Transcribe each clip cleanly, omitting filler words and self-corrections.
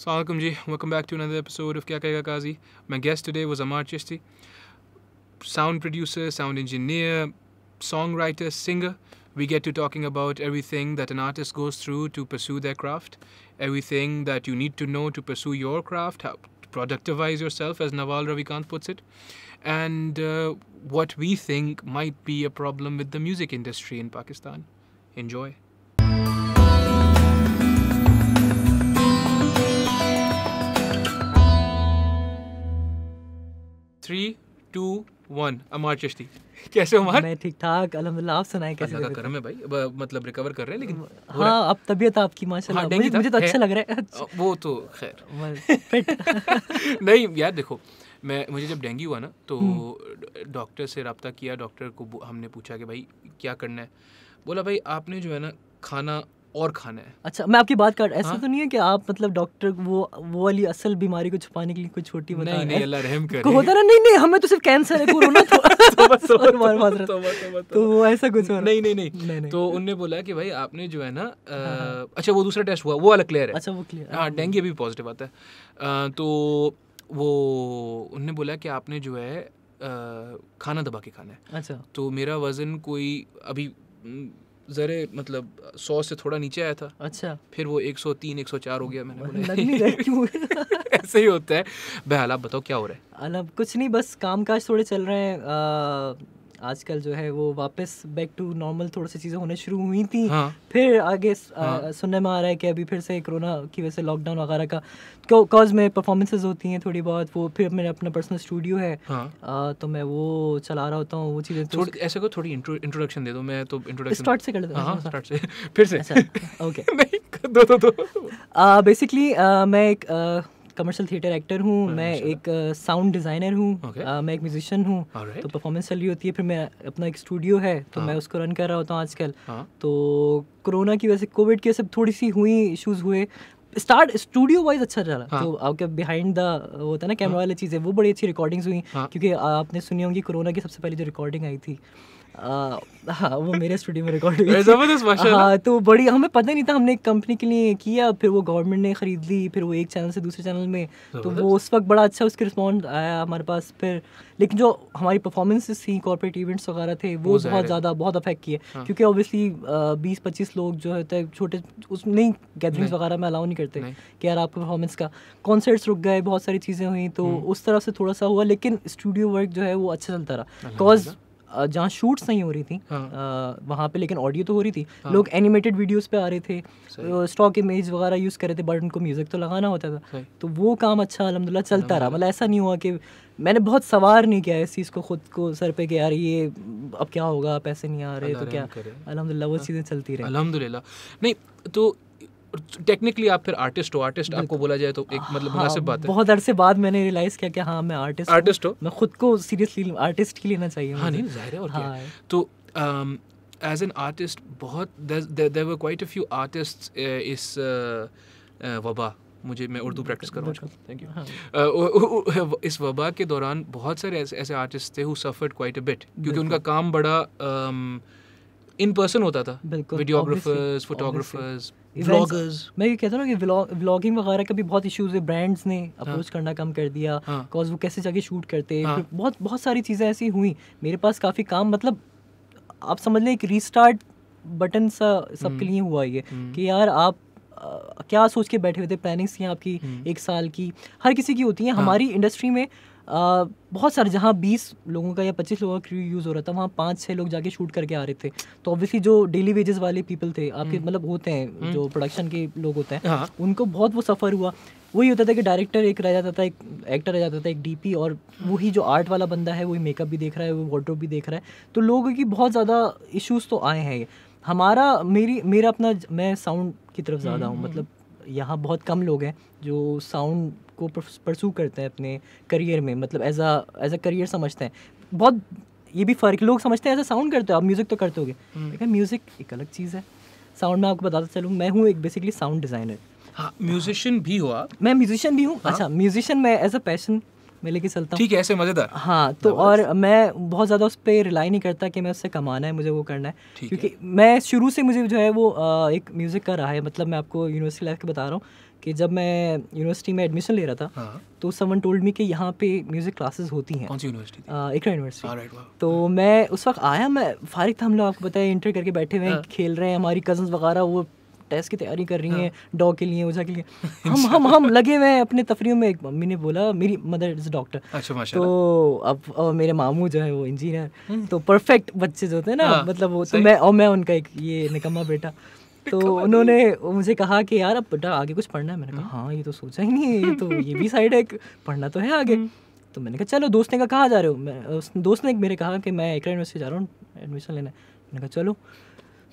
Assalamualaikum ji, welcome back to another episode of Kya Kahega Kazi. My guest today was Amar Chishti, sound producer, sound engineer, songwriter, singer. We get to talking about everything that an artist goes through to pursue their craft, everything that you need to know to pursue your craft, how to productivize yourself, as Nawal Ravikant puts it, and what we think might be a problem with the music industry in Pakistan. Enjoy. 3, 2, 1 अमार चिश्ती। कैसे हो अमार? मैं ठीक ठाक अल्हम्दुलिल्लाह। आप सुनाएं कैसे? अल्लाह का करम है भाई, मतलब रिकवर कर रहे हैं लेकिन हाँ अब तबीयत आपकी माशाल्लाह। हाँ, मुझे तो अच्छा लग रहा है। वो तो खैर फिट नहीं यार, देखो मुझे जब डेंगू हुआ ना तो डॉक्टर से रब्ता किया। डॉक्टर को हमने पूछा कि भाई क्या करना है। बोला भाई आपने जो है ना खाना और खाना है। अच्छा, मैं आपकी बात कर, ऐसा तो नहीं है कि आप मतलब डॉक्टर वो वाली असल बीमारी को छुपाने के लिए कुछ छोटी बता रहे हैं? नहीं अल्लाह रहम करे। को होता ना, नहीं हमें तो सिर्फ कैंसर है, कोरोना तो वो ऐसा कुछ हो रहा। नहीं तो उन्होंने बोला कि भाई आपने जो है ना अच्छा वो दूसरा टेस्ट हुआ वो वाला क्लियर है। अच्छा वो क्लियर, हाँ डेंगू अभी पॉजिटिव आता है। तो वो उन्होंने बोला कि आपने जो है खाना दबा के खाना है। अच्छा तो मेरा वज़न कोई अभी ज़रे मतलब 100 से थोड़ा नीचे आया था। अच्छा फिर वो 103 104 हो गया। मैंने बोला लग नहीं रहा क्यों? ऐसे ही होता है। बहरहाल आप बताओ क्या हो रहा है? अलब कुछ नहीं, बस कामकाज थोड़े चल रहे हैं। आजकल जो है वो वापस बैक टू नॉर्मल थोड़ी सी चीज़ें होने शुरू हुई थी। हाँ। फिर आगे सुनने में आ रहा है कि अभी फिर से कोरोना की वजह से लॉकडाउन वगैरह का कॉज में परफॉर्मेंसेस होती हैं थोड़ी बहुत। वो फिर मेरा अपना पर्सनल स्टूडियो है। हाँ। तो मैं वो चला रहा होता हूँ वो चीज़ें। तो ऐसे को थोड़ी इंट्रोडक्शन दे दो। मैं तो इंट्रोडक्शन स्टार्ट से कर लेता हूँ। हाँ स्टार्ट से फिर से। अच्छा ओके नहीं दो बेसिकली मैं एक कमर्शियल थिएटर एक्टर हूँ। मैं एक साउंड डिज़ाइनर हूँ। मैं एक म्यूजिशियन हूँ। तो परफॉर्मेंस चल रही होती है। फिर मैं अपना एक स्टूडियो है तो मैं उसको रन कर रहा होता हूँ आजकल। तो कोरोना की वजह से, कोविड की वजह से थोड़ी सी हुई इश्यूज़ हुए। स्टार्ट स्टूडियो वाइज अच्छा चला। तो आपके बिहाइंड द होता है ना कैमरा वाली चीज़ें, वो बड़ी अच्छी रिकॉर्डिंग्स हुई। क्योंकि आपने सुनी होंगी कोरोना की सबसे पहले जो रिकॉर्डिंग आई थी हाँ वो मेरे स्टूडियो में रिकॉर्ड हुई थी। हाँ तो बड़ी, हमें पता नहीं था। हमने एक कंपनी के लिए किया, फिर वो गवर्नमेंट ने ख़रीद ली, फिर वो एक चैनल से दूसरे चैनल में। तो वो उस वक्त बड़ा अच्छा उसके रिस्पॉन्स आया हमारे पास। फिर लेकिन जो हमारी परफॉर्मेंसेस थी, कॉर्पोरेट इवेंट्स वगैरह थे, वो बहुत अफेक्ट किए। क्योंकि ऑब्वियसली 20-25 लोग जो होते हैं छोटे, उसमें गैदरिंग्स वगैरह में अलाउ नहीं करते कि यार आपका परफॉर्मेंस का। कॉन्सर्ट्स रुक गए, बहुत सारी चीज़ें हुई, तो उस तरफ से थोड़ा सा हुआ। लेकिन स्टूडियो वर्क जो है वो अच्छा चलता रहा। कॉज जहाँ शूट्स नहीं हो रही थी वहाँ पे लेकिन ऑडियो तो हो रही थी। लोग एनिमेटेड वीडियोस पे आ रहे थे, स्टॉक इमेज वगैरह यूज़ कर रहे थे, बट उनको म्यूज़िक तो लगाना होता था। तो वो काम अच्छा अल्हम्दुलिल्लाह चलता रहा। मतलब ऐसा नहीं हुआ कि मैंने बहुत सवार नहीं किया इस चीज़ को खुद को सर पे कि यार ये अब क्या होगा, पैसे नहीं आ रहे तो क्या। अल्हम्दुलिल्लाह वो चीज़ें चलती रही। अल्हम्दुलिल्लाह। नहीं तो टेक्निकली आप फिर आर्टिस्ट हो। आर्टिस्ट आपको बोला जाए तो एक मतलब मुनासिब बात है। बहुत अरसे बाद मैंने रियलाइज़ किया कि हाँ मैं आर्टिस्ट हो। मैं खुद को सीरियसली आर्टिस्ट ही लेना चाहिए। हाँ नहीं ज़ाहिर है और क्या। तो एज एन आर्टिस्ट बहुत there were quite a few artists इस वबा, मैं उर्दू प्रैक्टिस कर रहा हूँ, थैंक यू। इस वबा के दौरान बहुत सारे ऐसे आर्टिस्ट थे who suffered quite a bit, क्योंकि उनका काम बड़ा इन पर्सन होता था। Videographers, photographers, vloggers. मैं ये कहता हूँ ना कि व्लॉगिंग वगैरह का भी बहुत इश्यूज है। ब्रांड्स ने अप्रोच करना कम कर दिया, कॉज वो कैसे जाके शूट करते। बहुत सारी चीज़ें ऐसी हुई। मेरे पास काफ़ी काम, मतलब आप समझ लें एक रीस्टार्ट बटन सा सबके लिए हुआ ये कि यार आप क्या सोच के बैठे हुए थे। प्लानिंग्स थी आपकी 1 साल की, हर किसी की होती है। हमारी इंडस्ट्री में बहुत सारे, जहाँ 20 लोगों का या 25 लोगों का क्रू यूज़ हो रहा था, वहाँ 5-6 लोग जाके शूट करके आ रहे थे। तो ऑब्वियसली जो डेली वेजेस वाले पीपल थे आपके, मतलब होते हैं जो प्रोडक्शन के लोग होते हैं, उनको बहुत वो सफ़र हुआ। वही होता था कि डायरेक्टर एक रह जाता था, एक एक्टर रह जाता था, एक डीपी, और वही जो आर्ट वाला बंदा है वही मेकअप भी देख रहा है, वो वार्डरोब भी देख रहा है। तो लोगों की बहुत ज़्यादा इश्यूज़ तो आए हैं। मेरा अपना, मैं साउंड की तरफ ज़्यादा हूँ। मतलब यहाँ बहुत कम लोग हैं जो साउंड को परसू करते हैं अपने करियर में, मतलब एज अ करियर समझते हैं। बहुत ये भी फ़र्क, लोग समझते हैं एज अ साउंड करते हो आप, म्यूज़िक तो करते होगे, लेकिन म्यूज़िक एक अलग चीज़ है। साउंड में आपको बताता चलूँ, मैं हूँ एक बेसिकली साउंड डिज़ाइनर। हाँ म्यूजिशियन भी हो आप? मैं म्यूजिशियन भी हूँ। अच्छा, म्यूजिशियन मैं एज अ पैशन मैं लेके चलता हूँ। ठीक है, ऐसे मज़ेदार। हाँ तो और मैं बहुत ज़्यादा उस पर रिलाई नहीं करता कि मैं उससे कमाना है, मुझे वो करना है। क्योंकि मैं शुरू से, मुझे जो है वो एक म्यूज़िक का रहा है। मतलब मैं आपको यूनिवर्सिटी लाइफ के बता रहा हूँ कि जब मैं यूनिवर्सिटी में एडमिशन ले रहा था तो समवन टोल्ड मी कि यहाँ पे म्यूज़िक क्लासेस होती हैं। कौन सी यूनिवर्सिटी? इकरा यूनिवर्सिटी। तो मैं उस वक्त आया, मैं फारिग था, हम लोग आपको पता है इंटर करके बैठे हुए हैं, खेल रहे हैं, हमारी कज़न्स वगैरह वो टेस्ट की तैयारी कर रही हैं, डॉग के लिए, ओझा के लिए, हम लगे हुए हैं अपने तफरीयों में। एक मम्मी ने बोला, मेरी मदर इज़ डॉक्टर, तो अब मेरे मामू जो है वो इंजीनियर, तो परफेक्ट बच्चे जो होते हैं ना, मतलब वो, तो मैं उनका एक ये निकम्मा बेटा। तो उन्होंने मुझे कहा कि यार अब बेटा आगे कुछ पढ़ना है। मैंने कहा हाँ, ये तो सोचा ही नहीं है, ये तो ये भी साइड है, पढ़ना तो है आगे। तो मैंने कहा चलो। दोस्त ने कहा कहाँ जा रहे हो? दोस्त ने मेरे कहा कि मैं इकरा यूनिवर्सिटी जा रहा हूँ एडमिशन लेना। मैंने कहा चलो।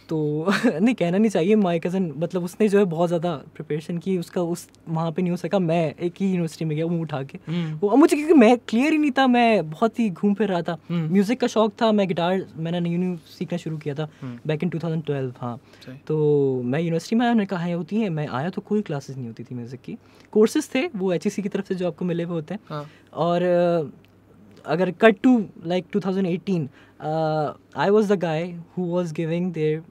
तो नहीं, कहना नहीं चाहिए, माय कज़न मतलब उसने जो है बहुत ज़्यादा प्रिपरेशन की, उसका उस वहाँ पे नहीं हो सका। मैं एक ही यूनिवर्सिटी में गया वो उठा के, वो मुझे, क्योंकि मैं क्लियर ही नहीं था, मैं बहुत ही घूम फिर रहा था। म्यूज़िक का शौक था, मैं गिटार मैंने न्यू सीखना शुरू किया था बैक इन 2012। हाँ, तो मैं यूनिवर्सिटी में आया, उन्होंने कहा होती है, मैं आया तो कोई क्लासेस नहीं होती थी म्यूज़िक की। कोर्सेज़ थे वो HEC की तरफ से जो आपको मिले हुए होते हैं। और अगर cut to like 2018, I was the guy who was giving their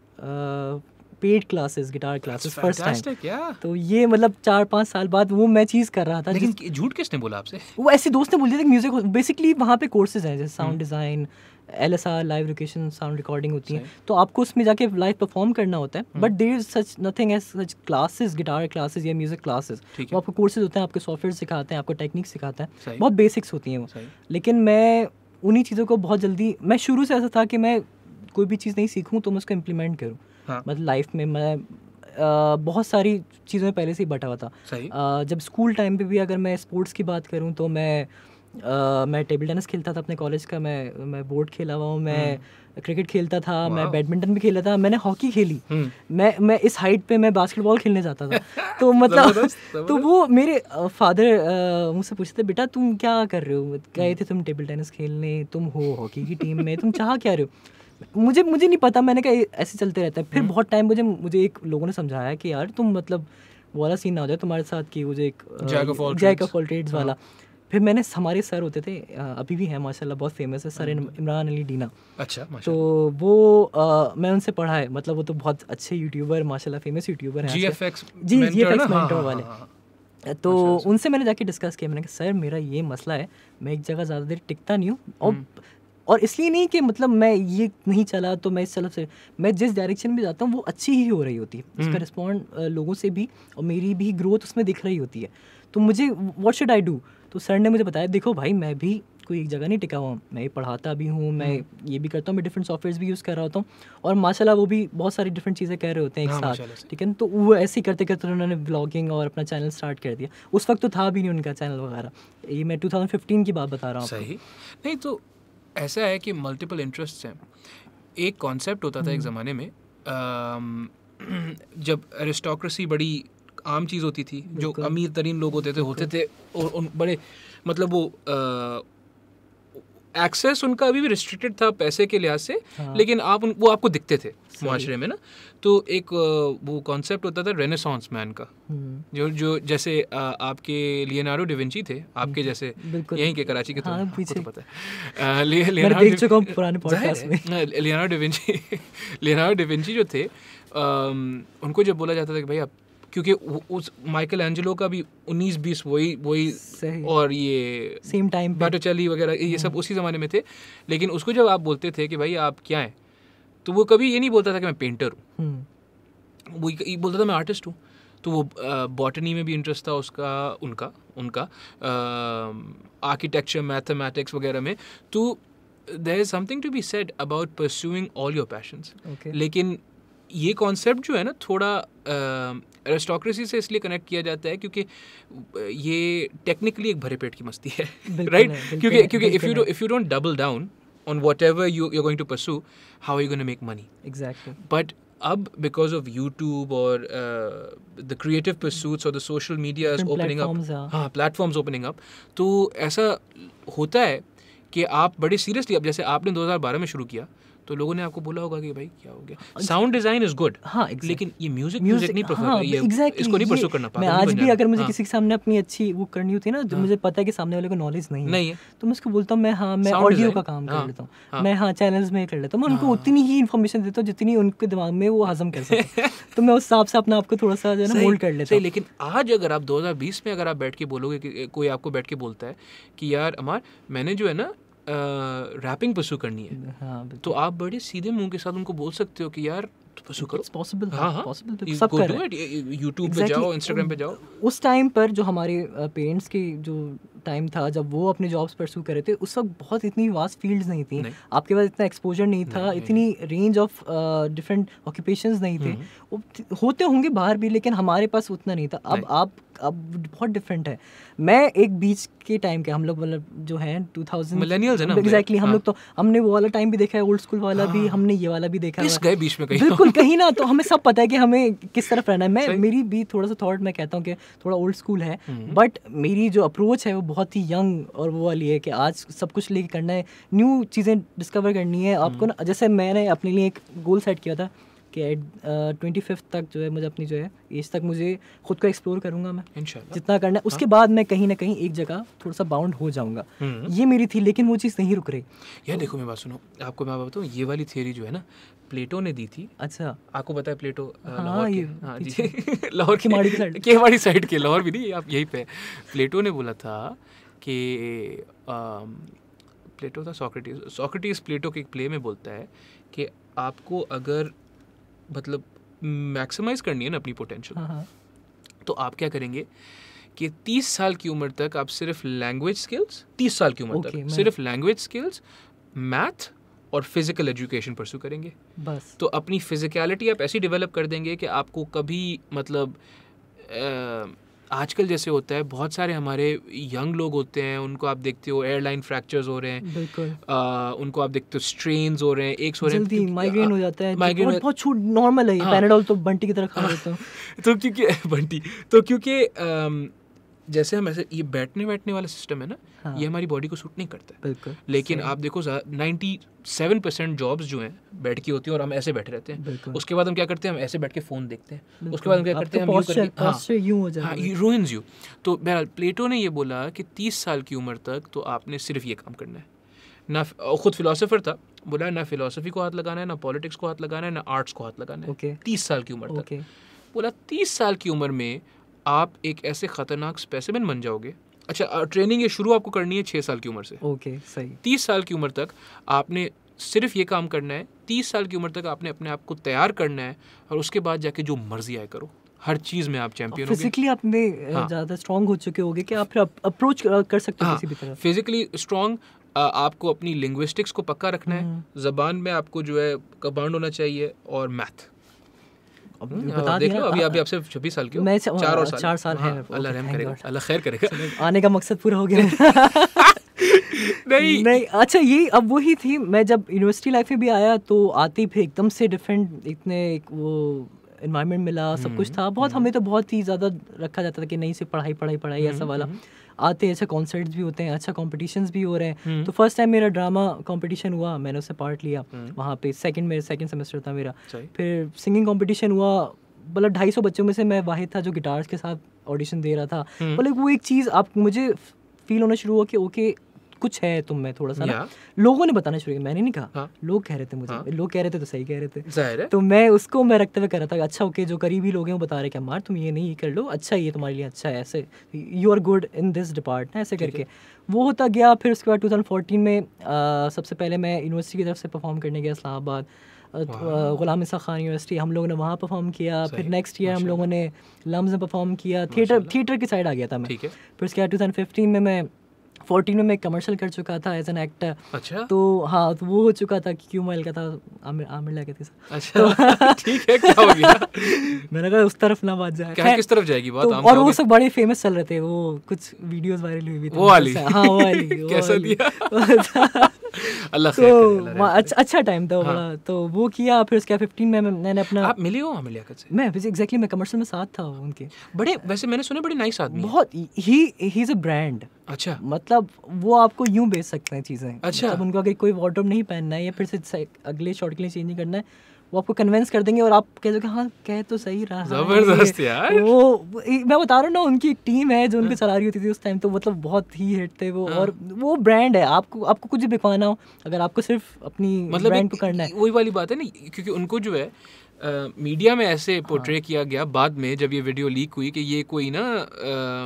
paid classes, guitar classes first time. तो ये मतलब 4-5 साल बाद वो मैं चीज़ कर रहा था। लेकिन झूठ किसने बोला आपसे? वो ऐसे दोस्त ने बोल दिया था कि म्यूजिक बेसिकली वहाँ पे कोर्सेज हैं, जैसे sound design, LSR live location sound recording होती है, तो आपको उसमें जाके लाइव परफॉर्म करना होता है। But there is such nothing as such classes, guitar classes या म्यूजिक क्लासेस। वो आपको कोर्सेज होते हैं, आपके सॉफ्टवेयर सिखाते हैं, आपको टेक्निक सिखाते हैं, बहुत बेसिक्स होती हैं वो। लेकिन मैं उन्हीं चीज़ों को बहुत जल्दी, मैं शुरू से ऐसा था कि मैं कोई भी चीज़ नहीं सीखूँ तो मैं उसको इम्प्लीमेंट करूँ। मतलब लाइफ में मैं बहुत सारी चीज़ों में पहले से ही बटा हुआ था। जब स्कूल टाइम पे भी अगर मैं स्पोर्ट्स की बात करूँ तो मैं टेबल टेनिस खेलता था अपने कॉलेज का, मैं बोर्ड खेला हुआ हूँ, मैं क्रिकेट खेलता था, मैं बैडमिंटन भी खेला था, मैंने हॉकी खेली। मैं इस हाइट पे मैं बास्केटबॉल खेलने जाता था। तो मतलब तो वो मेरे फादर मुझसे पूछते थे, बेटा तुम क्या कर रहे हो? गए थे तुम टेबल टेनिस खेलने, तुम हो हॉकी की टीम में, तुम चाह क्या रहे हो? मुझे नहीं पता, मैंने कहा ऐसे चलते रहता है। फिर बहुत टाइम मुझे एक लोगों ने समझाया कि यार तुम मतलब वो वाला सीन ना हो जाए तुम्हारे साथ कि मुझे एक जैक ऑफ ऑल ट्रेड्स वाला। फिर मैंने, हमारे सर होते थे, अभी भी हैं माशाल्लाह, बहुत फेमस है सर, इमरान अली डीना। अच्छा, तो वो मैं उनसे पढ़ा है, मतलब वो तो बहुत अच्छे यूट्यूबर माशाल्लाह, फेमस यूट्यूबर हैं। GFX मेंटर वाले। तो उनसे मैंने जाके डिस्कस किया, मैंने कहा सर मेरा ये मसला है, मैं एक जगह ज़्यादा देर टिकता नहीं हूँ, और इसलिए नहीं कि मतलब मैं ये नहीं चला तो मैं इस तरफ से, मैं जिस डायरेक्शन में जाता हूँ वो अच्छी ही हो रही होती है, उसका रिस्पॉन्ड लोगों से भी और मेरी भी ग्रोथ उसमें दिख रही होती है। तो मुझे व्हाट शुड आई डू? तो सर ने मुझे बताया, देखो भाई मैं भी कोई एक जगह नहीं टिका हुआ, मैं पढ़ाता भी हूँ, मैं ये भी करता हूँ, मैं डिफरेंट सॉफ्टवेयर भी यूज़ कर रहा होता हूँ, और माशाल्लाह वो भी बहुत सारी डिफरेंट चीज़ें कर रहे होते हैं एक साथ, ठीक है। तो वो ऐसे ही करते करते उन्होंने व्लॉगिंग और अपना चैनल स्टार्ट कर दिया। उस वक्त तो था भी नहीं उनका चैनल वगैरह, ये मैं 2015 की बात बता रहा हूँ। सही नहीं, तो ऐसा है कि मल्टीपल इंटरेस्ट्स हैं। एक कॉन्सेप्ट होता था एक ज़माने में, जब एरिस्टोक्रेसी बड़ी आम चीज़ होती थी, जो अमीर तरीन लोग होते थे और उन बड़े मतलब वो एक्सेस उनका अभी भी रिस्ट्रिक्टेड था पैसे के लिहाज से, लेकिन वो आपको दिखते थे मुआशरे में ना। तो एक वो कॉन्सेप्ट होता था रेनेसांस मैन का, जो जैसे आपके लियोनार्डो डा विंची थे, आपके जैसे यहीं के कराची के, तो पता है लियोनार्डो डा विंची जो थे, उनको जब बोला जाता था कि भाई आप, क्योंकि उस माइकल एंजेलो का भी 19-20 वही और ये सेम टाइम बॉटिचेली वगैरह ये सब उसी ज़माने में थे। लेकिन उसको जब आप बोलते थे कि भाई आप क्या हैं, तो वो कभी ये नहीं बोलता था कि मैं पेंटर हूँ, वो ये बोलता था मैं आर्टिस्ट हूँ। तो वो बॉटनी में भी इंटरेस्ट था उनका आर्किटेक्चर, मैथमेटिक्स वगैरह में। तो there is something to be said about pursuing all your passions. लेकिन ये कॉन्सेप्ट जो है ना, थोड़ा एरिस्टोक्रेसी से इसलिए कनेक्ट किया जाता है क्योंकि ये टेक्निकली एक भरे पेट की मस्ती है, राइट? क्योंकि if you don't double down on whatever you're going to pursue, how are you going to make money? Exactly. But because of YouTube or the creative pursuits or the social media is opening up, platforms opening up, तो ऐसा होता है कि आप बड़े seriously, अब जैसे आपने 2012 में शुरू किया, तो लोगों ने आपको बोला होगा कि भाई क्या हो गया, साउंड डिजाइन इज गुड, हाँ लेकिन ये म्यूजिक नहीं प्रेफर, हाँ, ये exactly, इसको नहीं परसू करना। मैं आज भी अगर मुझे किसी के सामने अपनी अच्छी वो करनी होती है ना, जो मुझे पता है कि सामने वाले को नॉलेज नहीं है, तो मैं उसको बोलता हूँ मैं ऑडियो का काम कर लेता हूँ, मैं चैनल्स में कर लेता हूँ, मैं उनको उतनी ही इन्फॉर्मेशन देता हूँ जितनी उनके दिमाग में वो हजम कर सके। तो मैं उस हिसाब से अपने आप को थोड़ा सा जो है ना मोल्ड कर लेता हूँ। लेकिन आज अगर आप 2020 में अगर आप बैठ के बोलोगे कि कोई आपको बैठ के बोलता है कि यार अमर मैंने जो है ना रैपिंग परसू करनी है, हाँ, तो आप बड़े सीधे मुंह के साथ उनको बोल सकते हो कि यार परसू करो, पॉसिबल, हाँ पॉसिबल, सब कर रहे हैं, यूट्यूब पे जाओ, इंस्टाग्राम पे जाओ। उस टाइम पर जो हमारे पेरेंट्स की जो टाइम था जब वो अपने जॉब्स परसू कर रहे थे, उस वक्त बहुत इतनी वास्ट फील्ड्स नहीं थी, आपके पास इतना एक्सपोजर नहीं था, इतनी रेंज ऑफ डिफरेंट ऑक्यूपेशंस नहीं थे, होते होंगे बाहर भी, लेकिन हमारे पास उतना नहीं था। अब बहुत डिफरेंट है। मैं एक बीच के टाइम के, हम लोग मतलब जो हैं 2000 मिलेनियल्स है ना, एग्जैक्टली, हम लोग तो हमने वो वाला टाइम भी देखा है, ओल्ड स्कूल वाला भी, हमने ये वाला भी देखा है, गए बीच में कहीं, बिल्कुल कहीं ना, तो हमें सब पता है कि हमें किस तरफ रहना है। मैं मेरी भी थोड़ा सा थॉट, मैं कहता हूँ कि थोड़ा ओल्ड स्कूल है, बट मेरी जो अप्रोच है वो बहुत ही यंग और वो वाली है कि आज सब कुछ लेके करना है, न्यू चीज़ें डिस्कवर करनी है आपको ना। जैसे मैंने अपने लिए एक गोल सेट किया था कि 25 तक जो है मुझे अपनी जो है एज तक मुझे खुद को एक्सप्लोर करूंगा मैं इंशाल्लाह, जितना करना है, उसके बाद मैं कहीं ना कहीं एक जगह थोड़ा सा बाउंड हो जाऊंगा, ये मेरी थी, लेकिन वो चीज़ नहीं रुक रही। यार देखो मैं बात सुनो, आपको मैं बताऊँ, ये वाली थियरी जो है ना प्लेटो ने दी थी। अच्छा, आपको पता है प्लेटो लाहौर के, हाँ जी लाहौर की माड़ी की साइड, केवाड़ी साइड के, लाहौर भी नहीं, आप यहीं पे। प्लेटो ने बोला था कि प्लेटो था सोक्रेटिस प्लेटो के एक प्ले में बोलता है कि आपको अगर मतलब मैक्सिमाइज करनी है ना अपनी पोटेंशियल, तो आप क्या करेंगे कि 30 साल की उम्र तक आप सिर्फ लैंग्वेज स्किल्स, 30 साल की उम्र तक सिर्फ लैंग्वेज स्किल्स, मैथ और फिजिकल एजुकेशन परस्यू करेंगे बस। तो अपनी फिजिकलिटी आप ऐसी डेवलप कर देंगे कि आपको कभी मतलब आजकल जैसे होता है, बहुत सारे हमारे यंग लोग होते हैं, उनको आप देखते हो एयरलाइन फ्रैक्चर्स हो रहे हैं, बिल्कुल, उनको आप देखते हो स्ट्रेन्स हो रहे हैं, एक हो रहे हैं, जल्दी माइग्रेन हो जाता है, माइग्रेन बहुत छूट नॉर्मल है, पैराडोल तो बंटी की तरह खा लेता हूँ तो क्योंकि बंटी तो क्योंकि जैसे हम ऐसे ये बैठने वाला सिस्टम है ना, ये हमारी बॉडी को सूट नहीं करता है, बिल्कुल। लेकिन आप देखो 97% जॉब्स जो हैं बैठ की होती हैं और हम ऐसे बैठे रहते हैं। उसके बाद हम क्या करते हैं, हम ऐसे बैठ के फ़ोन देखते हैं, उसके बाद हम क्या करते हैं, हम यूँ करके रूइंस यू। तो बहरहाल प्लेटो ने ये बोला कि 30 साल की उम्र तक तो आपने सिर्फ ये काम करना है। ना खुद फिलोसोफर था, बोला ना फिलोसफी को हाथ लगाना है, ना पॉलिटिक्स को हाथ लगाना है, ना आर्ट्स को हाथ लगाना है, 30 साल की उम्र तक। बोला 30 साल की उम्र में आप एक ऐसे खतरनाक स्पेसिमेन बन जाओगे। अच्छा, ट्रेनिंग ये शुरू आपको करनी है 6 साल की उम्र से, सही। 30 साल की उम्र तक आपने सिर्फ ये काम करना है, 30 साल की उम्र तक आपने अपने आप को तैयार करना है, और उसके बाद जाके जो मर्जी आए करो, हर चीज़ में आप चैंपियन होगे। फिजिकली आपने ज़्यादा स्ट्रॉन्ग हो चुके होगे कि आप फिर अप्रोच कर सकते हो किसी भी तरह। फिजिकली स्ट्रॉन्ग, आपको अपनी लिंग्विस्टिक्स को पक्का रखना है, ज़बान में आपको जो है कमांड होना चाहिए, और मैथ बता देख लो, अभी आपसे 26 साल के हो, मैं 4 साल है। अल्लाह रहम करेगा, अल्लाह खैर करेगा, आने का मकसद पूरा हो गया नहीं। अच्छा, ये अब वही थी, मैं जब यूनिवर्सिटी लाइफ में भी आया तो आते फिर एकदम से डिफरेंट, इतने वो एनवायरनमेंट मिला, सब कुछ था बहुत, हमें तो बहुत ही ज़्यादा रखा जाता था कि नहीं सिर्फ पढ़ाई ऐसा वाला। आते अच्छा कॉन्सर्ट्स भी होते हैं, अच्छा कॉम्पिटिशन्स भी हो रहे हैं। तो फर्स्ट टाइम मेरा ड्रामा कॉम्पिटिशन हुआ, मैंने उससे पार्ट लिया वहाँ पे, सेकंड सेमेस्टर था मेरा। फिर सिंगिंग कॉम्पिटिशन हुआ, मतलब 250 बच्चों में से मैं वाहिद था जो गिटार्स के साथ ऑडिशन दे रहा था। मतलब वो एक चीज़ आप मुझे फील होना शुरू हुआ कि ओके कुछ है तुम में थोड़ा सा ना। लोगों ने बताना शुरू किया, मैंने नहीं कहा, लोग कह रहे थे मुझे, लोग कह रहे थे तो सही कह रहे थे, तो मैं उसको मैं रखते हुए कर रहा था, अच्छा ओके जो करीबी लोग हैं वो बता रहे कि अम्मार तुम ये नहीं कर लो, अच्छा ये तुम्हारे लिए अच्छा है, ऐसे you are good in this depart, ऐसे करके वो होता गया। फिर उसके बाद 2014 में सबसे पहले मैं यूनिवर्सिटी की तरफ से परफॉर्म करने गया इस्लामाबाद, गुलाम इसा खान यूनिवर्सिटी, हम लोगों ने वहाँ परफॉर्म किया। फिर नेक्स्ट ईयर हम लोगों ने लम्स में परफॉर्म किया, थिएटर की साइड आ गया था मैं। फिर उसके बाद 2015 में मैं 14 में मैं कमर्शियल कर चुका था एज एन एक्टर। अच्छा, तो हाँ, तो वो हो चुका था कि क्यों माइल का था, आमिर लगे थे। अच्छा ठीक है, क्या हो गया? मैंने कहा उस तरफ ना बात जाए, क्या किस तरफ जाएगी बात? तो, और वो सब बड़े फेमस चल रहे थे, वो कुछ वीडियोस वायरल हुई भी थी। वो वाली? हाँ वो वाली। कैसा दिया? अल्लाह खैर करे, तो अच्छा टाइम था बड़ा, तो वो किया। फिर उसके 15 में मैंने अपना, आप मिले हो आमिर लियाकत से? मैं एग्जैक्टली मैं कमर्शियल में साथ था उनके। बड़े, वैसे मैंने सुने बड़े नाइस आदमी, बहुत, ही इज अ ब्रांड। अच्छा, मतलब वो आपको यूं बेच सकते हैं चीज़ें। अच्छा, मतलब उनको अगर कोई वार्डरोब नहीं पहनना है या फिर से अगले शॉट के लिए चेंज नहीं करना है, वो आपको कन्विंस कर देंगे और आप कह दोगे हाँ कह तो सही रहा। जबरदस्त यार। वो मैं बता रहा हूँ ना, उनकी एक टीम है जो उनको चला रही होती थी उस टाइम, तो मतलब बहुत ही हिट थे वो। और वो ब्रांड है, आपको कुछ भी बिकवाना हो, अगर आपको सिर्फ अपनी मतलब ब्रांड को करना है, वही वाली बात है ना, क्योंकि उनको जो है मीडिया में ऐसे पोर्ट्रे किया गया बाद में, जब ये वीडियो लीक हुई कि ये कोई ना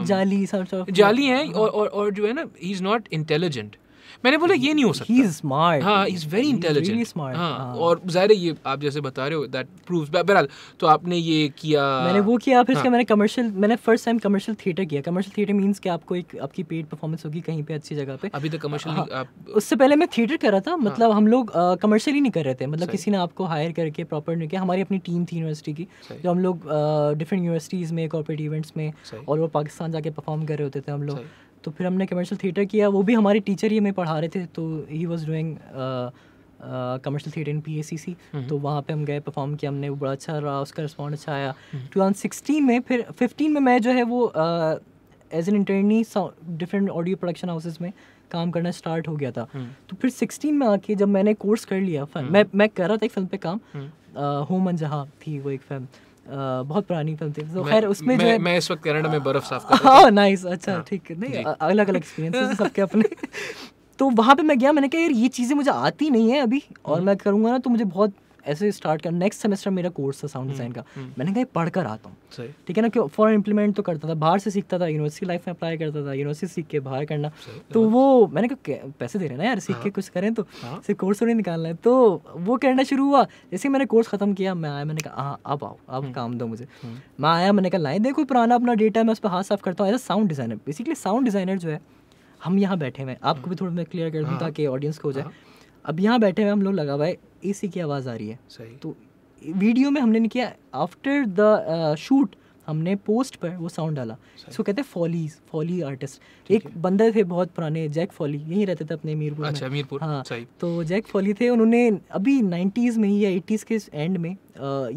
जाली हैं, और जो है ना, ही इज नॉट इंटेलिजेंट। मैंने बोला ये नहीं हो सकता, ही इज स्मार्ट, हाँ ही इज वेरी इंटेलिजेंट, हाँ, और ज़ाहिर है ये आप जैसे बता रहे हो दैट प्रूव्स। बहरहाल तो आपने ये किया, मैंने वो किया। फिर उसके मैंने फर्स्ट टाइम कमर्शियल थिएटर किया। कमर्शियल थिएटर मींस कि आपको एक आपकी पेड परफॉर्मेंस होगी कहीं पे अच्छी जगह पे। अभी तक कमर्शियल आप, उससे पहले मैं थिएटर कर रहा था, मतलब हम लोग कमर्शियल ही नहीं कर रहे थे, मतलब किसी ने आपको हायर करके प्रॉपर नहीं किया। हमारी अपनी टीम थी यूनिवर्सिटी की, जो हम लोग डिफरेंट यूनिवर्सिटीज़ में कॉर्पोरेट इवेंट्स में और वो पाकिस्तान जाके परफॉर्म कर रहे होते थे हम लोग। तो फिर हमने कमर्शियल थिएटर किया, वो भी हमारे टीचर ही हमें पढ़ा रहे थे, तो he was doing commercial theatre in PACC। तो वहाँ पे हम गए, परफॉर्म किया हमने, वो बड़ा अच्छा रहा, उसका रिस्पॉन्स अच्छा आया। 2016 में, फिर 15 में मैं जो है वो as an internee different audio production houses में काम करना स्टार्ट हो गया था। तो फिर 16 में आके जब मैंने कोर्स कर लिया, मैं कर रहा था एक फिल्म पे काम, होम अनजहा थी वो एक फिल्म, बहुत पुरानी फिल्म थी। तो खैर उसमें जो है, मैं इस वक्त कनाडा में बर्फ साफ कर रहा था। हाँ नाइस, अच्छा ठीक है, नहीं अलग अलग एक्सपीरियंसेस सबके अपने। तो वहाँ पे मैं गया, मैंने कहा यार ये चीज़ें मुझे आती नहीं है अभी, और मैं करूँगा ना तो मुझे बहुत ऐसे स्टार्ट कर। नेक्स्ट सेमेस्टर मेरा कोर्स था साउंड डिज़ाइन का, मैंने कहा पढ़ कर आता हूँ, ठीक है ना, क्यों फॉरन इम्प्लीमेंट तो करता था, बाहर से सीखता था, यूनिवर्सिटी लाइफ में अप्लाई करता था, यूनिवर्सिटी सीख के बाहर करना। तो वो मैंने कहा पैसे दे रहे ना यार, सीख के कुछ करें, तो सिर्फ कोर्स थोड़ी निकालना है। तो वो करना शुरू हुआ। जैसे मैंने कोर्स ख़त्म किया, मैं आया, मैंने कहा हाँ अब आओ, अब काम दो मुझे। मैं आया, मैंने कहा लाइन देखो पुराना अपना डेटा, मैं उस पर हाथ साफ करता हूँ as a sound designer. Basically sound designer जो है, हम यहाँ बैठे हुए, आपको भी थोड़ा मैं क्लियर कर दूँ ताकि ऑडियंस को हो जाए। अब यहाँ बैठे हुए हम लोग, लगा हुआ है AC की आवाज़ आ रही है, तो वीडियो में हमने नहीं किया, आफ्टर द शूट हमने पोस्ट पर वो साउंड डाला। इसको कहते हैं फॉली आर्टिस्ट। एक बंदे थे बहुत पुराने, जैक फॉली, यहीं रहते थे अपने मीरपुर में। अच्छा, मीरपुर, हाँ, तो जैक फॉली थे, उन्होंने अभी 90s में ही या 80s के एंड में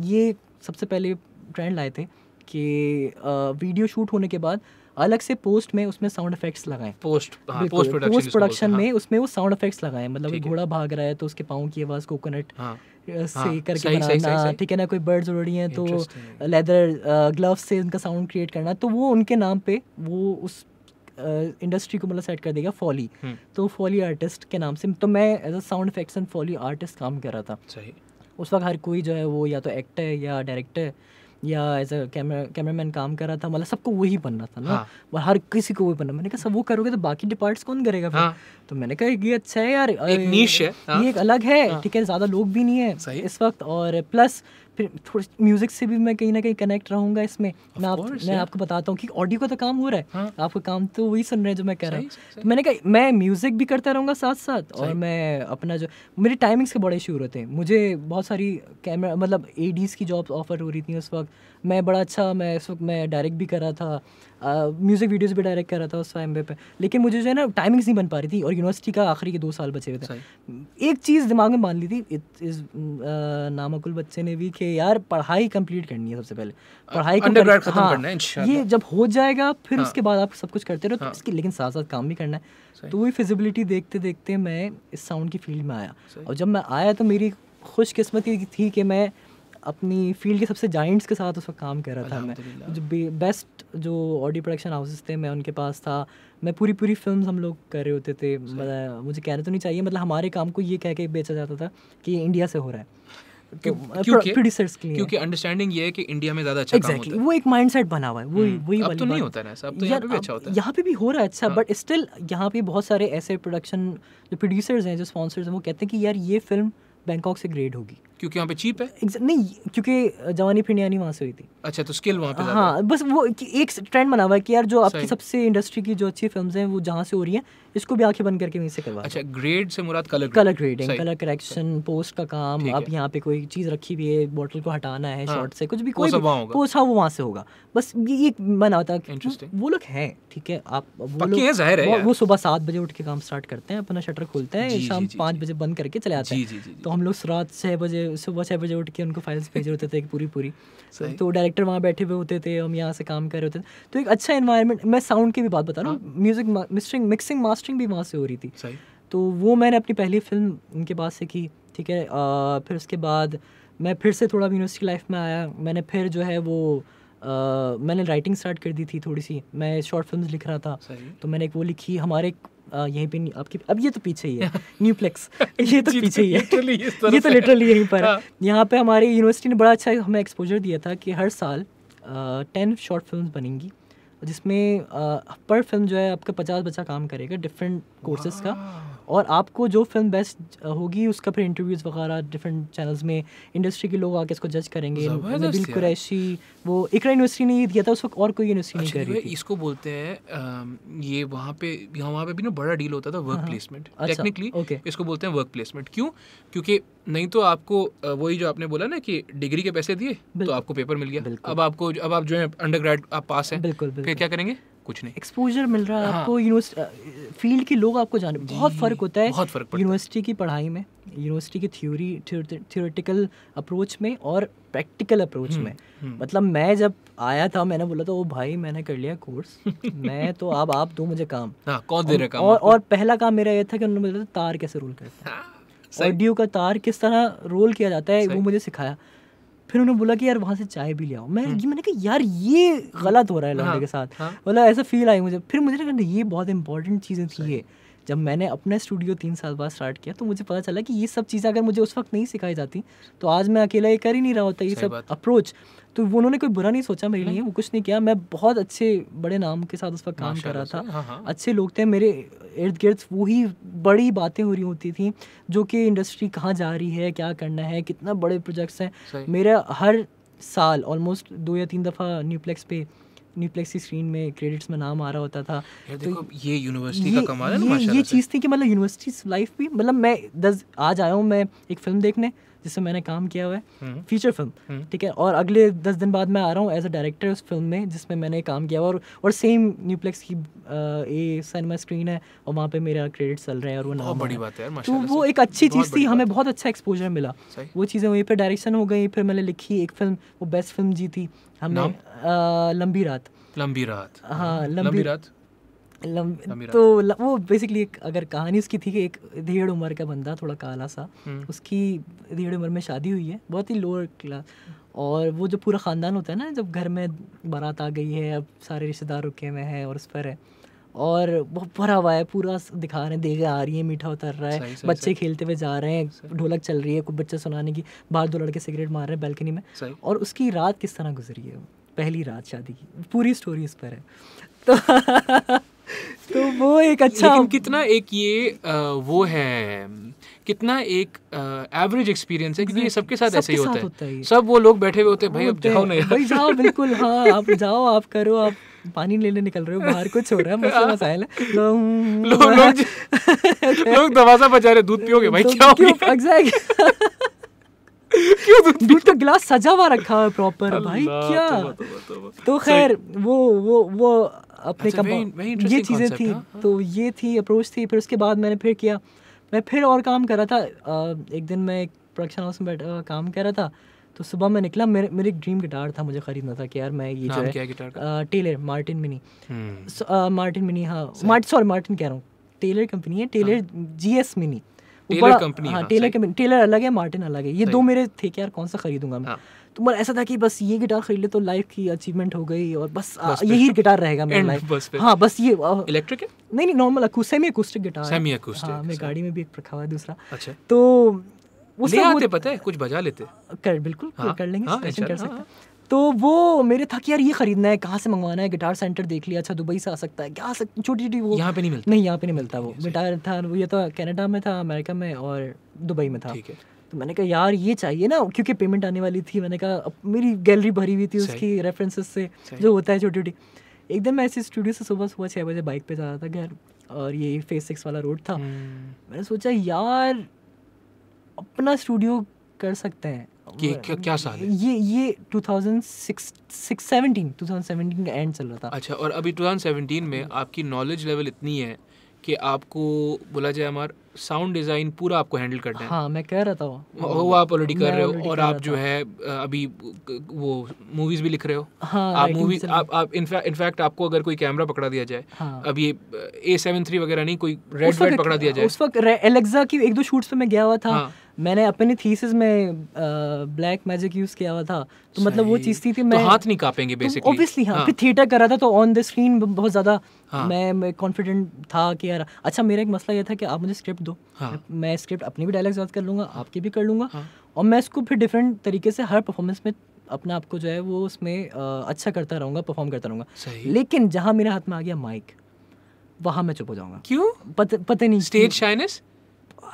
ये सबसे पहले ट्रेंड लाए थे कि वीडियो शूट होने के बाद अलग से पोस्ट में उसमें साउंड इफेक्ट्स लगाएं। पोस्ट प्रोडक्शन में उसमें वो साउंड इफेक्ट्स लगाएं। मतलब घोड़ा भाग रहा है तो उसके पाँव की आवाज़ कोकोनट से करके बनाना, ठीक है ना, कोई बर्ड्स उड़ रही हैं तो लेदर ग्लव्स से उनका साउंड क्रिएट करना। तो वो उनके नाम पे वो उस इंडस्ट्री को मतलब सेट कर देगा फॉली। तो फॉली आर्टिस्ट के नाम से, तो मैं as a sound effects and Foley artist काम कर रहा था। उस वक्त हर कोई जो है वो या तो एक्टर या डायरेक्टर या एज अ कैमरामैन काम कर रहा था, मतलब सबको वही बनना था ना। और हर किसी को वही बनना। मैंने कहा सब वो करोगे तो बाकी डिपार्ट्स कौन करेगा फिर? तो मैंने कहा ये अच्छा है यार, एक नीश है, ये एक अलग है, ठीक है, ज़्यादा लोग भी नहीं है इस वक्त, और प्लस फिर थोड़ी म्यूज़िक से भी मैं कहीं ना कहीं कनेक्ट रहूँगा इसमें। मैं आपको बताता हूँ कि ऑडियो का तो काम हो रहा है, आपका काम तो वही सुन रहे हैं जो मैं कह रहा हूँ। तो मैंने कहा मैं म्यूज़िक भी करता रहूँगा साथ साथ, और मैं अपना जो मेरी टाइमिंग्स के बड़े इशू रहते हैं। मुझे बहुत सारी कैमरा मतलब ADs की जॉब्स ऑफर हो रही थी उस वक्त। मैं बड़ा अच्छा, मैं इस वक्त मैं डायरेक्ट भी कर रहा था, म्यूज़िक वीडियोज़ भी डायरेक्ट कर रहा था उस टाइम पे, लेकिन मुझे जो है ना टाइमिंग्स नहीं बन पा रही थी, और यूनिवर्सिटी का आखिरी के 2 साल बचे हुए थे। एक चीज़ दिमाग में मान ली थी इस नामकुल बच्चे ने भी कि यार पढ़ाई कंप्लीट करनी है सबसे पहले, पढ़ाई को खत्म करना है इंशाल्लाह। ये जब हो जाएगा फिर उसके बाद आप सब कुछ करते रहो, तो इसके लेकिन साथ साथ काम भी करना है। तो वही फिजिबिलिटी देखते देखते मैं इस साउंड की फील्ड में आया, और जब मैं आया तो मेरी खुशकिस्मती थी कि मैं अपनी फील्ड के सबसे जाइंट्स के साथ उस वक्त काम कर रहा था। मैं जो बेस्ट जो ऑडियो प्रोडक्शन हाउसेस थे मैं उनके पास था। मैं पूरी फिल्म्स हम लोग कर रहे होते थे। मुझे कहना तो नहीं चाहिए, मतलब हमारे काम को ये कह के बेचा जाता था कि इंडिया से हो रहा है, प्रोड्यूसर्स के लिए, क्योंकि अंडरस्टैंडिंग ये है कि इंडिया में ज़्यादा अच्छा काम होता है। वो एक माइंडसेट बना हुआ है, वही अब तो नहीं होता है ना, अब तो यहाँ पे भी अच्छा होता है। यहाँ पे भी हो रहा है अच्छा, बट स्टिल यहाँ पे बहुत सारे ऐसे प्रोडक्शन जो प्रोड्यूसर्स हैं, जो स्पॉन्सर्स हैं, वो कहते हैं कि यार ये फिल्म बैंकॉक से ग्रेड होगी क्योंकि यहाँ पे चीप है। नहीं, क्योंकि जवानी फिरनियानी वहाँ से हुई थी। अच्छा, तो स्किल वहाँ पे हाँ, बस वो एक ट्रेंड बना हुआ है कि यार जो आपकी सबसे इंडस्ट्री की जो अच्छी फिल्म्स हैं वो जहाँ से हो रही हैं, इसको भी आंखें बंद करके वहीं से करवा। अच्छा, ग्रेड से मुराद colour grading, colour correction, post का काम। अब यहाँ पे कोई चीज़ रखी हुई है, बोतल को हटाना है शॉट से, कुछ भी कोई पोस्ट, हाँ वो वहाँ से होगा। बस ये बना होता है। वो लोग हैं, ठीक है, आप वो लोग वो सुबह 7 बजे उठ के काम स्टार्ट करते हैं, अपना शटर खोलते हैं, शाम 5 बजे बंद करके चले आते हैं। तो हम लोग रात 6 बजे, सुबह 6 बजे उठ के उनको फाइल्स भेजे होते थे पूरी। तो डायरेक्टर वहाँ बैठे हुए होते थे, हम यहाँ से काम कर रहे होते थे। तो एक अच्छा एनवायरनमेंट। मैं साउंड की भी बात बता रहा हूँ, म्यूजिक मिक्सिंग मास्टरिंग भी वहाँ से हो रही थी। तो वो मैंने अपनी पहली फिल्म उनके पास से की, ठीक है। फिर उसके बाद मैं फिर से थोड़ा यूनिवर्सिटी लाइफ में आया। मैंने फिर जो है वो मैंने राइटिंग स्टार्ट कर दी थी थोड़ी सी। मैं शॉर्ट फिल्म्स लिख रहा था, तो मैंने एक वो लिखी हमारे यहीं पे आपकी, अब ये तो पीछे ही है न्यूप्लेक्स, ये तो पीछे ही है, ये तो लिटरली यहीं पर है। यहाँ पे हमारी यूनिवर्सिटी ने बड़ा अच्छा हमें एक्सपोजर दिया था कि हर साल 10 शॉर्ट फिल्म्स बनेंगी, जिसमें पर फिल्म जो है आपका 50 बच्चा काम करेगा डिफरेंट कोर्सेज का, और आपको जो फिल्म बेस्ट होगी उसका फिर इंटरव्यूज़ वगैरह डिफरेंट चैनल्स में इंडस्ट्री के लोग आके इसको जज करेंगे। नबील कुरैशी, वो इकरा यूनिवर्सिटी ने ये दिया था उस वक्त, और कोई यूनिवर्सिटी नहीं कर रही थी। इसको बोलते हैं ये वहाँ पे भी ना बड़ा डील होता था वर्क प्लेसमेंट। टेक्निकली इसको बोलते हैं वर्क प्लेसमेंट। क्यों? क्योंकि नहीं तो आपको वही जो आपने बोला ना कि डिग्री के पैसे दिए तो आपको पेपर मिल गया। अब आप जो है अंडरग्रेड आप पास हैं, फिर क्या करेंगे? कुछ नहीं, एक्सपोजर मिल रहा है आपको। यूनिवर्सिटी फील्ड के लोग आपको जाने, बहुत फ़र्क होता है यूनिवर्सिटी की पढ़ाई में, यूनिवर्सिटी की थ्योरेटिकल अप्रोच में और प्रैक्टिकल अप्रोच में। मतलब मैं जब आया था, मैंने बोला था ओ भाई मैंने कर लिया कोर्स, मैं तो अब आप दो मुझे काम। कौन दे रहा काम? और पहला काम मेरा ये था कि उन्होंने बोला तार कैसे रोल करते हैं, ऑडियो का तार किस तरह रोल किया जाता है, वो मुझे सिखाया। फिर उन्होंने बोला कि यार वहाँ से चाय भी ले आओ। मैंने कहा यार ये गलत हो रहा है लौंडे के साथ, मतलब ऐसा फील आई मुझे। फिर मुझे लगा ये बहुत इंपॉर्टेंट चीज़ें थी ये। जब मैंने अपना स्टूडियो 3 साल बाद स्टार्ट किया तो मुझे पता चला कि ये सब चीज़ें अगर मुझे उस वक्त नहीं सिखाई जाती तो आज मैं अकेला ये कर ही नहीं रहा होता ये सब अप्रोच। तो वो उन्होंने कोई बुरा नहीं सोचा मेरे लिए, वो कुछ नहीं किया। मैं बहुत अच्छे बड़े नाम के साथ उस वक्त काम कर रहा था, अच्छे लोग थे मेरे इर्द गिर्द। वही बड़ी बातें हो रही होती थी जो कि इंडस्ट्री कहाँ जा रही है, क्या करना है, कितना बड़े प्रोजेक्ट्स हैं। मेरा हर साल ऑलमोस्ट 2 या 3 दफ़ा न्यूप्लेक्स की स्क्रीन में क्रेडिट्स में नाम आ रहा होता था। देखो ये यूनिवर्सिटी का कमाल है ना माशाल्लाह। ये चीज़ थी कि मतलब यूनिवर्सिटी लाइफ भी, मतलब मैं आज आया हूँ मैं एक फ़िल्म देखने जिससे मैंने काम किया हुआ है, फीचर फिल्म, ठीक है, और अगले 10 दिन बाद मैं आ रहा हूँ एज अ डायरेक्टर उस फिल्म में जिसमें मैंने काम किया हुआ, और सेम न्यूप्लेक्स की सिनेमा स्क्रीन है और वहाँ पे मेरा क्रेडिट चल रहे हैं और वो नाम बड़ी बात है यार माशाल्लाह। तो वो एक अच्छी चीज़ थी, हमें बहुत अच्छा एक्सपोजर मिला। वो चीज़ें हुई, फिर डायरेक्शन हो गई, फिर मैंने लिखी एक फिल्म, वो बेस्ट फिल्म जीती हमने, लंबी रात। हाँ, लंबी रात। तो वो बेसिकली एक अगर कहानी उसकी थी कि एक 1.5 उम्र का बंदा, थोड़ा काला सा, उसकी 1.5 उम्र में शादी हुई है, बहुत ही लोअर क्लास, और वो जो पूरा ख़ानदान होता है ना, जब घर में बारात आ गई है, अब सारे रिश्तेदार रुके हुए हैं और उस पर है, और बहुत भरा हुआ है, पूरा दिखा रहे हैं, देगा आ रही है, मीठा उतर रहा है, बच्चे खेलते हुए जा रहे हैं, ढोलक चल रही है, कोई बच्चा सुनाने की, बाहर 2 लड़के सिगरेट मार रहे हैं बैल्कनी में, और उसकी रात किस तरह गुजरी है, पहली रात शादी की, पूरी स्टोरी इस पर है। तो वो एक अच्छा, लेकिन कितना एक ये वो है, कितना एक एवरेज एक्सपीरियंस है, क्योंकि ये सबके साथ ऐसे ही होता है। सब वो लोग बैठे हुए होते हैं, भाई अब जाओ ना, भाई जाओ, बिल्कुल हाँ, आप जाओ, आप करो, आप पानी लेने निकल रहे हो, बाहर कुछ हो रहा है, मसला मसाइल है, लोग दरवाजा बजा रहे, दूध पियोगे भाई, क्या हो गया? एग्जैक्टली, क्यों दूध का गिलास सजा हुआ रखा है प्रॉपर, भाई क्या। तो खैर वो अपने ये चीज़ें थी, तो ये थी अप्रोच थी। फिर उसके बाद मैंने फिर किया, मैं फिर और काम कर रहा था। एक दिन मैं एक प्रोडक्शन हाउस में बैठा काम कर रहा था, तो सुबह मैं निकला, मेरे एक ड्रीम गिटार था, मुझे ख़रीदना था कि यार मैं ये जो है टेलर मार्टिन मिनी, हाँ मार्टिन कह रहा हूँ, टेलर कंपनी है, Taylor GS mini, Taylor company, हाँ टेलर कंपनी, टेलर अलग है, मार्टिन अलग है, ये 2 मेरे थे कि यार कौन सा खरीदूंगा मैं। तो मतलब ऐसा था कि बस ये गिटार खरीद ले तो लाइफ की अचीवमेंट हो गई, और बस यही गिटार रहेगा मेरा लाइफ। हाँ बस ये इलेक्ट्रिक है, नहीं normal semi acoustic guitar, semi acoustic. हाँ, मेरी गाड़ी में भी एक रखा हुआ है दूसरा। अच्छा, तो ले आते, पता है कुछ बजा लेते कर, बिल्कुल कर लेंगे, स्टेशन कर सकते हैं। तो वो मेरे था कि यार ये खरीदना है, कहाँ से मंगवाना है, गिटार सेंटर देख लिया, अच्छा दुबई से आ सकता है क्या, छोटी छोटी, वो यहाँ पे नहीं मिलता, नहीं यहाँ पे नहीं मिलता। वो गिटार था, वो ये तो कनाडा में था, अमेरिका में और दुबई में था। तो मैंने कहा यार ये चाहिए ना, क्योंकि पेमेंट आने वाली थी, मैंने कहा मेरी गैलरी भरी हुई थी उसकी रेफरेंसेस से, जो होता है छोटी छोटी, एक दिन मैं ऐसे स्टूडियो से सुबह 6 बजे बाइक पे जा रहा था घर, और ये फेज 6 वाला रोड था। मैंने सोचा यार अपना स्टूडियो कर सकते हैं। क्या साल है ये 2017 का एंड चल रहा था। अच्छा, और अभी 2017 में आपकी नॉलेज लेवल इतनी है कि आपको बोला जाए हमारा साउंड डिज़ाइन पूरा आपको हैंडल करना है। हाँ, मैं कह रहा था वो आप ऑलरेडी कर रहे हो, और आप जो है अभी वो मूवीज भी लिख रहे हो। हाँ, आप मूवी आप इनफैक्ट आपको अगर कोई कैमरा पकड़ा दिया जाए, अब ये A7III वगैरह नहीं, कोई रेड पकड़ा दिया जाए, उस वक्त एलेक्सा की 1-2 शूट्स पे मैं गया हुआ था। मैंने अपनी थीसिस में ब्लैक मैजिक यूज किया हुआ था, तो मतलब वो चीज़ थी मैं तो हाथ नहीं कांपेंगे बेसिकली। ऑब्वियसली हाँ, फिर थिएटर कर रहा था तो ऑन द स्क्रीन बहुत ज़्यादा मैं कॉन्फिडेंट था कि यार अच्छा, मेरा एक मसला ये था कि आप मुझे स्क्रिप्ट दो, मैं स्क्रिप्ट अपनी भी डायलॉग्स याद कर लूँगा, आपकी भी कर लूँगा, और मैं इसको फिर डिफरेंट तरीके से हर परफॉर्मेंस में अपने आप को जो है वो उसमें अच्छा करता रहूँगा, परफॉर्म करता रहूँगा। लेकिन जहाँ मेरे हाथ में आ गया माइक, वहाँ मैं चुप हो जाऊँगा। क्यों? पता नहीं, stage shyness,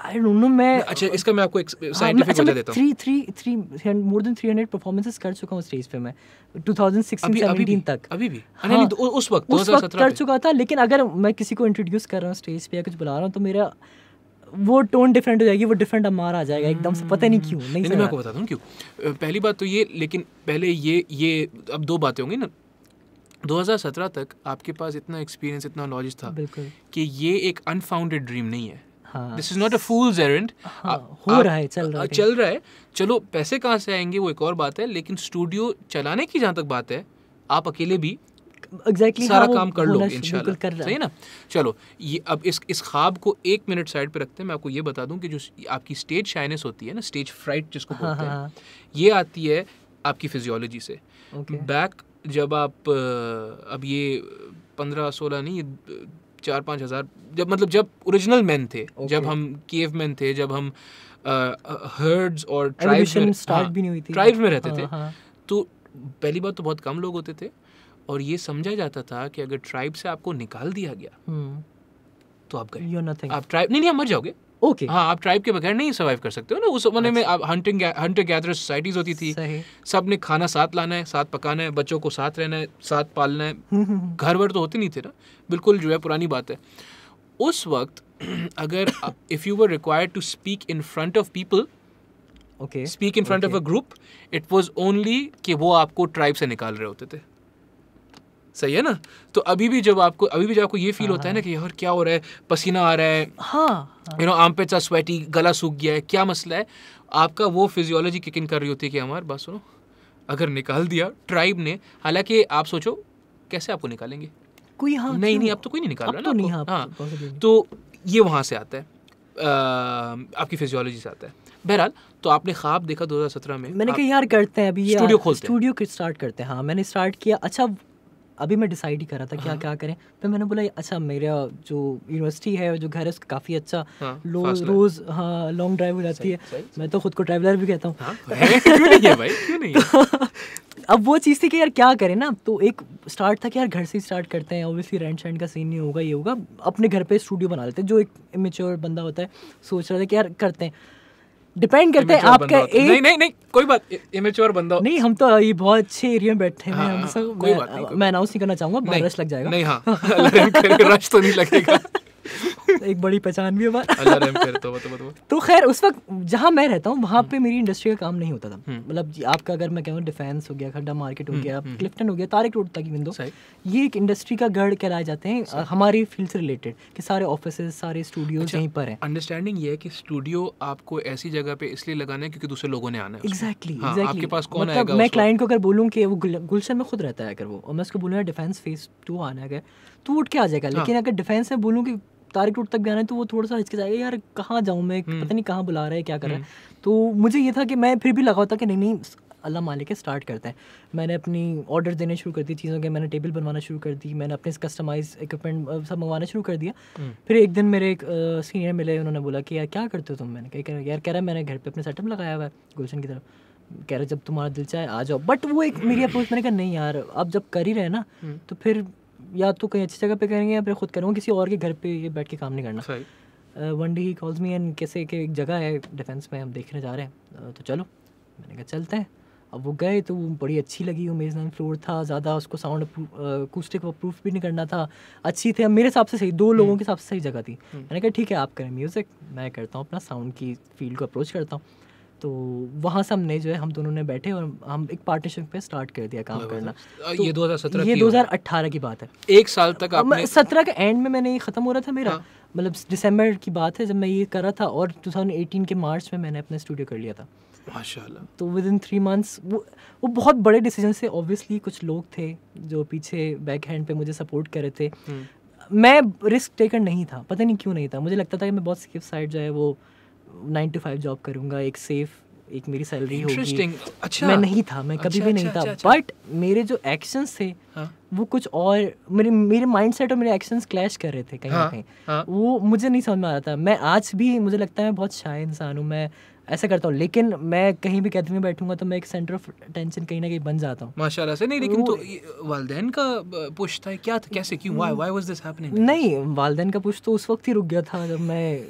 I don't know. मैं अच्छा, इसका मैं आपको एक साइंटिफिक वजह देता हूं। 3 मोर देन 300 परफॉर्मेंसेस कर चुका हूं स्टेज पे मैं 2016-17 तक। अभी भी नहीं, उस वक्त 2017 कर चुका था। लेकिन अगर मैं किसी को इंट्रोड्यूस कर रहा हूं स्टेज पे या कुछ बुला रहा हूं तो मेरा वो टोन डिफरेंट हो जाएगी, वो डिफरेंट अमार आ जाएगा एकदम से, पता नहीं क्यों। नहीं, मैं आपको बताता हूँ क्यों। पहली बात तो ये, लेकिन पहले ये अब दो बातें होंगी ना। 2017 तक आपके पास इतना एक्सपीरियंस, इतना नॉलेज था कि ये एक अनफाउंडेड ड्रीम नहीं है। This is not a fools errand. हो रहा है, चल रहा है। चलो पैसे कहाँ से आएंगे वो एक और बात है, लेकिन स्टूडियो चलाने की जहाँ तक बात है, आप अकेले भी सारा काम कर लो इंशाल्लाह, सही ना। चलो ये अब इस ख्वाब को 1 मिनट साइड पे रखते हैं। मैं आपको ये बता दूं कि जो आपकी स्टेज शाइनेस होती है ना, स्टेज फ्राइट जिसको बोलते हैं, ये आती है आपकी फिजियोलॉजी से। बैक जब आप अब ये 15-16 नहीं, 4-5 हज़ार, जब ओरिजिनल मैन थे, जब हम केव मैन थे, जब हम हर्ड्स और ट्राइब्स में रहते थे, तो पहली बात तो बहुत कम लोग होते थे, और ये समझा जाता था कि अगर ट्राइब से आपको निकाल दिया गया तो आप गए, आप ट्राइब नहीं, आप मर जाओगे। ओके हाँ, आप ट्राइब के बगैर नहीं सर्वाइव कर सकते हो ना। उस जमाने में आप हंटर गैदरर सोसाइटीज होती थी, सब ने खाना साथ लाना है, साथ पकाना है, बच्चों को साथ रहना है, साथ पालना है, घर वर तो होते नहीं थे ना, बिल्कुल जो है पुरानी बात है। उस वक्त अगर if you were required to speak in front of people, speak in front of a group, it was only कि वो आपको ट्राइब से निकाल रहे होते थे, सही है ना। तो अभी भी जब आपको ये फील होता है ना कि यार क्या हो रहा है, पसीना आ रहा है, you know armpits are sweaty, गला सूख गया है, क्या मसला है, आपका वो फिजियोलॉजी किक इन कर रही होती है कि हमारी बात सुनो, अगर निकाल दिया ट्राइब ने, हालांकि आप सोचो कैसे आपको निकालेंगे, कोई नहीं अब तो कोई नहीं निकाल रहा ना, तो ये वहाँ से आता है, आपकी फिजियोलॉजी से आता है। बहरहाल, तो आपने ख्वाब देखा 2017 में, मैंने कहा यार करते हैं, अभी स्टूडियो स्टार्ट करते हैं। हाँ, मैंने स्टार्ट किया। अच्छा, अभी मैं डिसाइड ही कर रहा था क्या करें, फिर मैंने बोला अच्छा मेरा जो यूनिवर्सिटी है, जो घर है, उसका काफ़ी अच्छा रोज़ लॉन्ग ड्राइव हो जाती है। मैं तो खुद को ट्रैवलर भी कहता हूँ। अब वो चीज़ थी कि यार क्या करें ना, तो एक स्टार्ट था कि यार घर से ही स्टार्ट करते हैं। ऑब्वियसली रेंट शेंट का सीन नहीं होगा, ये होगा, अपने घर पे स्टूडियो बना लेते हैं। जो एक इमेच्योर बंदा होता है सोच रहा था कि यार करते हैं, डिपेंड करते हैं आपका एक नहीं कोई बात, इमेच्योर बंदा नहीं, हम तो ये बहुत अच्छे एरिया में बैठे हैं। मैं अनाउंस नहीं करना चाहूंगा, बहुत रश लग जाएगा। नहीं, हाँ रश तो नहीं लगेगा, एक बड़ी पहचान भी है। अल्लाह रहम करे। तो खैर उस वक्त जहाँ मैं रहता हूँ वहाँ पे मेरी इंडस्ट्री का काम नहीं होता था। मतलब आपका अगर मैं कहूँ डिफेंस हो गया, खड्डा मार्केट हो गया, क्लिफ्टन हो गया, तारिक रोड तक विंडो, ये एक इंडस्ट्री का गढ़ कहलाए जाते हैं हमारी फील्ड से रिलेटेड, कि सारे ऑफिसेज, सारे स्टूडियोज यहीं पर हैं। अंडरस्टैंडिंग ये है कि स्टूडियो आपको ऐसी जगह पे इसलिए लगाना है क्योंकि दूसरे लोगों ने आना है। एग्जैक्टली आपके पास कौन आएगा? मैं क्लाइंट को अगर बोलूँ कि वो गुलशन में खुद रहता है अगर वो, और मैं उसको बोलूँ डिफेंस फेज 2 आना है तो उठ के आ जाएगा। लेकिन अगर डिफेंस में बोलूँ कि तारिक रोड तक भी आना है तो वो थोड़ा सा हिचकिचाएगा, यार कहाँ जाऊँ मैं, पता नहीं कहाँ बुला रहा है, क्या कर रहा है। तो मुझे ये था कि मैं फिर भी लगा होता कि नहीं अल्लाह मालिक है, स्टार्ट करते हैं। मैंने अपनी ऑर्डर देने शुरू कर दी चीज़ों के, मैंने टेबल बनवाना शुरू कर दी, मैंने अपने कस्टमाइज इक्विपमेंट सब मंगवाना शुरू कर दिया। फिर एक दिन मेरे एक सीनियर मिले, उन्होंने बोला कि यार क्या करते हो तुम? मैंने कहा यार, कह रहा है मैंने घर पे अपने सेटअप लगाया हुआ है गुलशन की तरफ, कह रहा जब तुम्हारा दिल चाहे आ जाओ। बट वो एक मेरी अप्रोच, मैंने कहा नहीं यार, अब जब कर ही रहे ना तो फिर या तो कहीं अच्छी जगह पे करेंगे या फिर खुद करूँगा, किसी और के घर पे ये बैठ के काम नहीं करना। One day he calls me and कैसे कि एक जगह है डिफेंस में, हम देखने जा रहे हैं, तो चलो। मैंने कहा चलते हैं। अब वो गए तो वो बड़ी अच्छी लगी, वो मेजबान फ्लोर था, ज़्यादा उसको साउंड अकूस्टिक अप्रूफ भी नहीं करना था, अच्छी थी, अब मेरे हिसाब से सही, 2 लोगों के हिसाब से सही जगह थी। मैंने कहा ठीक है आप करें म्यूज़िक, मैं करता हूँ अपना साउंड की फील्ड को अप्रोच करता हूँ। तो वहाँ से हमने जो है हम दोनों ने बैठे और हम एक पार्टनरशिप पे स्टार्ट कर दिया काम करना। तो ये 2017 ये 2018 की बात है। 1 साल तक आपने 17 के एंड में मैंने ये ख़त्म हो रहा था मेरा, मतलब दिसंबर की बात है जब मैं ये कर रहा था, और 2018 के मार्च में मैंने अपना स्टूडियो कर लिया था माशाल्लाह। तो विद इन 3 मंथ्स वो बहुत बड़े डिसीजन से, ऑब्वियसली कुछ लोग थे जो पीछे बैक हैंड पे मुझे सपोर्ट कर रहे थे। मैं रिस्क टेकर नहीं था, पता नहीं क्यों नहीं था, मुझे लगता था कि मैं बहुत सेफ साइड जो है वो 9 to 5 जॉब करूँगा, एक सेफ, एक मेरी सैलरी होगी। अच्छा। मैं नहीं था, मैं कभी भी नहीं था, बट मेरे जो एक्शंस थे वो कुछ और, मेरे माइंडसेट और मेरे एक्शंस क्लैश कर रहे थे कहीं ना कहीं। वो मुझे नहीं समझ में आ रहा था। मैं आज भी, मुझे लगता है मैं बहुत शाय इंसान हूँ, मैं ऐसा करता हूँ, लेकिन मैं कहीं भी गैदरिंग में बैठूंगा तो मैं एक सेंटर ऑफ अटेंशन कहीं ना कहीं बन जाता हूँ माशाल्लाह से। नहीं लेकिन तो वालिदैन का पुश था क्या था, कैसे, क्यों, व्हाई वाज दिस हैपनिंग? नहीं, वालिदैन का पुश तो उस वक्त ही रुक गया था जब मैं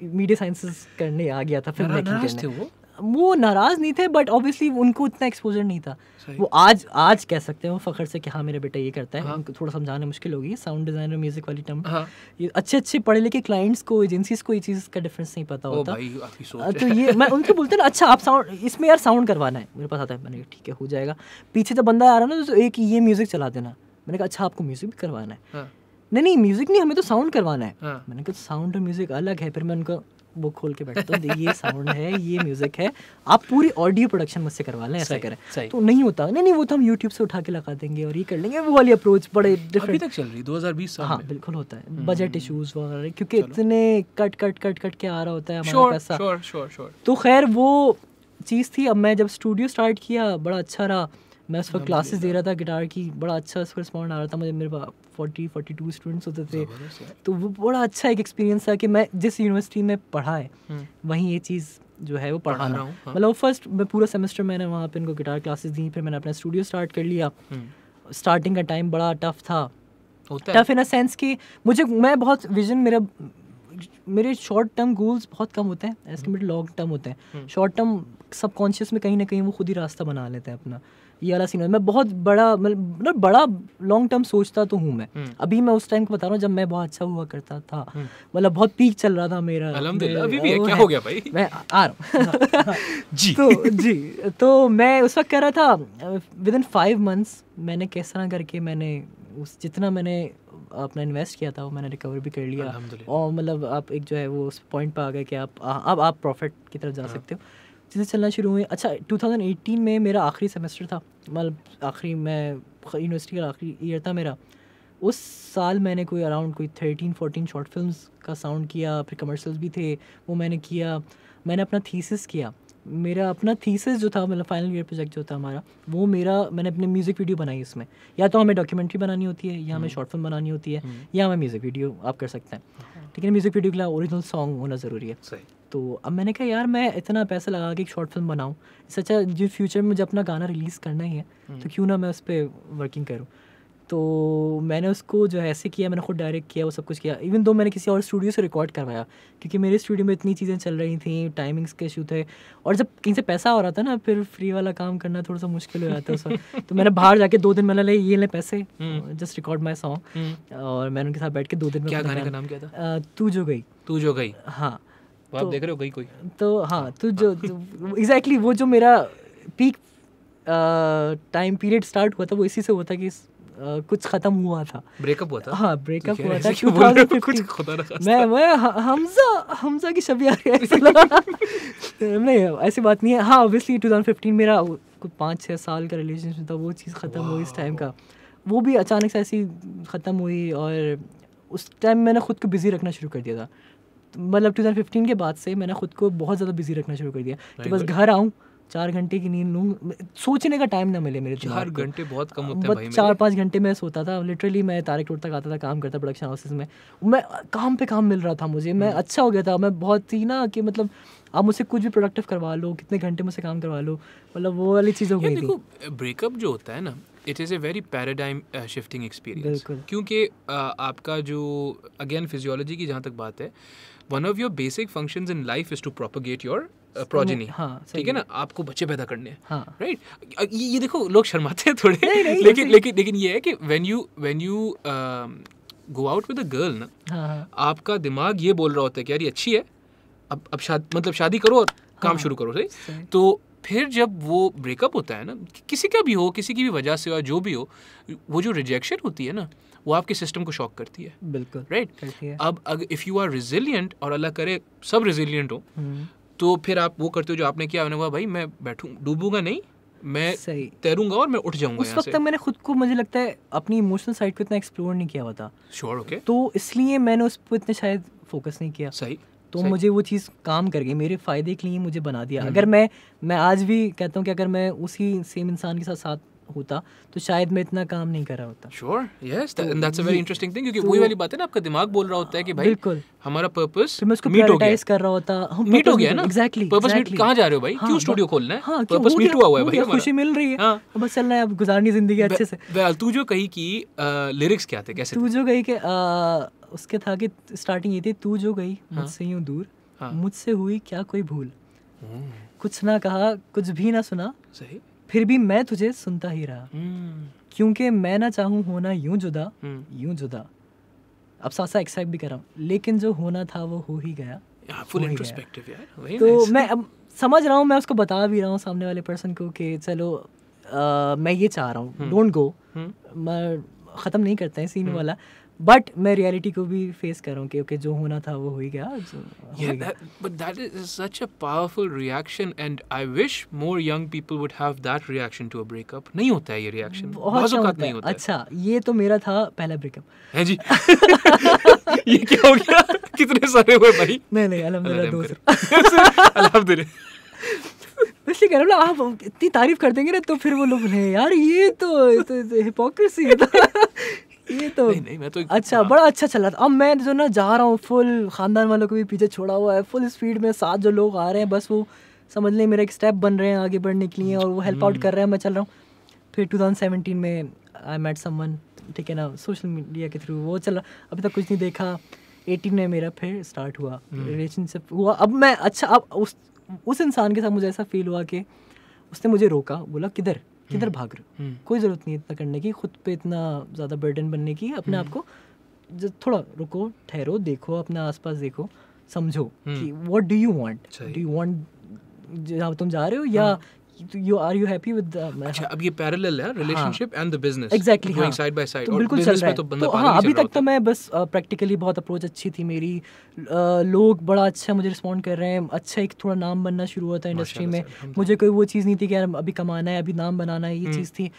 मीडिया साइंसेस करने आ गया था, फिल्म मेकिंग करने। वो नाराज़ नहीं थे, बट ऑब्वियसली उनको इतना एक्सपोजर नहीं था। वो आज कह सकते हैं वो फ़ख्र से कि हाँ मेरा बेटा ये करता है। उनको थोड़ा समझाना मुश्किल होगी, साउंड डिज़ाइनर, म्यूज़िक वाली टर्म। ये अच्छे पढ़े लिखे क्लाइंट्स को, एजेंसीज को ये चीज़ का डिफरेंस नहीं पता होता। तो ये मैं उनको बोलते ना, अच्छा आप साउंड, इसमें यार साउंड करवाना है, मेरे पास आता है, मैंने कहा ठीक है हो जाएगा। पीछे जब बंदा आ रहा ना तो एक ये म्यूज़िक चला देना, मैंने कहा अच्छा आपको म्यूज़िक भी करवाना है? नहीं म्यूज़िक नहीं, हमें तो साउंड करवाना है। मैंने कहा साउंड और म्यूज़िक अलग है। फिर मैं उनको वो खोल के बैठता हूँ, ये साउंड है, ये म्यूजिक है, आप पूरी ऑडियो प्रोडक्शन मुझसे करवा लें, ऐसा करें। तो नहीं होता, नहीं वो तो हम यूट्यूब से उठा के लगा देंगे और ये कर लेंगे, वो वाली अप्रोच बड़े डिफरेंट अभी तक चल रही 2020 साल में। हाँ बिल्कुल होता है, बजट इश्यूज वगैरह, क्योंकि इतने कट के आ रहा होता है हमारा पैसा। तो खैर वो चीज़ थी। अब मैं जब स्टूडियो स्टार्ट किया बड़ा अच्छा रहा, मैं उस वक्त क्लासेस दे रहा था गिटार की, बड़ा अच्छा उस पर रिस्पॉन्ड आ रहा था मुझे, मेरे पास 42 स्टूडेंट्स होते थे। तो वो बड़ा अच्छा एक एक्सपीरियंस था कि मैं जिस यूनिवर्सिटी में पढ़ा है वहीं ये चीज़ जो है वो पढ़ाना। मतलब फर्स्ट मैं पूरा सेमेस्टर मैंने वहाँ पे इनको गिटार क्लासेस दी, फिर मैंने अपना स्टूडियो स्टार्ट कर लिया। स्टार्टिंग का टाइम बड़ा टफ था, टफ इन अ सेंस कि मैं बहुत विजन, मेरे शॉर्ट टर्म गोल्स बहुत कम होते हैं as compare to long term होते हैं। शॉर्ट टर्म सबकॉन्शियस में कहीं ना कहीं वो खुद ही रास्ता बना लेते हैं अपना, ये वाला सीन है। मैं बहुत बड़ा, मतलब बड़ा लॉन्ग टर्म सोचता तो हूँ मैं। अभी मैं उस टाइम को बता रहा हूँ जब मैं बहुत अच्छा हुआ करता था, मतलब बहुत पीक चल रहा था मेरा। अल्हम्दुलिल्लाह अभी भी है, क्या हो गया भाई? मैं आ रहा हूँ तो मैं उस वक्त कह रहा था विद इन 5 months मैंने किस तरह करके मैंने जितना मैंने अपना इन्वेस्ट किया था वो मैंने रिकवर भी कर लिया। और मतलब आप एक जो है वो उस पॉइंट पर आ गए कि अब आप प्रॉफिट की तरफ जा सकते हो, चीज़ें चलना शुरू हुई। अच्छा 2018 में मेरा आखिरी सेमेस्टर था, मतलब आखिरी, मैं यूनिवर्सिटी का आखिरी ईयर था मेरा। उस साल मैंने कोई अराउंड 13-14 शॉर्ट फिल्म्स का साउंड किया, फिर कमर्शियल्स भी थे वो मैंने किया। मैंने अपना थीसिस किया, मेरा अपना थीसिस जो था, मतलब फाइनल ईयर प्रोजेक्ट जो था हमारा, वो मैंने अपने म्यूज़िक वीडियो बनाई उसमें। या तो हमें डॉक्यूमेंट्री बनानी होती है, या हमें शॉर्ट फिल्म बनानी होती है, या हमें म्यूज़िक वीडियो आप कर सकते हैं। लेकिन म्यूज़िक वीडियो के लिए ओरिजिनल सॉन्ग होना ज़रूरी है। तो अब मैंने कहा यार मैं इतना पैसा लगा के एक शॉर्ट फिल्म बनाऊँ, इससे अच्छा जो फ्यूचर में मुझे अपना गाना रिलीज़ करना ही है तो क्यों ना मैं उस पर वर्किंग करूँ। तो मैंने उसको जो है ऐसे किया, मैंने खुद डायरेक्ट किया, वो सब कुछ किया। इवन दो मैंने किसी और स्टूडियो से रिकॉर्ड करवाया, क्योंकि मेरे स्टूडियो में इतनी चीज़ें चल रही थी, टाइमिंग्स के इशू थे, और जब कहीं से पैसा आ रहा था ना फिर फ्री वाला काम करना थोड़ा सा मुश्किल हो जाता है उस वक्त। तो मैंने बाहर जाके 2 दिन मैंने ये ले पैसे, जस्ट रिकॉर्ड माई सॉन्ग, और मैंने उनके साथ बैठ के 2 दिन में। क्या गाने का नाम क्या था? तू जो गई। हाँ आप देख रहे हो गई कोई तो हाँ तो जो एग्जैक्टली वो जो मेरा पीक टाइम पीरियड स्टार्ट हुआ था वो इसी से हुआ था कि कुछ ख़त्म हुआ था, ब्रेकअप हुआ था। हाँ ब्रेकअप हुआ था 2015। मैं हमजा की छवि आ रही है नहीं ऐसी बात नहीं है। हाँ ऑब्वियसली 2015 मेरा कुछ 5-6 साल का रिलेशनशिप था, वो चीज़ ख़त्म हुई इस टाइम का, वो भी अचानक से ऐसी ख़त्म हुई। और उस टाइम मैंने ख़ुद को बिज़ी रखना शुरू कर दिया था, मतलब 2015 के बाद से मैंने खुद को बहुत ज़्यादा बिजी रखना शुरू कर दिया कि बस घर आऊँ, 4 घंटे की नींद लूँ, सोचने का टाइम ना मिले मेरे दिमाग को। 4 घंटे बहुत कम होते हैं भाई। 4-5 घंटे मैं सोता था लिटरली। मैं तारक रोड तक आता था, काम करता प्रोडक्शन हाउसेस में, मैं काम पे काम मिल रहा था मुझे, मैं अच्छा हो गया था। मैं बहुत ही ना कि मतलब आप मुझसे कुछ भी प्रोडक्टिव करवा लो, कितने घंटे मुझसे काम करवा लो, मतलब वो वाली चीज़ हो गई थी। देखो ब्रेकअप जो होता है ना, it is a very paradigm shifting experience, क्योंकि आपका जो अगेन फिजियोलॉजी की जहाँ तक बात है, one of your basic functions in life is to propagate your progeny, हाँ, ठीक है ना, आपको बच्चे पैदा करने हैं, हाँ, राइट। ये देखो लोग शर्माते हैं थोड़े, लेकिन ये है कि when you go out with a girl ना, हाँ, आपका दिमाग ये बोल रहा होता है कि यार ये अच्छी है, अब शादी करो और काम शुरू करो, सही। तो फिर जब वो ब्रेकअप होता है ना, किसी का भी हो, किसी की भी वजह से और जो भी हो, वो जो रिजेक्शन होती है ना, वो आपके सिस्टम को शॉक करती है, बिल्कुल, राइट। अब अगर इफ़ यू आर रिजिलियंट, और अल्लाह करे सब रिजिलियंट हो, तो फिर आप वो करते हो जो आपने किया, मैंने कहा भाई मैं बैठूं, डूबूंगा नहीं, मैं तैरूंगा और मैं उठ जाऊंगा। उस वक्त तक मैंने खुद को, मुझे लगता है, अपनी इमोशनल साइड को इतना एक्सप्लोर नहीं किया हुआ था। Sure, okay. तो इसलिए मैंने उस पर इतने शायद फोकस नहीं किया। सही। तो मुझे वो चीज़ काम कर गई, मेरे फ़ायदे के लिए मुझे बना दिया। अगर मैं आज भी कहता हूँ कि अगर मैं उसी सेम इंसान के साथ होता तो शायद मैं इतना काम नहीं कर रहा होता। Sure, yes, that's a very interesting thing, क्योंकि वही वाली बात है ना, आपका दिमाग बोल रहा होता है कि भाई बिल्कुल हमारा पर्पस मीट हो गया, कर रहा होता, मीट हो गया ना, एग्जैक्टली पर्पस मीट। कहाँ जा रहे हो भाई, क्यों स्टूडियो खोलना है, पर्पस मीट हुआ है भाई, खुशी मिल रही है, बस चलना है, अब गुजारनी जिंदगी अच्छे से। तू जो कही कि लिरिक्स क्या थे, कैसे तू जो गई कि उसके था कि स्टार्टिंग ये थी, तू जो गई मुझसे यूं दूर, मुझसे हुई क्या कोई भूल, कुछ ना कहा कुछ भी ना सुना, सही, फिर भी मैं तुझे सुनता ही रहा, क्योंकि मैं ना चाहूँ होना यूं जुदा, यूं जुदा। अब साथ साथ एक्सेप्ट भी कर रहा हूँ, लेकिन जो होना था वो हो ही गया। फुल इंट्रोस्पेक्टिव यार, तो मैं अब समझ रहा हूँ, मैं उसको बता भी रहा हूँ सामने वाले पर्सन को कि चलो मैं ये चाह रहा हूँ, डोंट गो, मैं ख़त्म नहीं करता है सीन वाला, बट मैं रियलिटी को भी फेस कर रहा हूँ कि ओके जो होना था वो हो ही गया। But that is such a powerful reaction, and I wish more young people would have that reaction to a breakup. नहीं होता है ये reaction, बहुत औकात नहीं होता है। अच्छा, ये तो मेरा था पहला ब्रेकअप है जी। ये क्या हो गया, कितने सारे हुए भाई? नहीं अल्हम्दुलिल्लाह, दोस्त इसलिए कह रहा हूँ, आप इतनी तारीफ कर देंगे ना तो फिर वो लोग यार ये तो हिपोक्रेसी है, ये तो नहीं, मैं तो अच्छा बड़ा अच्छा चल रहा था। अब मैं जो ना जा रहा हूँ, फुल खानदान वालों को भी पीछे छोड़ा हुआ है, फुल स्पीड में, साथ जो लोग आ रहे हैं बस वो समझ लें मेरा एक स्टेप बन रहे हैं आगे बढ़ने के लिए, और वो हेल्प आउट कर रहे हैं, मैं चल रहा हूँ। फिर 2017 में आई मेट समवन, ठीक है ना, सोशल मीडिया के थ्रू, वो चल रहा, अभी तक कुछ नहीं देखा। 18 में मेरा फिर स्टार्ट हुआ, रिलेशनशिप हुआ। अब मैं अब उस इंसान के साथ मुझे ऐसा फील हुआ कि उसने मुझे रोका, बोला किधर भाग रहे हो, कोई ज़रूरत नहीं इतना करने की, खुद पे इतना ज़्यादा बर्डन बनने की, अपने आप को थोड़ा रुको, ठहरो, देखो अपने आसपास, देखो, समझो कि व्हाट डू यू वांट, जहाँ तुम जा रहे हो, या आर यू हैप्पी विद। अच्छा, अब ये पैरेलल है, relationship and the business, exactly, going side by side, तो बिल्कुल चल रहा है। तो हाँ, अभी तक तो मैं बस प्रैक्टिकली बहुत अप्रोच अच्छी थी मेरी, लोग बड़ा अच्छा मुझे रिस्पॉन्ड कर रहे हैं, अच्छा एक थोड़ा नाम बनना शुरू हुआ था इंडस्ट्री में, मुझे कोई वो चीज़ नहीं थी कि यार अभी कमाना है, अभी नाम बनाना है, ये चीज़ थी,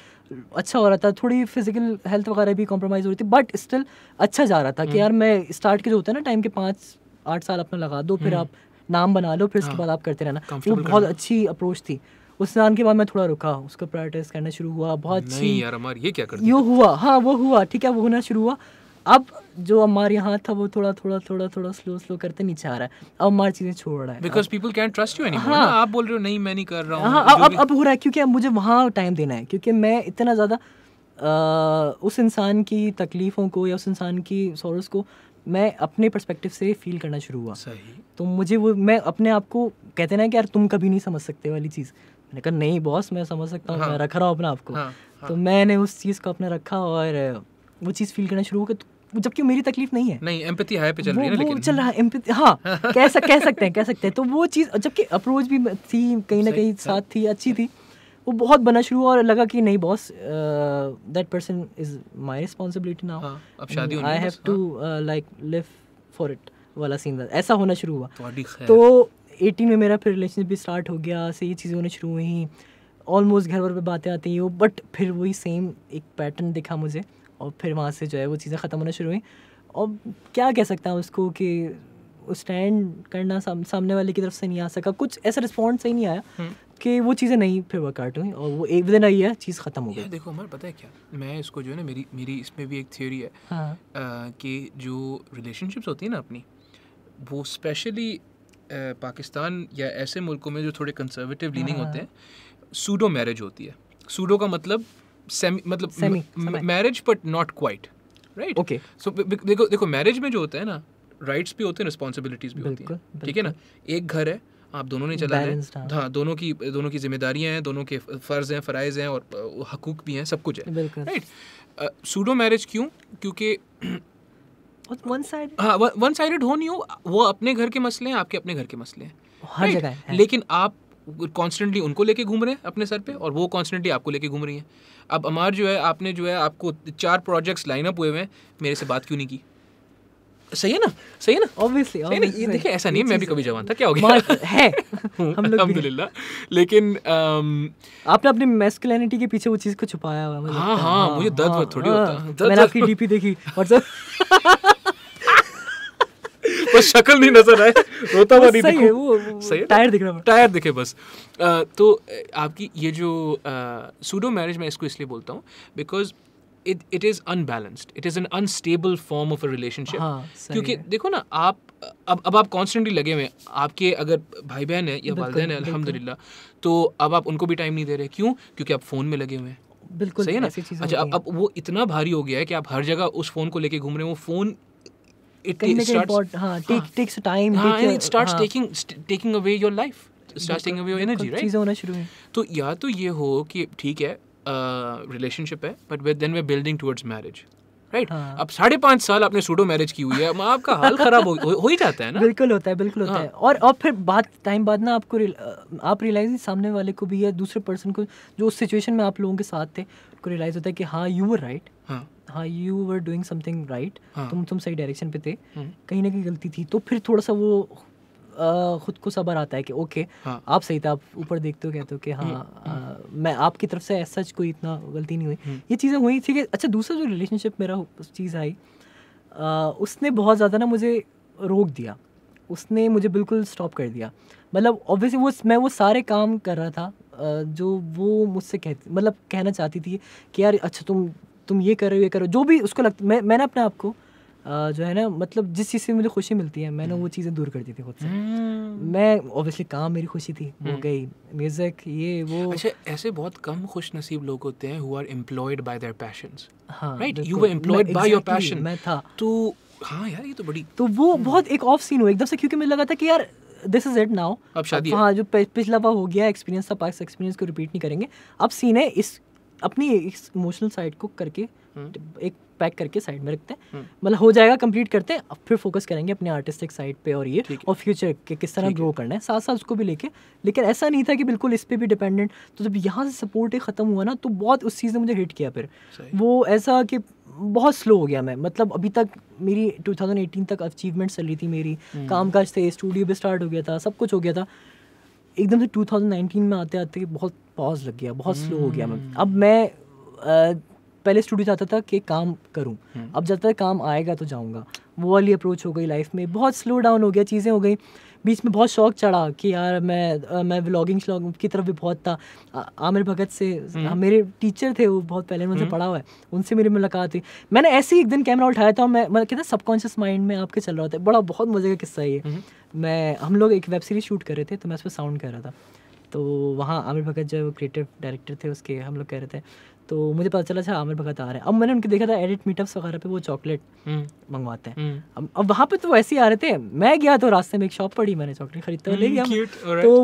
अच्छा हो रहा था। थोड़ी फिजिकल हेल्थ वगैरह भी कॉम्प्रोमाइज़ हो रही थी, बट स्टिल अच्छा जा रहा था कि यार मैं स्टार्ट के जो होता है ना टाइम के 5-8 साल अपना लगा दो, फिर आप नाम बना लो, फिर उसके बाद आप करते रहना, वो बहुत अच्छी अप्रोच थी। उस नाम के बाद मैं थोड़ा रुका, उसको प्रायोरिटाइज करना शुरू हुआ, बहुत अच्छी यार अमर ये क्या करती, ये हुआ, हाँ वो हुआ, ठीक है, वो होना शुरू हुआ। अब जो अमर यहाँ था वो थोड़ा स्लो करते नीचे आ रहा है, अब अमर चीज़ें छोड़ रहा है, because people can't trust you anymore. हाँ, आप बोल रहे हो नहीं मैं नहीं कर रहा हूँ, हाँ, अब हो रहा है, क्योंकि अब मुझे वहाँ टाइम देना है, क्योंकि मैं इतना ज़्यादा उस इंसान की तकलीफ़ों को या उस इंसान की सॉरोस को मैं अपने पर्सपेक्टिव से फील करना शुरू हुआ। सही। तो मुझे वो, मैं अपने आप को कहते ना कि यार तुम कभी नहीं समझ सकते वाली चीज़, मैंने कहा नहीं बॉस मैं समझ सकता हूँ, मैं रख रहा हूँ अपने आप को। तो मैंने उस चीज़ को अपने रखा और वो चीज़ फील करना शुरू हो गया, जबकि मेरी तकलीफ नहीं है, नहीं एम्पैथी हाई पे चल रही है ना, लेकिन चल रहा है एम्पैथी, हाँ कह सकते हैं। तो वो चीज़, जबकि अप्रोच भी थी कहीं ना कहीं साथ थी, अच्छी थी, वो बहुत बना शुरू हुआ और लगा कि नहीं boss, that person is my responsibility now, अब शादी होनी है, I have to like live for it वाला सीन ऐसा होना शुरू हुआ। तो 18 में मेरा फिर रिलेशनशिप भी स्टार्ट हो गया, से ये चीज़ें होने शुरू हुई, ऑलमोस्ट घर वर पे बातें आती हैं, बट फिर वही सेम एक पैटर्न दिखा मुझे, और फिर वहाँ से जो है वो चीज़ें ख़त्म होना शुरू हुई। और क्या कह सकता हूँ उसको कि स्टैंड करना सामने वाले की तरफ से नहीं आ सका, कुछ ऐसा रिस्पॉन्स सही नहीं आया कि वो चीज़ें नहीं फिर वर्कआउट हुई, और वो एक दिन आई है चीज़ ख़त्म हो गई। देखो हमारे पता है क्या, मैं इसको जो है ना, मेरी इसमें भी एक थ्योरी है, हाँ, कि जो रिलेशनशिप्स होती है ना अपनी, वो स्पेशली पाकिस्तान या ऐसे मुल्कों में जो थोड़े कंजर्वेटिव लीनिंग होते हैं, सूडो मैरिज होती है। सूडो का मतलब semi marriage but not quite, right. Okay, so देखो मैरिज में जो होता है ना, राइट्स भी होते हैं, रिस्पॉन्सिबिलिटीज़ भी होती हैं, ठीक है ना। एक घर है, आप दोनों ने चला है, हाँ, दोनों की जिम्मेदारियां हैं, दोनों के फ़र्ज़ हैं, फ़राइज़ हैं और हकूक़ भी हैं, सब कुछ है, राइट। सूडो मैरिज क्यों? क्योंकि वन साइड, हाँ, वन साइडेड हो नहीं हो, वो अपने घर के मसले हैं, आपके अपने घर के मसले हैं, हर जगह है। लेकिन आप कॉन्स्टेंटली उनको लेके घूम रहे हैं अपने सर पे और वो कॉन्स्टेंटली आपको लेके घूम रही हैं। अब अमार जो है, आपने जो है, आपको 4 प्रोजेक्ट्स लाइन अप हुए हुए हैं, मेरे से बात क्यों नहीं की? सही है ना, सही है ना, ऑब्वियसली। ये देखिए, ऐसा नहीं है मैं भी कभी जवान था, क्या हो गया है हम लोग अल्हम्दुलिल्लाह। लेकिन आपने अपनी मैस्कुलिनिटी के पीछे वो चीज़ को छुपाया हुआ। हाँ, मुझे दर्द थोड़ी होता। मैंने आपकी डीपी देखी व्हाट्सएप बस शक्ल नहीं नजर आए, रोता हुआ नहीं दिखो, वो सही है, टायर दिख रहा है, टायर दिखे बस। तो आपकी ये जो सूडो मैरिज, मैं इसको इसलिए बोलता हूँ because it is unbalanced, it is an unstable form of a relationship। क्योंकि देखो ना, अब आप कॉन्स्टेंटली लगे हुए हैं, आपके अगर भाई बहन है या वालिदैन है अल्हम्दुलिल्लाह, तो अब आप उनको भी टाइम नहीं दे रहे। क्यों? क्योंकि आप फ़ोन में लगे हुए हैं, बिल्कुल सही है ना। अच्छा, अब वो इतना भारी हो गया है कि आप हर जगह उस फ़ोन को लेके घूम रहे हो। वो phone takes time, it starts taking away your life, starts taking away your energy, right? चीज़ें होना शुरू हुई। तो या तो ये हो कि ठीक है, रिलेशनशिप है, but then we are building towards marriage, right. अब 5.5 साल आपने सूडो मैरिज की हुई है, आपका हाल खराब हो ही जाता है ना। बिल्कुल होता है, बिल्कुल होता है। और फिर टाइम बाद ना आपको आप रियलाइज, सामने वाले को भी या दूसरे पर्सन को जो उस सिचुएशन में आप लोगों के साथ थे, उनको रियलाइज होता है कि हाँ, यू वर राइट, हाँ, you were doing something right, तुम सही डायरेक्शन पे थे, कहीं ना कहीं गलती थी। तो फिर थोड़ा सा वो खुद को सबर आता है कि ओके, आप सही थे, आप ऊपर देखते हो, कहते हो कि हाँ, मैं आपकी तरफ से ऐसा कोई इतना गलती नहीं हुई, ये चीज़ें हुई, ठीक है। अच्छा, दूसरा जो रिलेशनशिप मेरा चीज़ आई, उसने बहुत ज़्यादा ना मुझे रोक दिया, उसने मुझे बिल्कुल स्टॉप कर दिया। मतलब ऑब्वियसली मैं वो सारे काम कर रहा था जो वो मुझसे कहना चाहती थी कि यार अच्छा तुम ये करो, जो भी उसको लगता, मैंने अपने आप को जो है ना, मतलब जिस चीज़ से मुझे खुशी मिलती है, मैंने वो चीज़ें दूर कर दी थी खुद से। मैं ऑब्वियसली काम मेरी खुशी थी, वो गई, म्यूजिक ये वो। अच्छा, ऐसे बहुत कम खुश नसीब लोग होते हैं who are employed by their passions, हाँ, right? You were employed by your passion। मैं था, तो हाँ यार, ये तो बड़ी, तो वो बहुत एक ऑफ सीन हुआ एकदम से, क्योंकि मुझे लगा था कि यार दिस इज इट नाउ, अब शादी। हाँ, जो पिछला वो हो गया एक्सपीरियंस था, पास्ट एक्सपीरियंस को रिपीट नहीं करेंगे। अब सीन है इस अपनी इमोशनल साइड को करके एक पैक करके साइड में रखते हैं, मतलब हो जाएगा, कंप्लीट करते हैं, अब फिर फोकस करेंगे अपने आर्टिस्टिक साइड पे और ये और फ्यूचर के किस तरह ग्रो करना है, साथ साथ उसको भी लेके। लेकिन ऐसा नहीं था कि बिल्कुल इस पे भी डिपेंडेंट। तो जब यहाँ से सपोर्ट ख़त्म हुआ ना, तो बहुत उस चीज़ ने मुझे हिट किया। फिर वो ऐसा कि बहुत स्लो हो गया मैं, मतलब अभी तक मेरी 2018 तक अचीवमेंट चल रही थी मेरी, काम काज थे, स्टूडियो भी स्टार्ट हो गया था, सब कुछ हो गया था। एकदम से 2019 में आते आते बहुत पॉज लग गया, बहुत स्लो हो गया मैं। अब मैं पहले स्टूडियो चाहता था कि काम करूं, अब जब तक काम आएगा तो जाऊंगा, वो वाली अप्रोच हो गई लाइफ में। बहुत स्लो डाउन हो गया, चीज़ें हो गई। बीच में बहुत शौक चढ़ा कि यार मैं व्लॉगिंग श्लॉगिंग की तरफ भी बहुत था। आमिर भगत से मेरे टीचर थे, वो बहुत पहले उनसे पढ़ा हुआ है, उनसे मेरी मुलाकात हुई। मैंने ऐसे ही एक दिन कैमरा उठाया था, मैं कहता सबकॉन्शियस माइंड में आपके चल रहा होता है, बड़ा बहुत मज़े का किस्सा है ये। हम लोग एक वेब सीरीज़ शूट कर रहे थे, तो मैं उस पर साउंड कर रहा था। तो वहाँ आमिर भगत जो क्रिएटिव डायरेक्टर थे उसके, हम लोग कह रहे थे, तो मुझे पता चला था आमिर भगत आ रहे हैं। अब मैंने उनके देखा था एडिट मीटअप्स वगैरह पे वो चॉकलेट मंगवाते हैं। अब वहाँ पे तो ऐसे ही आ रहे थे, मैं गया तो रास्ते में एक शॉप पड़ी, मैंने चॉकलेट खरीदता हुआ ले गया। तो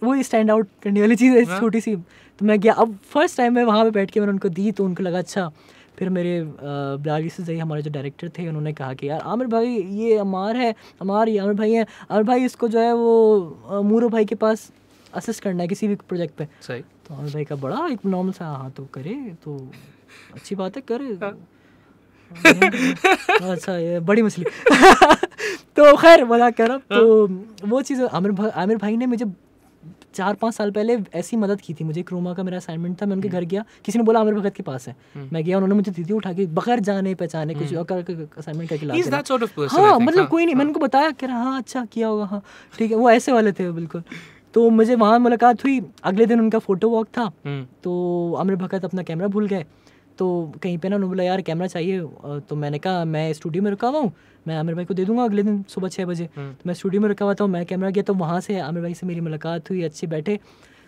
वो स्टैंड आउट करने वाली चीज़ है छोटी सी, तो मैं गया। अब फर्स्ट टाइम मैं वहाँ पे बैठ के मैंने उनको दी, तो उनको लगा अच्छा। फिर मेरे बिलाल से हमारे जो डायरेक्टर थे, उन्होंने कहा कि यार आमिर भाई ये अमार है, ये आमिर भाई हैं, आमिर भाई इसको जो है वो मूरो भाई के पास असिस्ट करना है किसी भी प्रोजेक्ट पे। सही। तो आमिर भाई का बड़ा एक नॉर्मल सा हाँ तो करे, तो अच्छी बात है, करे। अच्छा, ये बड़ी मछली। तो खैर मजाक कर रहा हूँ। तो वो चीज़ आमिर भाई ने मुझे 4-5 साल पहले ऐसी मदद की थी। मुझे क्रोमा का मेरा असाइनमेंट था, मैं उनके घर गया, किसी ने बोला आमिर भगत के पास है, मैं गया, उन्होंने मुझे दीदी उठा के बगैर जाने पहचाने कुछ असाइनमेंट करके ला। हाँ, मतलब कोई नहीं, मैंने उनको बताया कि हाँ अच्छा किया होगा, हाँ ठीक है, वो ऐसे वाले थे बिल्कुल। तो मुझे वहाँ मुलाकात हुई। अगले दिन उनका फ़ोटो वॉक था, तो आमिर भगत अपना कैमरा भूल गए। तो कहीं पे ना उन्होंने बोला यार कैमरा चाहिए, तो मैंने कहा मैं स्टूडियो में रुका हुआ हूँ, मैं आमिर भाई को दे दूँगा अगले दिन सुबह 6 बजे। तो मैं स्टूडियो में रुका हुआ था, मैं कैमरा गया, तो वहाँ से आमिर भाई से मेरी मुलाकात हुई, अच्छे बैठे,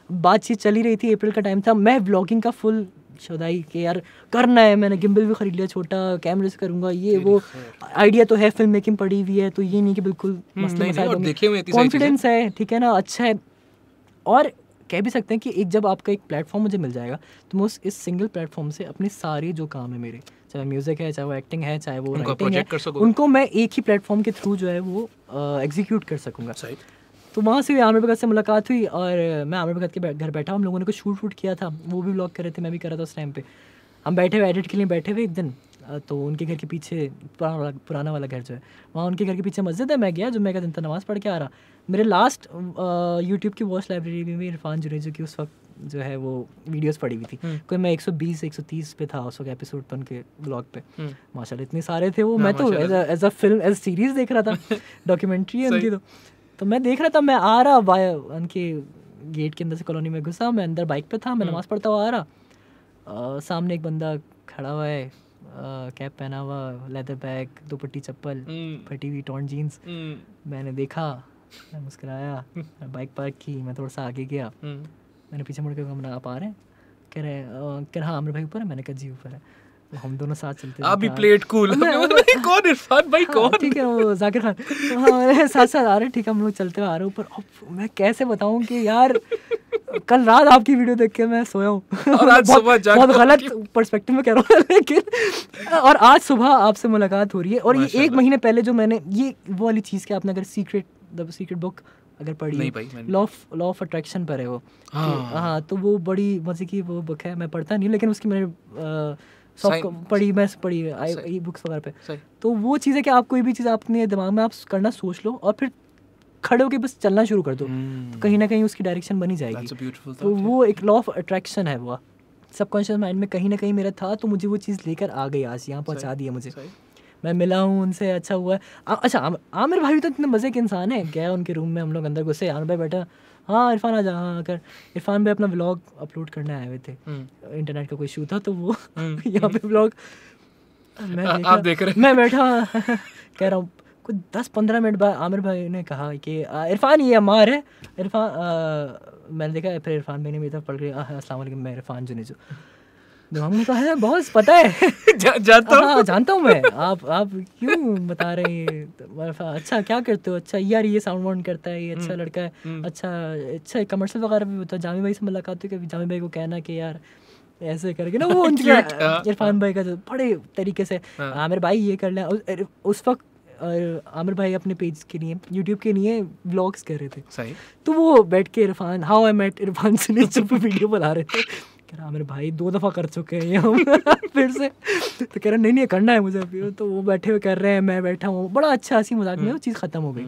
बातचीत चली रही थी। अप्रैल का टाइम था, मैं व्लॉगिंग का फुल शोदाई कि यार करना है, मैंने गिम्बल भी खरीद लिया छोटा, कैमरे से करूँगा ये वो, आइडिया तो है, फिल्म मेकिंग पड़ी हुई है, तो ये नहीं कि बिल्कुल मसले मसाइल, कॉन्फिडेंस है, ठीक है ना, अच्छा है। और कह भी सकते हैं कि एक जब आपका एक प्लेटफॉर्म मुझे मिल जाएगा तो मैं इस सिंगल प्लेटफॉर्म से अपने सारे जो काम है मेरे, चाहे म्यूज़िक है, चाहे वो एक्टिंग है, चाहे वो राइटिंग है, उनको मैं एक ही प्लेटफॉर्म के थ्रू जो है वो एग्जीक्यूट कर सकूँगा। तो वहाँ से आमिर भगत से मुलाकात हुई और मैं आमिर भगत के घर बैठा, हम लोगों ने कुछ शूट किया था, वो भी व्लॉग कर रहे थे, मैं भी कर रहा था उस टाइम पे। हम बैठे हुए एडिट के लिए बैठे हुए एक दिन, तो उनके घर के पीछे पुराना वाला घर जो है, वहाँ उनके घर के पीछे मस्जिद है, मैं गया, जो मैं का दिन था नमाज़ पढ़ के आ रहा। मेरे लास्ट यूट्यूब की वॉच लाइब्रेरी में इरफान जुनेजो की उस वक्त जो है वो वीडियोस पड़ी हुई थी, कोई मैं 120-130 पे था उस वक्त एपिसोड पर उनके ब्लॉग पे, माशाल्लाह इतने सारे थे वो। मैं तो as a film as series देख रहा था, डॉक्यूमेंट्री है उनकी, तो मैं देख रहा था, मैं आ रहा उनके गेट के अंदर से कॉलोनी में घुसा, मैं अंदर बाइक पे था, मैं नमाज़ पढ़ता हुआ आ रहा, सामने एक बंदा खड़ा हुआ है, कैप पहना हुआ, लेदर बैग, दुपट्टी चप्पल, फटी हुई टॉर्न जीन्स। मैंने देखा, मैं मुस्कुराया, बाइक पार्क की, मैं थोड़ा सा आगे गया, मैंने पीछे मुड़ के कहा आप आ रहे हैं? कह रहे हाँ आमिर भाई ऊपर है, मैंने कहा जी ऊपर है। तो हम दोनों साथ चलते आप भी प्लेट कूल कौन इरफान भाई कौन, ठीक है वो जाकिर खान, हाँ साथ साथ आ रहे, ठीक है हम लोग चलते हुए आ रहे ऊपर। अब मैं कैसे बताऊं कि यार कल रात आपकी वीडियो देख के मैं सोया हूँ और आज सुबह बहुत गलत पर्सपेक्टिव में कह रहा हूँ लेकिन, और आज सुबह आपसे मुलाकात हो रही है। और ये 1 महीने पहले जो मैंने ये वो वाली चीज़ कि आपने अगर सीक्रेट बुक अगर पढ़ी, लॉ ऑफ अट्रैक्शन पर है वो, हाँ तो वो बड़ी मजे की वो बुक है, मैं पढ़ता नहीं लेकिन उसकी मैंने सॉफ्ट पढ़ी, मैं पढ़ी ई बुक्स वगैरह पे। तो वो चीज़ है कि आप कोई भी चीज़ अपने दिमाग में आप करना सोच लो और फिर खड़े होकर बस चलना शुरू कर दो, तो कहीं ना कहीं उसकी डायरेक्शन बनी जाएगी। तो वो एक लॉ ऑफ अट्रैक्शन है, वो सबकॉन्शियस माइंड में कहीं ना कहीं मेरा था, तो मुझे वो चीज़ लेकर आ गई, आज यहाँ पहुँचा दिया मुझे। मैं मिला हूँ उनसे, अच्छा हुआ। अच्छा आमिर भाई तो इतने मज़े के इंसान है, गया उनके रूम में, हम लोग अंदर घुसे, आमिर भाई बैठा, हाँ इरफान आ जा, हाँ कर। इरफान भाई अपना व्लॉग अपलोड करने आए हुए थे, इंटरनेट का कोई इशू था तो वो यहाँ पे व्लॉग आप देख रहे, मैं बैठा कह रहा हूँ। कुछ 10-15 मिनट बाद आमिर भाई ने कहा कि इरफान ये अमार है। इरफान मैंने देखा, फिर इरफान भाई ने मेरी तरफ पढ़ के अस्सलाम वालेकुम, मैं इरफान जुनेजो। दिमाग में तो है बहुत पता है जानता हूँ मैं, आप क्यों बता रहे हैं? अच्छा क्या करते हो? अच्छा यार ये साउंड वाउंड करता है, ये अच्छा लड़का है, अच्छा कमर्शियल वगैरह भी होता है। जामी भाई से मुलाकात हुई, कभी जामी भाई को कहना कि यार ऐसे करके ना, वो इरफान भाई का जो बड़े तरीके से आमिर भाई ये कर लें। उस वक्त आमिर भाई अपने पेज के लिए, यूट्यूब के लिए व्लॉग्स कर रहे थे, सही, तो वो बैठ के Irfan how I met Irfan से वीडियो बना रहे थे। कह रहा आमिर भाई 2 दफ़ा कर चुके हैं ये हम फिर से, तो कह रहा नहीं करना है मुझे अभी। तो वो बैठे हुए कर रहे हैं, मैं बैठा हूँ, बड़ा अच्छा हंसी मजाक में वो चीज़ ख़त्म हो गई।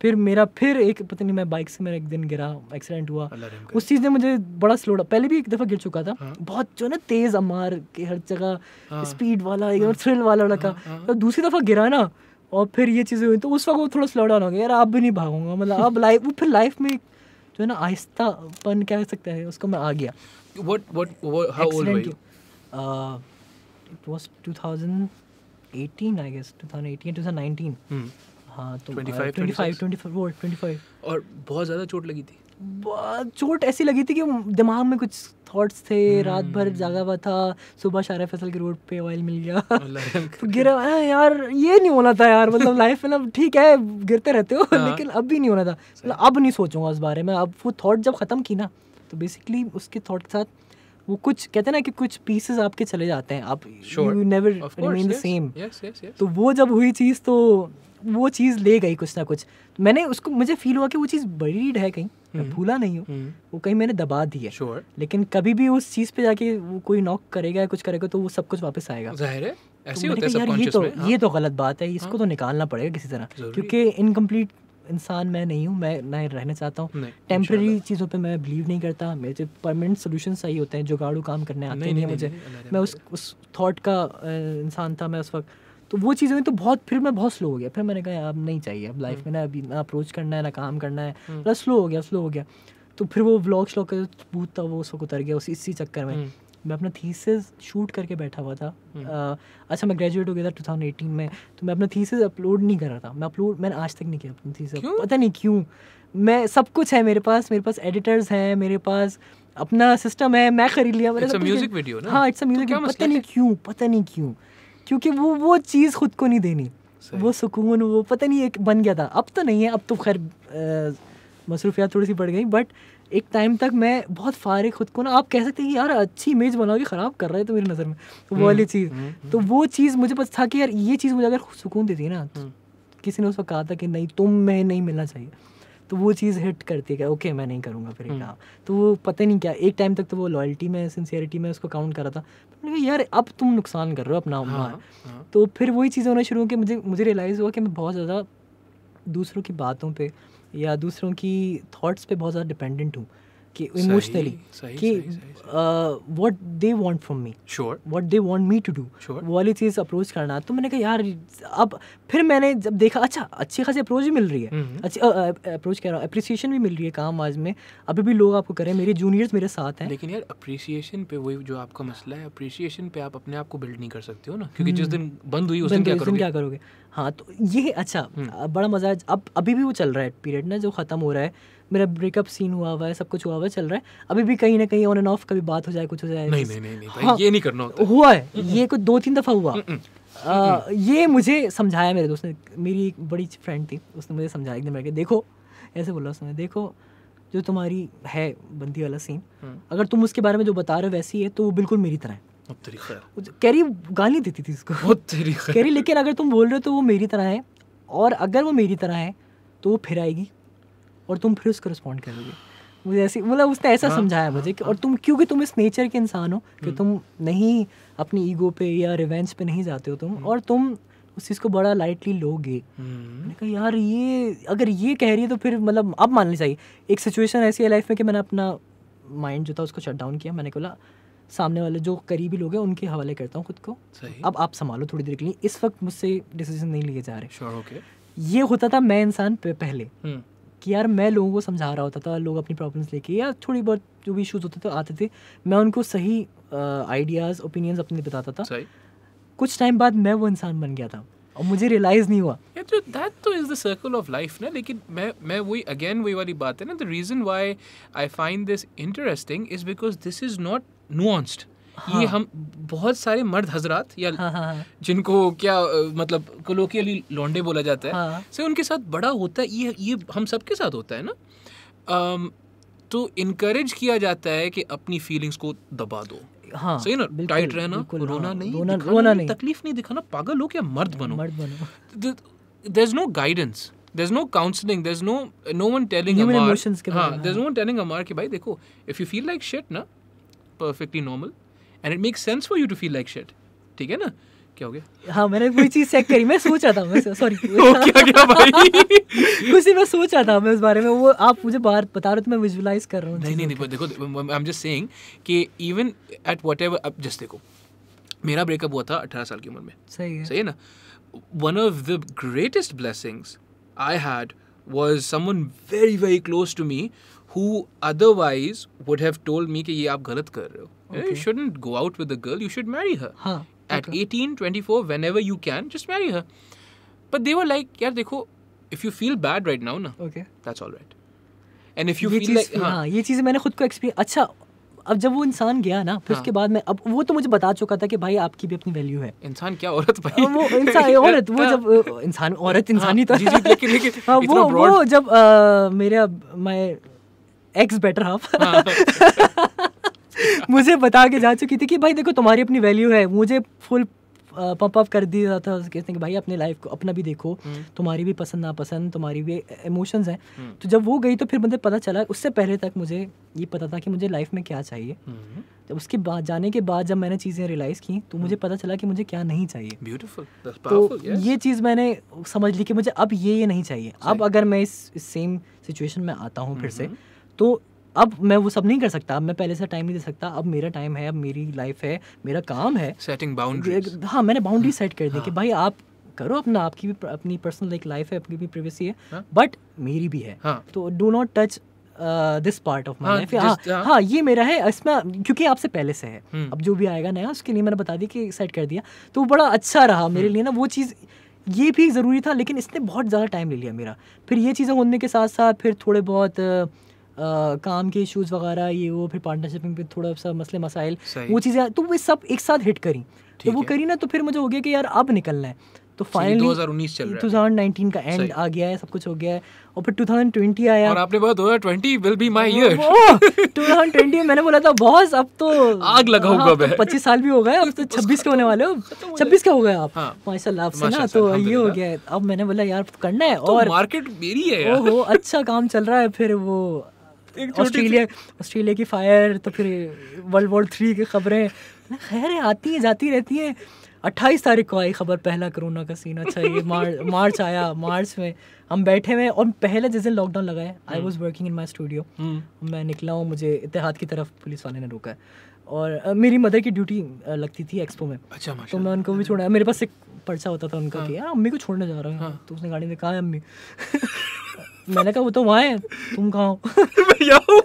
फिर एक पता नहीं, मैं बाइक से मेरा एक दिन गिरा, एक्सीडेंट हुआ, उस चीज़ ने मुझे बड़ा स्लो, पहले भी एक दफ़ा गिर चुका था, बहुत जो ना तेज़ अमार के हर जगह स्पीड वाला एकदम थ्रिल वाला लड़का, तो दूसरी दफ़ा गिरा ना और फिर ये चीज़ें हुई, तो उस वक्त वो थोड़ा स्लो डाउन हो गया, यार अब भी नहीं भागूंगा, मतलब अब लाइफ में जो है ना आहिस्तापन कह सकते हैं उसको, मैं आ गया। How old were you? It was 2018 I guess, 2019. हाँ तो 25 और बहुत ज़्यादा चोट लगी थी? चोट ऐसी लगी थी कि दिमाग में कुछ थॉट्स थे, रात भर जागा हुआ था, सुबह शारा फैसल के रोड पे ऑयल मिल गया तो गिरा। यार ये नहीं होना था यार, मतलब लाइफ में ना ठीक है गिरते रहते हो लेकिन अब भी नहीं होना था, मतलब अब नहीं सोचूंगा उस बारे में। अब वो थॉट जब ख़त्म की ना, तो बेसिकली उसके थॉट के साथ वो कुछ कहते हैं ना कि कुछ पीसेस आपके चले जाते हैं, आप you never remain the same. तो वो जब हुई चीज़, तो वो चीज़ ले गई कुछ ना कुछ, मैंने उसको, मुझे फील हुआ कि वो चीज़ बरीड है कहीं, मैं भूला नहीं हूँ, वो कहीं मैंने दबा दी है। लेकिन कभी भी उस चीज़ पे जाके वो कोई नॉक करेगा, कुछ करेगा, तो वो सब कुछ वापस आएगा। ज़ाहिर है ऐसे होता है सबकॉन्शियस में। ये तो गलत बात है, इसको तो निकालना पड़ेगा किसी तरह, क्योंकि इनकम्प्लीट इंसान मैं नहीं हूँ, मैं ना रहना चाहता हूँ। टेम्प्रेरी चीज़ों पे मैं बिलीव नहीं करता, मेरे परमानेंट सोल्यूशन सही होते हैं, जुगाड़ू काम करने आते नहीं मुझे। मैं उस थॉट का इंसान था मैं उस वक्त, तो वो चीज़ें तो फिर मैं बहुत स्लो हो गया। फिर मैंने कहा अब नहीं चाहिए, अब लाइफ में ना अभी ना अप्रोच करना है ना काम करना है, बस स्लो हो गया। तो फिर वो व्लॉग श्लॉग का बूथ था वो सब उतर गया इसी चक्कर में। मैं अपना थीसिस शूट करके बैठा हुआ था। अच्छा मैं ग्रेजुएट हो गया था 2018 में, तो मैं अपना थीसिस अपलोड नहीं कर रहा था। मैंने आज तक नहीं किया अपनी थीसिस, पता नहीं क्यों। मैं सब कुछ है मेरे पास एडिटर्स हैं, मेरे पास अपना सिस्टम है, मैं खरीद लिया मैंने। इट्स अ म्यूजिक वीडियो ना। हाँ, इट्स अ म्यूजिक, पता नहीं क्यों, क्योंकि वो चीज़ खुद को नहीं देनी, वो सुकून, वो पता नहीं एक बन गया था। अब तो नहीं है, अब तो खैर मसरूफियात थोड़ी सी बढ़ गई, बट एक टाइम तक मैं बहुत फारिग खुद को ना, आप कह सकते हैं कि यार अच्छी इमेज बनाओगे, ख़राब कर रहा है तो मेरी नज़र में, तो वो वाली चीज़। तो वो चीज़ मुझे पता था कि यार ये चीज़ मुझे अगर सुकून देती है ना, किसी ने उस वक्त कहा था कि नहीं तुम में नहीं मिलना चाहिए, तो वो चीज़ हिट करती है कि ओके मैं नहीं करूँगा फिर काम। तो वो पता नहीं क्या, एक टाइम तक तो वो लॉयल्टी में, सिंसियरिटी में उसको काउंट करा था, यार अब तुम नुकसान कर रहे हो अपना मार। तो फिर वही चीज़ें होना शुरू हो कि मुझे रियलाइज़ हुआ कि मैं बहुत ज़्यादा दूसरों की बातों पे या दूसरों की थॉट्स पे बहुत ज़्यादा डिपेंडेंट हूँ, कि इमोशनली कि what they want from me, what they want me to do, वो वाली चीज़ अप्रोच करना। तो मैंने कहा यार अब फिर मैंने जब देखा अच्छा अच्छी खासी अप्रोच भी मिल रही है, अच्छी अप्रोच कह रहा हूँ, अप्रिसिएशन भी मिल रही है काम आज में, अभी भी लोग आपको करें, मेरे जूनियर्स मेरे साथ हैं। लेकिन यार अप्रिसिएशन पे वही जो आपका मसला है, अप्रिसिएशन पे आप अपने आप को बिल्ड नहीं कर सकते हो ना, क्योंकि जिस दिन बंद हुई उस दिन क्या करोगे। हाँ, तो ये अच्छा बड़ा मज़ा है। अब अभी भी वो चल रहा है पीरियड ना, जो ख़त्म हो रहा है, मेरा ब्रेकअप सीन हुआ हुआ है, सब कुछ हुआ हुआ चल रहा है, अभी भी कहीं ना कहीं ऑन एंड ऑफ कभी बात हो जाए, कुछ हो जाए। नहीं भाई, ये नहीं करना होता। हुआ है ये कुछ 2-3 दफ़ा हुआ। ये मुझे समझाया मेरे दोस्त ने, मेरी एक बड़ी फ्रेंड थी, उसने मुझे समझाया एकदम कि देखो, ऐसे बोला उसने, देखो जो तुम्हारी है बंदी वाला सीन, अगर तुम उसके बारे में जो बता रहे हो वैसी है तो वो बिल्कुल मेरी तरह है। कैरी गाली देती थी उसको, कैरी, लेकिन अगर तुम बोल रहे हो तो वो मेरी तरह है, और अगर वो मेरी तरह है तो वो फिर आएगी और तुम फिर उसको रिस्पॉन्ड करोगे। मुझे ऐसी मतलब उसने ऐसा समझाया मुझे कि और तुम क्योंकि तुम इस नेचर के इंसान हो कि तुम नहीं अपनी ईगो पे या रिवेंज पे नहीं जाते हो तुम, और तुम उस चीज़ को बड़ा लाइटली लोगे। मैंने कहा यार ये अगर ये कह रही है तो फिर मतलब अब माननी चाहिए। एक सिचुएशन ऐसी है लाइफ में कि मैंने अपना माइंड जो था उसको शट डाउन किया, मैंने बोला सामने वाले जो करीबी लोग हैं उनके हवाले करता हूँ खुद को, अब आप संभालो थोड़ी देर के लिए, इस वक्त मुझसे डिसीजन नहीं लिए जा रहे। ये होता था मैं इंसान पहले कि यार मैं लोगों को समझा रहा होता था, लोग अपनी प्रॉब्लम्स लेके या थोड़ी बहुत जो भी इशूज़ होते थे आते थे, मैं उनको सही आइडियाज़ ओपिनियंस अपने बताता था। कुछ टाइम बाद मैं वो इंसान बन गया था और मुझे रियलाइज़ नहीं हुआ। दैट तो is the circle of life ना। लेकिन मैं वही वाली बात है ना, the reason why I find this interesting is because this is not nuanced. ये हम बहुत सारे मर्द हजरात या जिनको क्या मतलब कोलोकियली लौंडे बोला जाता है, से उनके साथ बड़ा होता है, ये हम सबके साथ होता है ना। तो इनकरेज किया जाता है कि अपनी फीलिंग्स को दबा दो, सही ना, टाइट रहना, रोना नहीं, तकलीफ नहीं दिखाना, पागल हो क्या, मर्द बनो। There's no guidance, there's no counseling, there's no one telling Amar, there's no one telling Amar कि भाई देखो, if you feel like shit ना, perfectly normal and it makes sense for you to feel like shit, ठीक है ना। क्या हो गया? हाँ, मैंने वही चीज़ चेक करी, मैं सोच रहा था, मैं सॉरी क्या भाई कुछ ही मैं सोच रहा था मैं उस बारे में, वो आप मुझे बाहर बता रहे हो तो मैं विजुअलाइज कर रहा हूँ। नहीं देखो, आई एम जस्ट सेइंग कि इवन एट व्हाटएवर, अब जस्ट देखो मेरा ब्रेकअप हुआ था 18 साल की उम्र में, सही है ना। One of the greatest blessings I had was someone very very close to me who otherwise would have told me कि ये आप गलत कर रहे हो, you shouldn't go out with the girl, you should marry her. At 18, 24, whenever you can, just marry her. But they were like, यार देखो, if you feel bad right now ना, that's all right. And if you feel like, हाँ, ये चीज़ मैंने खुद को experience, अच्छा अब जब वो इंसान गया ना, फिर उसके बाद मैं, अब वो तो मुझे बता चुका था कि भाई आपकी भी अपनी वैल्यू है। इंसान क्या, औरत भाई, वो इंसान औरत, वो जब इंसान औरत इंसान ही था। वो जब मेरा माय एक्स बेटर हाफ मुझे बता के जा चुकी थी कि भाई देखो तुम्हारी अपनी वैल्यू है, मुझे फुल पंप अप कर दिया था कहते कि भाई अपने लाइफ को अपना भी देखो, तुम्हारी भी पसंद नापसंद, तुम्हारी भी इमोशंस हैं। तो जब वो गई तो फिर मुझे पता चला, उससे पहले तक मुझे ये पता था कि मुझे लाइफ में क्या चाहिए। जब उसके बाद जाने के बाद जब मैंने चीज़ें रियलाइज़ की तो मुझे पता चला कि मुझे क्या नहीं चाहिए। ब्यूटीफुल। तो ये चीज़ मैंने समझ ली कि मुझे अब ये नहीं चाहिए। अब अगर मैं इस सेम सिचुएशन में आता हूँ फिर से, तो अब मैं वो सब नहीं कर सकता, अब मैं पहले से टाइम नहीं दे सकता, अब मेरा टाइम है, अब मेरी लाइफ है, मेरा काम है। Setting boundaries. हाँ, मैंने बाउंड्री सेट कर दी कि भाई आप करो अपना, आपकी भी अपनी पर्सनल एक लाइफ है, अपनी भी प्राइवेसी है, बट मेरी भी है। तो do not touch this part of my life. हाँ, ये मेरा है, इसमें क्योंकि आपसे पहले से है, अब जो भी आएगा नया उसके लिए मैंने बता दी कि सेट कर दिया, तो बड़ा अच्छा रहा मेरे लिए ना वो चीज़। ये भी ज़रूरी था, लेकिन इसने बहुत ज़्यादा टाइम ले लिया मेरा। फिर ये चीज़ें होने के साथ साथ फिर थोड़े बहुत काम के इश्यूज वगैरह ये वो, फिर पार्टनरशिप में थोड़ा सा मसले मसाइल, वो चीज़ें तो वो सब एक साथ हिट करी। तो वो करी ना, तो फिर मुझे हो गया कि यार अब निकलना है। तो फाइनली 2019 चल रहा है, 2019 का एंड आ गया है, सब कुछ हो गया है, और फिर 2020 आया और आपने बोला 2020 विल बी माय ईयर। 2020 मैंने बोला था बॉस अब तो आग लगाऊंगा मैं। 25 साल भी हो गए, अब तो 26 के होने वाले हो, 26 के हो गए आप माशाल्लाह आपसे ना, तो ये हो गया है। अब मैंने बोला यार करना है, और मार्केट मेरी है यार। ओहो अच्छा काम चल रहा है। फिर वो ऑस्ट्रेलिया की फायर, तो फिर वर्ल्ड वॉर 3 की खबरें, खैर आती हैं जाती रहती हैं। 28 तारीख को आई खबर, पहला कोरोना का सीन। अच्छा ये मार्च आया, मार्च में हम बैठे हुए, और पहले जिस दिन लॉकडाउन लगा है, I was working in my studio, मैं निकला हूँ, मुझे इत्तेहाद की तरफ पुलिस वाले ने रोका है, और मेरी मदर की ड्यूटी लगती थी एक्सपो में। अच्छा, तो मैं उनको भी छोड़ा, मेरे पास एक पर्चा होता था उनका कि यार अम्मी को छोड़ने जा रहा है। तो उसने गाड़ी में कहा है अम्मी मैंने कहा वो तो वहाँ है, तुम कहाँ हो?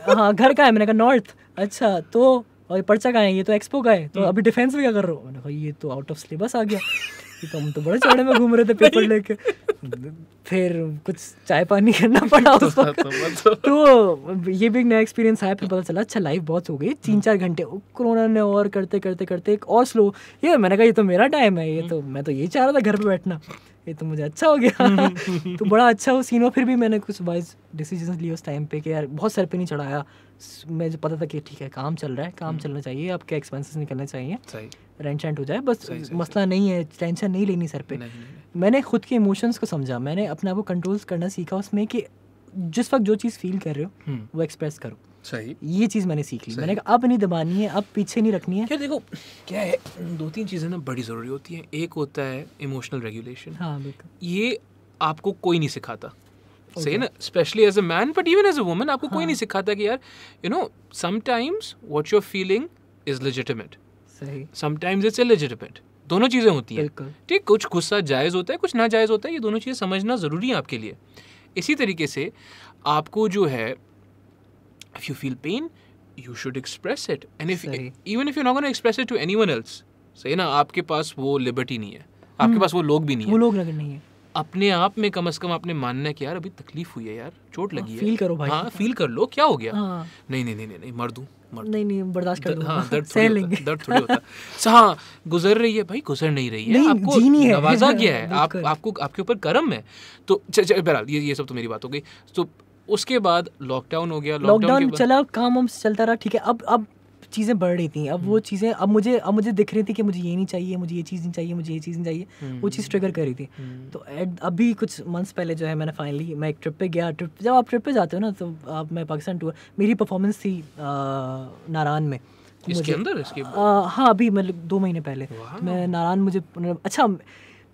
हाँ घर का है। मैंने कहा नॉर्थ। अच्छा तो और ये पर्चा कहाँ है? ये तो एक्सपो का है। तो अभी डिफेंस में क्या कर रहे हो? मैंने कहा ये तो आउट ऑफ सिलेबस आ गया, ये तो हम तो बड़े चौड़े में घूम रहे थे पेपर लेके। फिर कुछ चाय पानी करना पड़ा उस वक्त। तो ये भी एक नया एक्सपीरियंस आया। फिर पता चला अच्छा लाइफ बहुत हो गई, 3-4 घंटे कोरोना ने और करते करते करते एक और स्लो। ये मैंने कहा ये तो मेरा टाइम है, ये तो मैं तो यही चाह रहा था घर पे बैठना, ये तो मुझे अच्छा हो गया। तो बड़ा अच्छा वो सीन हुआ। फिर भी मैंने कुछ वाइज डिसीजन लिए उस टाइम पे कि यार बहुत सर पे नहीं चढ़ाया। मुझे पता था कि ठीक है काम चल रहा है, काम चलना चाहिए, आपके एक्सपेंसेस निकलने चाहिए, रेंट शेंट हो जाए बस, मसला नहीं है, टेंशन नहीं लेनी सर पे। मैंने खुद के इमोशंस को समझा, मैंने अपने आप को कंट्रोल करना सीखा उसमें कि जिस वक्त जो चीज़ फील कर रहे हो वो एक्सप्रेस करो। सही, ये चीज़ मैंने सीख ली। मैंने कहा अब नहीं दबानी है, अब पीछे नहीं रखनी है। क्या देखो क्या है, 2-3 चीज़ें ना बड़ी ज़रूरी होती हैं। एक होता है इमोशनल रेगुलेशन। हाँ बिल्कुल, ये आपको कोई नहीं सिखाता, सही ना, specially as a man but even as a woman आपको कोई नहीं सिखाता कि यार you know sometimes what you are feeling is legitimate, सही, समटाइम्स इट्स इलेजिटिमेट। दोनों चीज़ें होती हैं, ठीक। कुछ गुस्सा जायज़ होता है, कुछ ना जायज़ होता है, ये दोनों चीज़ें समझना ज़रूरी है आपके लिए। इसी तरीके से आपको जो है if you feel pain you should express it, and if even if you not gonna express it to anyone else, सही ना, आपके पास वो लिबर्टी नहीं है, आपके पास वो लोग भी नहीं है, वो लोग नहीं है। अपने आप में कम से कम आपने मानना है कि यार अभी तकलीफ हुई है, यार चोट लगी है, फील करो भाई। हाँ फील कर लो, क्या हो गया? नहीं मर दूं, नहीं बर्दाश्त कर लूंगा। हाँ दर्द थोड़ी होता है। हाँ गुजर रही है भाई, गुजर नहीं रही है, आपको नवाजा गया है, आपको आपके ऊपर करम है। तो बहरहाल ये सब तो मेरी बात हो गई। तो उसके बाद लॉकडाउन हो गया, लॉकडाउन चला, काम चलता रहा, ठीक है। अब चीज़ें बढ़ रही थी, अब वो चीज़ें अब मुझे दिख रही थी कि मुझे ये नहीं चाहिए, मुझे ये चीज़ नहीं चाहिए, मुझे ये चीज़ नहीं चाहिए, वो चीज़ ट्रिगर कर रही थी। तो अभी कुछ मंथ्स पहले जो है मैंने फाइनली, मैं एक ट्रिप पे गया। जब आप ट्रिप पे जाते हो ना, तो आप, मैं पाकिस्तान टूर, मेरी परफॉर्मेंस थी नारायण में। इसके अंदर हाँ अभी मतलब 2 महीने पहले मैं नारायण, मुझे अच्छा,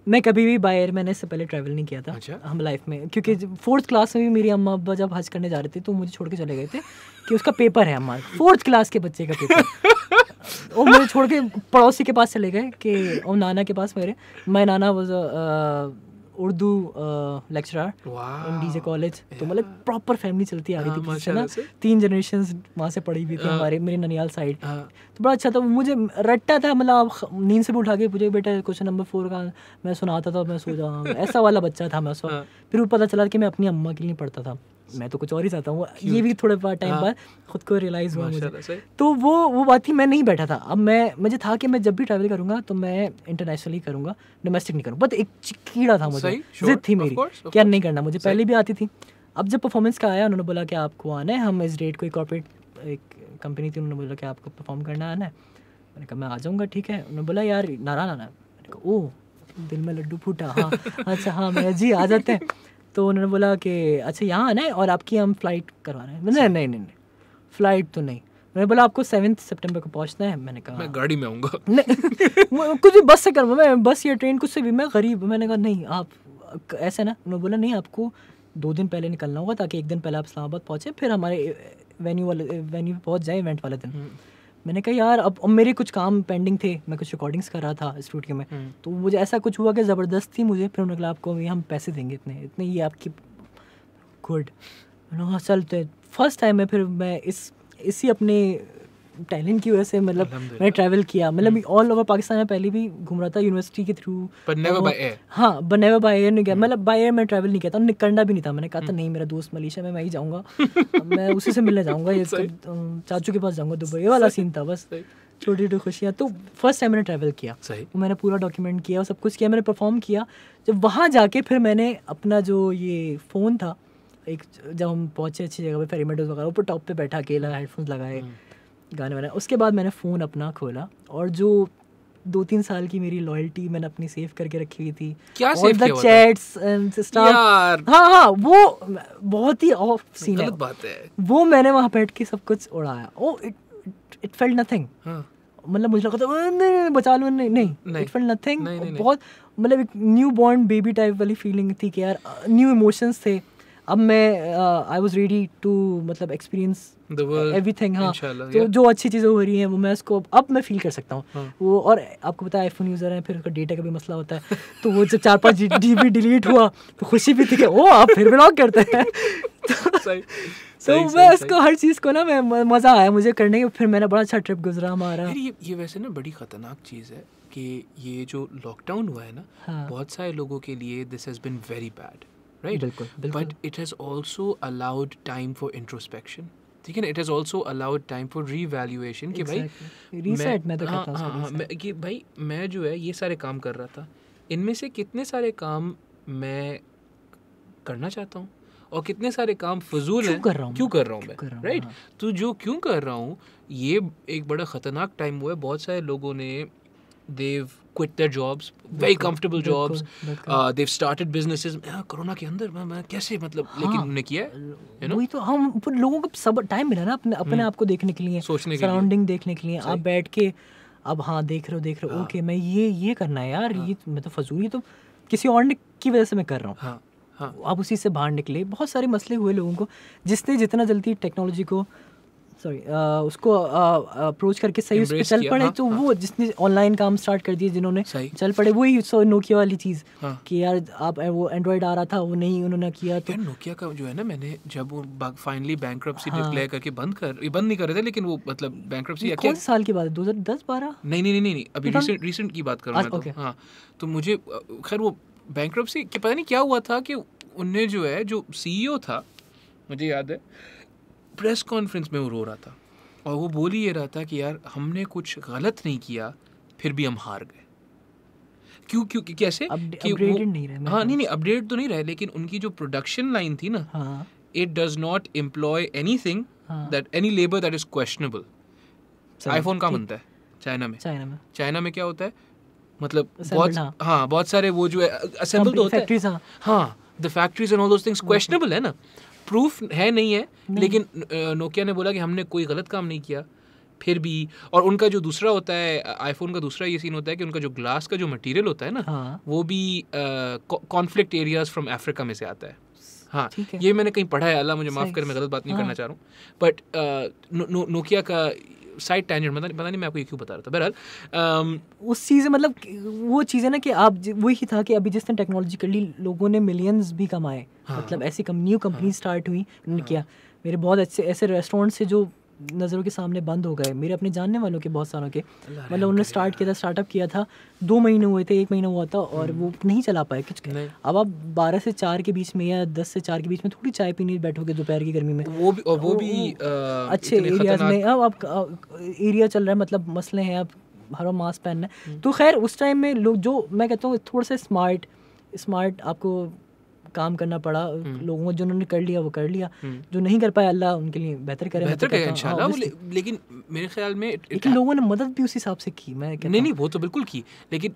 मैं कभी भी बाय एयर मैंने इससे पहले ट्रैवल नहीं किया था। अच्छा? हम लाइफ में, क्योंकि 4th क्लास में भी मेरी अम्मा अब्बा जब हज करने जा रहे थे तो मुझे छोड़ के चले गए थे कि उसका पेपर है, अम्मा 4th क्लास के बच्चे का पेपर। और मुझे छोड़ के पड़ोसी के पास चले गए कि, और नाना के पास मेरे, मैं नाना was Urdu lecturer in DJ college. तो मतलब प्रॉपर फैमिली चलती आ रही थी पीछे ना, 3 जनरेशंस वहाँ से पढ़ी हुई थी हमारे, मेरे ननियाल साइड। तो बड़ा अच्छा था, मुझे रट्टा था, मतलब नींद से भी उठा के पूछे बेटा क्वेश्चन नंबर 4 का मैं सुनाता था, मैं सो जाऊँ, ऐसा वाला बच्चा था मैं उस वक्त। फिर पता चला कि मैं अपनी अम्मा के लिए पढ़ता था, मैं तो कुछ और ही चाहता हूँ। ये भी थोड़े टाइम बाद खुद को रियलाइज़ हुआ मुझे। तो वो बात थी, मैं नहीं बैठा था। अब मुझे था कि मैं जब भी ट्रैवल करूँगा तो मैं इंटरनेशनली करूँगा, डोमेस्टिक नहीं करूँगा। बट एक कीड़ा था मुझे, जिद थी मेरी क्या नहीं करना, मुझे पहले भी आती थी। अब जब परफॉर्मेंस का आया, उन्होंने बोला कि आपको आना है, हम इस डेट, कोई कॉर्पोरेट एक कंपनी थी, उन्होंने बोला कि आपको परफॉर्म करना आना है। मैंने कहा मैं आ जाऊँगा, ठीक है। उन्होंने बोला यार नारायण आना है। मैंने कहा ओह, दिल में लड्डू फूटा। हाँ अच्छा हाँ मैं जी आ जाते हैं। तो उन्होंने बोला कि अच्छा यहाँ आना है और आपकी हम फ़्लाइट करवा रहे हैं। नहीं फ़्लाइट तो नहीं। मैंने बोला आपको 7 सितंबर को पहुँचना है। मैंने कहा मैं गाड़ी में आऊँगा। कुछ भी बस से करवा, मैं बस या ट्रेन कुछ से भी, मैं गरीब। मैंने कहा नहीं आप ऐसा ना। उन्होंने बोला नहीं आपको 2 दिन पहले निकलना होगा ताकि 1 दिन पहले आप इस्लामाबाद पहुँचे, फिर हमारे वेन्यू पे पहुँच जाए इवेंट वाले दिन। मैंने कहा यार अब मेरे कुछ काम पेंडिंग थे, मैं कुछ रिकॉर्डिंग्स कर रहा था स्टूडियो में। तो मुझे ऐसा कुछ हुआ कि ज़बरदस्ती मुझे, फिर उन्होंने कहा आपको हम पैसे देंगे इतने ये आपकी गुड। हाँ चलते फर्स्ट टाइम है। फिर मैं इसी अपने टैलेंट की वजह से मतलब मैंने ट्रैवल किया, मतलब ऑल ओवर पाकिस्तान में पहले भी घूम रहा था यूनिवर्सिटी के through, but never by air. हाँ, बट नेवर बाय एयर नहीं गया, मतलब बाय एयर मैं ट्रैवल नहीं किया था, करना भी नहीं था। मैंने कहा था नहीं, मेरा दोस्त मलेशिया में, मैं ही जाऊँगा, मैं उसी से मिलने जाऊँगा, ये चाचू के पास जाऊँगा दुबई, ये वाला सीन था बस, छोटी छोटी खुशियाँ। तो फर्स्ट टाइम मैंने ट्रैवल किया, तो मैंने पूरा डॉक्यूमेंट किया और सब कुछ किया, मैंने परफॉर्म किया। जब वहाँ जाके फिर मैंने अपना जो ये फ़ोन था, एक जब हम पहुँचे अच्छी जगह पे, फेरी मेडोज़ वगैरह, ऊपर टॉप पे बैठा अकेला, हेडफोन्स लगाए, गाने वाने, उसके बाद मैंने फ़ोन अपना खोला और जो 2-3 साल की मेरी लॉयल्टी मैंने अपनी सेव करके रखी हुई थी, क्या सेव किया हुआ था? चैट्स एंड स्टाफ, हाँ, वो बहुत ही ऑफ सीन है, बात है, वो मैंने वहाँ बैठ के सब कुछ उड़ाया। ओ इट फेल्ट नथिंग, मतलब मुझे लगा था नहीं बचा लूँ, नहीं, इट फेल्ट नथिंग, बहुत मतलब एक न्यू बॉर्न बेबी टाइप वाली फीलिंग थी कि यार न्यू इमोशंस थे। अब मैं आई वॉज रेडी टू मतलब एक्सपीरियंस एवरीथिंग, हाँ, तो जो अच्छी चीज़ें हो रही हैं वो मैं उसको अब मैं फील कर सकता हूँ वो। और आपको पता है आईफोन यूज़र है, फिर उसका डेटा का भी मसला होता है, तो वो जब 4-5 GB डिलीट हुआ तो खुशी भी थी कि ओ आप फिर ब्लॉग करते हैं। तो मैं इसको हर चीज़ को ना मैं मज़ा आया मुझे करने के, फिर मैंने बड़ा अच्छा ट्रिप गुजरा हमारा। ये वैसे ना बड़ी ख़तरनाक चीज़ है कि ये जो लॉकडाउन हुआ है ना, बहुत सारे लोगों के लिए this has been very bad, right? बिल्कुल। But it has also allowed time for introspection, ठीक है ना? It has also allowed time for revaluation कि भाई रीसेट, मैं तो कहता हूँ कि भाई मैं जो है ये सारे काम कर रहा था, इनमें से कितने सारे काम मैं करना चाहता हूँ और कितने सारे काम फजूल हैं, क्यों कर रहा हूँ मैं, राइट? तो जो क्यों कर रहा हूँ, ये एक बड़ा ख़तरनाक टाइम हुआ है। बहुत सारे लोगों ने they've quit their jobs, very comfortable jobs, they've started businesses corona के अंदर मैं कैसे मतलब, लेकिन उन्होंने किया है, वही तो हम लोगों को सब टाइम मिला ना अपने आप को देखने के लिए, सोचने के लिए, सराउंडिंग देखने के लिए। आप बैठ के अब हाँ देख रहे हो ओके मैं ये करना है यार, ये मैं तो फजूल, तो किसी और की वजह से मैं कर रहा हूँ। आप उसी से बाहर निकले। बहुत सारे मसले हुए लोगों को, जिसने जितना जल्दी टेक्नोलॉजी को उसको अप्रोच करके सही उस पर चल पड़े, तो वो जिसने ऑनलाइन काम स्टार्ट कर दिए, जिन्होंने चल पड़े, वही नोकिया वाली चीज़ कि यार आप वो एंड्रॉयड आ रहा था वो नहीं उन्होंने किया। तो नोकिया का जो है ना, मैंने जब वो फाइनली बैंक्रप्सी डिक्लेयर करके बंद नहीं कर रहे थे, लेकिन वो मतलब बैंक्रप्सी कौन से साल की बात है, 2010-12? नहीं, अभी रिसेंट की बात कर रहा हूँ मैं तो। हाँ, तो मुझे खैर वो बैंक्रप्सी कि पता नहीं क्या हुआ था कि उनने जो है जो CEO था, मुझे याद है, प्रेस कॉन्फ्रेंस में वो रो रहा था और वो बोल ही ये रहा था कि यार हमने कुछ गलत नहीं किया फिर भी हम हार गए। क्यों कैसे कि वो नहीं रहे, हाँ नहीं अपडेट तो नहीं रहे, लेकिन उनकी जो प्रोडक्शन लाइन थी ना, it does not employ anything that any labour that is questionable. IPhone कहाँ बनता है? चाइना में क्या होता है, मतलब बहुत सारे वो जो है असेंबल तो होता है, हाँ, the factories and all those things questionable है ना, प्रूफ है नहीं है, लेकिन नोकिया ने बोला कि हमने कोई गलत काम नहीं किया फिर भी। और उनका जो दूसरा होता है, आईफोन का दूसरा ये सीन होता है कि उनका जो ग्लास का जो मटेरियल होता है ना, वो भी कॉन्फ्लिक्ट एरियाज फ्रॉम अफ्रीका में से आता है। हाँ, ये मैंने कहीं पढ़ा है, अल्लाह मुझे माफ़ करे, मैं गलत बात नहीं करना चाह रहा हूँ, बट नोकिया का साइड टैंजेंट पता नहीं मैं आपको ये क्यों बता रहा था। बहरहाल उस चीज़ मतलब वो चीज़ है ना कि आप वही था कि अभी जिसने टेक्नोलॉजी कर ली, लोगों ने मिलियंस भी कमाए। मतलब ऐसी न्यू कंपनी स्टार्ट हुई, उन्होंने किया। मेरे बहुत अच्छे ऐसे रेस्टोरेंट से जो नज़रों के सामने बंद हो गए, मेरे अपने जानने वालों के बहुत सारों के, मतलब उन्होंने स्टार्टअप किया था, 2 महीने हुए थे, 1 महीना हुआ था और वो नहीं चला पाए कुछ। अब आप 12 से 4 के बीच में या 10 से 4 के बीच में थोड़ी चाय पीने बैठोगे दोपहर की गर्मी में, वो भी अच्छे एरियाज में। अब आप एरिया चल रहा है, मतलब मसले हैं, अब हर मास्क पहनना है। तो खैर उस टाइम में लोग, जो मैं कहता हूँ थोड़ा सा स्मार्ट आपको काम करना पड़ा लोगों को, जिन्होंने कर लिया वो कर लिया, जो नहीं कर पाया अल्लाह उनके लिए बेहतर करे इंशाल्लाह। लेकिन मेरे ख्याल में लेकिन लोगों ने मदद भी उस हिसाब से की, मैं कहता नहीं वो तो बिल्कुल की, लेकिन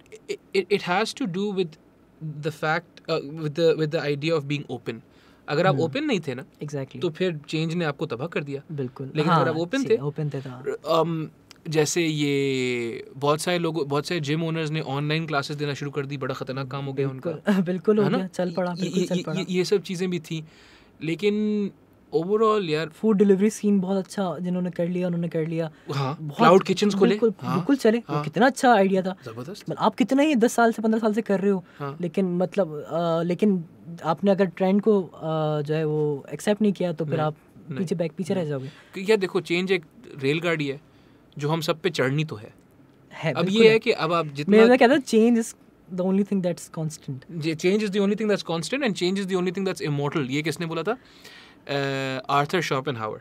it has to do with the fact, with the idea of being open. अगर आप ओपन नहीं थे ना, एग्जैक्टली, तो फिर चेंज ने आपको तबाह कर दिया। बिल्कुल। लेकिन अगर आप ओपन थे जैसे ये बहुत सारे जिम ओनर्स ने ऑनलाइन क्लासेस देना शुरू कर दी, बड़ा खतरनाक काम हो गया उनका, बिल्कुल हो गया, चल पड़ा। ये सब चीज़ें भी थी, लेकिन ओवरऑल यार फूड डिलीवरी सीन बहुत अच्छा जिन्होंने कर लिया, उन्होंने कर लिया। हाँ, क्लाउड किचन्स खोले, बिल्कुल चले। वो कितना अच्छा आइडिया था, जबरदस्त। आप कितना ही 10 साल से 15 साल से कर रहे हो, लेकिन मतलब लेकिन आपने अगर ट्रेंड को जो है वो एक्सेप्ट नहीं किया, तो फिर आप पीछे रह जाओगे। यार देखो, चेंज एक रेलगाड़ी है, जो हम सब पे चढ़नी तो है। अब ये है कि अब आप जितना मैं कहता हूं change is the only thing that's constant. Change is the only thing that's constant and change is the only thing that's immortal. ये किसने बोला था? आर्थर शोपेनहावर,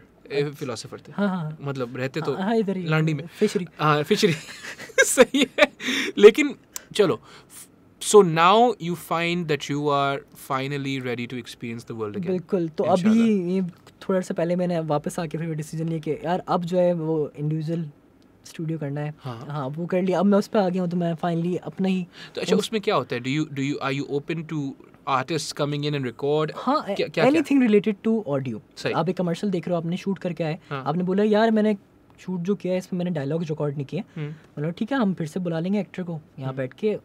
फिलोसोफर थे। हाँ, मतलब रहते तो इधर ही लांडी में, फिशरी। हाँ फिशरी सही है। लेकिन चलो, so now you find that you are finally ready to experience the world again. बिल्कुल। तो अभी ये थोड़ा सा पहले मैंने वापस आके फिर डिसीजन लिया कि यार अब जो है वो इंडिविजुअल स्टूडियो करना है। हाँ वो कर लिया। अब मैं उस पर आ गया हूँ तो मैं फाइनली अपना ही। तो अच्छा उसमें क्या होता है? do you are you open to artists coming in and record? हाँ, anything related to audio. आप एक कमर्शियल देख रहे हो, आपने शूट करके आए, आपने बोला यार मैंने शूट जो किया है इसमें मैंने डायलॉग रिकॉर्ड नहीं किए, मतलब ठीक है हम फिर से बुला लेंगे एक्टर को यहाँ बैठ के,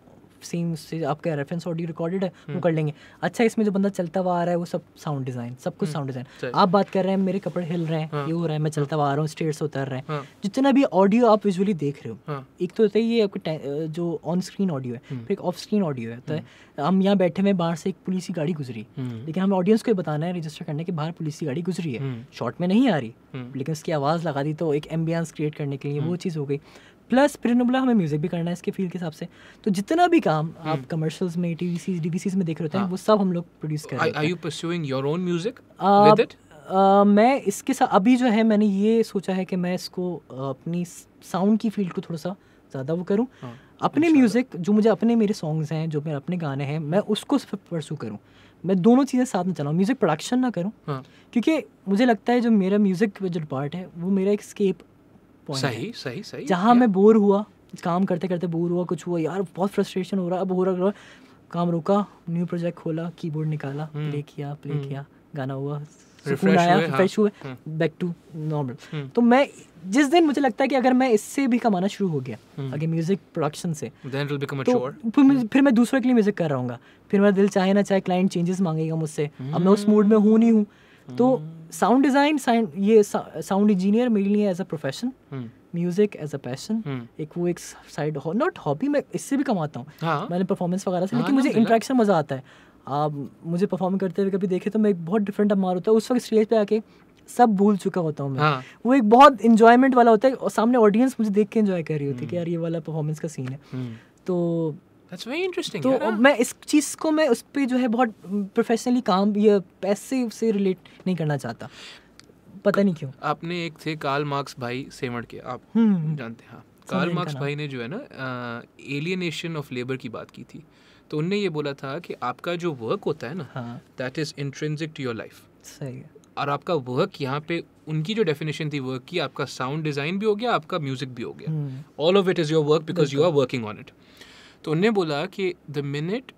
सेम से आपका रेफरेंस ऑडियो रिकॉर्डेड है वो कर लेंगे। अच्छा इसमें जो बंदा चलता हुआ आ रहा है वो सब साउंड डिज़ाइन, सब कुछ साउंड डिज़ाइन। आप बात कर रहे हैं मेरे कपड़े हिल रहे हैं, ये हो रहा है, मैं चलता हुआ आ रहा हूँ, स्टेयर से उतर रहे हैं, जितना भी ऑडियो आप विजुअली देख रहे हो, एक तो होता है ये आपका जो ऑन स्क्रीन ऑडियो है, फिर एक ऑफ स्क्रीन ऑडियो है। तो हम यहाँ बैठे हुए बाहर से एक पुलिस की गाड़ी गुजरी, लेकिन हमें ऑडियंस को बताना है, रजिस्टर करने के बाहर पुलिस की गाड़ी गुजरी है, शॉर्ट में नहीं आ रही, लेकिन उसकी आवाज़ लगा दी तो एक एम्बियंस क्रिएट करने के लिए वो चीज़ हो गई। प्लस फिर बोला हमें म्यूजिक भी करना है इसके फील्ड के हिसाब से। तो जितना भी काम आप कमर्शियल्स में, टीवीसीज, डीवीसीज में देख रहे होते हैं वो सब हम लोग प्रोड्यूस कर रहे हैं। Are you pursuing your own music with it? मैं इसके साथ अभी जो है मैंने ये सोचा है कि मैं इसको अपनी साउंड की फील्ड को थोड़ा सा ज़्यादा वो करूँ, अपने म्यूज़िक जो मुझे अपने मेरे सॉन्ग्स हैं, जो मेरे अपने गाने हैं, मैं उसको परसू करूँ। मैं दोनों चीज़ें साथ में चलाऊँ, म्यूज़िक प्रोडक्शन ना करूँ, क्योंकि मुझे लगता है जो मेरा म्यूज़िक जो पार्ट है वो मेरा एक स्केप सही जहाँ मैं बोर हुआ, काम करते करते बोर हुआ, कुछ हुआ यार बहुत फ्रस्ट्रेशन हो रहा, अब हो रहा, काम रुका, न्यू प्रोजेक्ट खोला, कीबोर्ड निकाला, प्ले किया, गाना हुआ, सुकून आया, फ्रेश हुए, बैक टू नॉर्मल। तो मैं जिस दिन मुझे लगता है कि अगर मैं इससे भी कमाना शुरू हो गया अगर म्यूजिक प्रोडक्शन से, तो फिर मैं दूसरों के लिए म्यूजिक कर रहा हूँ, फिर मेरा दिल चाहे ना चाहे क्लाइंट चेंजेस मांगेगा मुझसे, अब मैं उस मूड में हूँ नहीं हूँ। तो साउंड डिज़ाइन, ये साउंड इंजीनियर मेरे लिए as a profession, music as a passion, एक वो एक साइड नॉट हॉबी, मैं इससे भी कमाता हूँ मैंने परफॉर्मेंस वगैरह से, लेकिन मुझे इंटरेक्शन मज़ा आता है। आप मुझे परफॉर्म करते हुए कभी देखे तो मैं एक बहुत डिफरेंट मार होता है, उस वक्त स्टेज पे आके सब भूल चुका होता हूँ मैं, वो एक बहुत इंजॉयमेंट वाला होता है और सामने ऑडियंस मुझे देख के एंजॉय कर रही होती है कि यार ये वाला परफॉर्मेंस का सीन है। तो That's very interesting. तो मैं इस चीज़ को मैं उस पर जो है बहुत प्रोफेशनली काम या पैसे से रिलेट नहीं करना चाहता, पता नहीं क्यों। आपने एक थे कार्ल मार्क्स भाई सेमड़ के, आप जानते हैं? हाँ, कार्ल मार्क्स भाई ने जो है ना एलियनेशन ऑफ लेबर की बात की थी, तो उनने ये बोला था कि आपका जो वर्क होता है ना, that is intrinsic to your life. सही है। और आपका वर्क यहाँ पे उनकी जो डेफिनेशन थी वर्क की, आपका साउंड डिज़ाइन भी हो गया, आपका म्यूजिक भी हो गया, all of it is your work because you are working on it. तो उन्होंने बोला कि the minute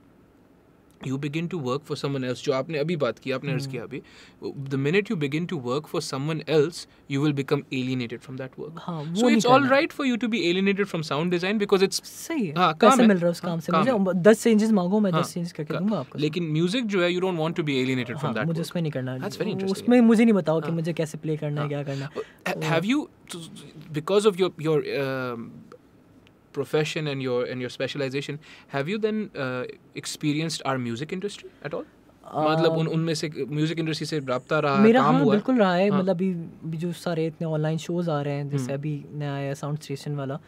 you begin to work for someone else, जो आपने अभी बात की, आपने अर्ज किया अभी, the minute you begin to work for someone else you will become alienated from that work. So it's all right for you to be alienated from sound design because it's सही है, पैसे मिल रहा है उस काम से, मुझे 10 चेंजेस मांगो मैं 10 चेंज करके दूंगा आपको। लेकिन म्यूजिक जो है you don't want to be alienated from that, मुझे उसमें नहीं करना, दैट्स वेरी इंटरेस्टिंग। उसमें मुझे नहीं बताओ कि मुझे कैसे प्ले करना है, क्या करना है। Have you because of your profession and your specialization, have you then experienced our music industry at all? मतलब उनमें से म्यूजिक इंडस्ट्री से रब्ता रहा, मेरा काम हुआ? बिल्कुल रहा है। मतलब अभी जो सारे इतने ऑनलाइन शोज आ रहे हैं, जैसे अभी नया आया साउंड स्टेशन वाला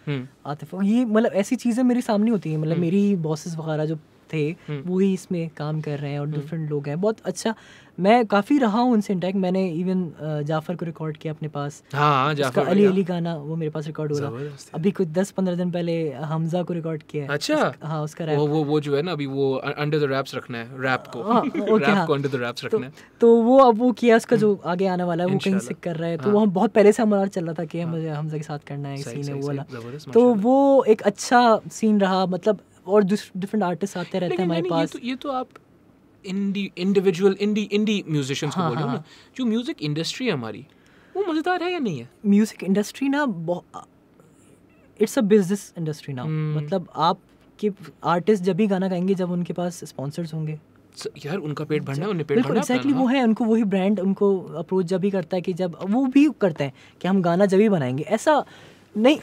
आतिफ, ये मतलब ऐसी चीज़ें मेरे सामने होती हैं, मतलब मेरी बॉसेस वगैरह जो थे वो ही इसमें काम कर रहे हैं और डिफरेंट लोग हैं, बहुत अच्छा। मैं काफ़ी रहा हूँ उनसे इंटैक्ट, मैंने इवन जाफ़र को रिकॉर्ड किया अपने पास, हाँ जाफ़र, अली गाना वो मेरे पास रिकॉर्ड हो रहा। अभी कुछ 10-15 दिन पहले हमजा को रिकॉर्ड किया है। अच्छा, हाँ उसका रैप, वो जो है ना अभी वो अंडर द रैप्स रखना है, रैप को रैप को अंडर द रैप्स रखना है, तो वो अब वो किया, उसका जो आगे आने वाला है वो कहीं से कर रहा है, तो वो बहुत पहले से हमारा चल रहा था कि मुझे हमजा के साथ करना है सीन है वो वाला, तो वो एक अच्छा सीन रहा। मतलब और डिफरेंट आर्टिस्ट आते रहते हैं हमारे पास। ये तो आप इंडिविजुअल इंडी म्यूजिशियंस को बोल रहे हो ना, जो म्यूजिक इंडस्ट्री है हमारी वो मजेदार है या नहीं है? म्यूजिक इंडस्ट्री ना इट्स अ बिजनेस इंडस्ट्री ना, मतलब आपके आर्टिस्ट जब भी गाना गाएंगे जब उनके पास स्पॉन्सर्स होंगे, यार उनका पेट भरना है, उन्हें पेट भरना है। एग्जैक्टली वो है, उनको वही ब्रांड उनको अप्रोच जब भी करता है कि जब वो भी करते हैं कि हम गाना जब भी बनाएंगे, ऐसा नहीं।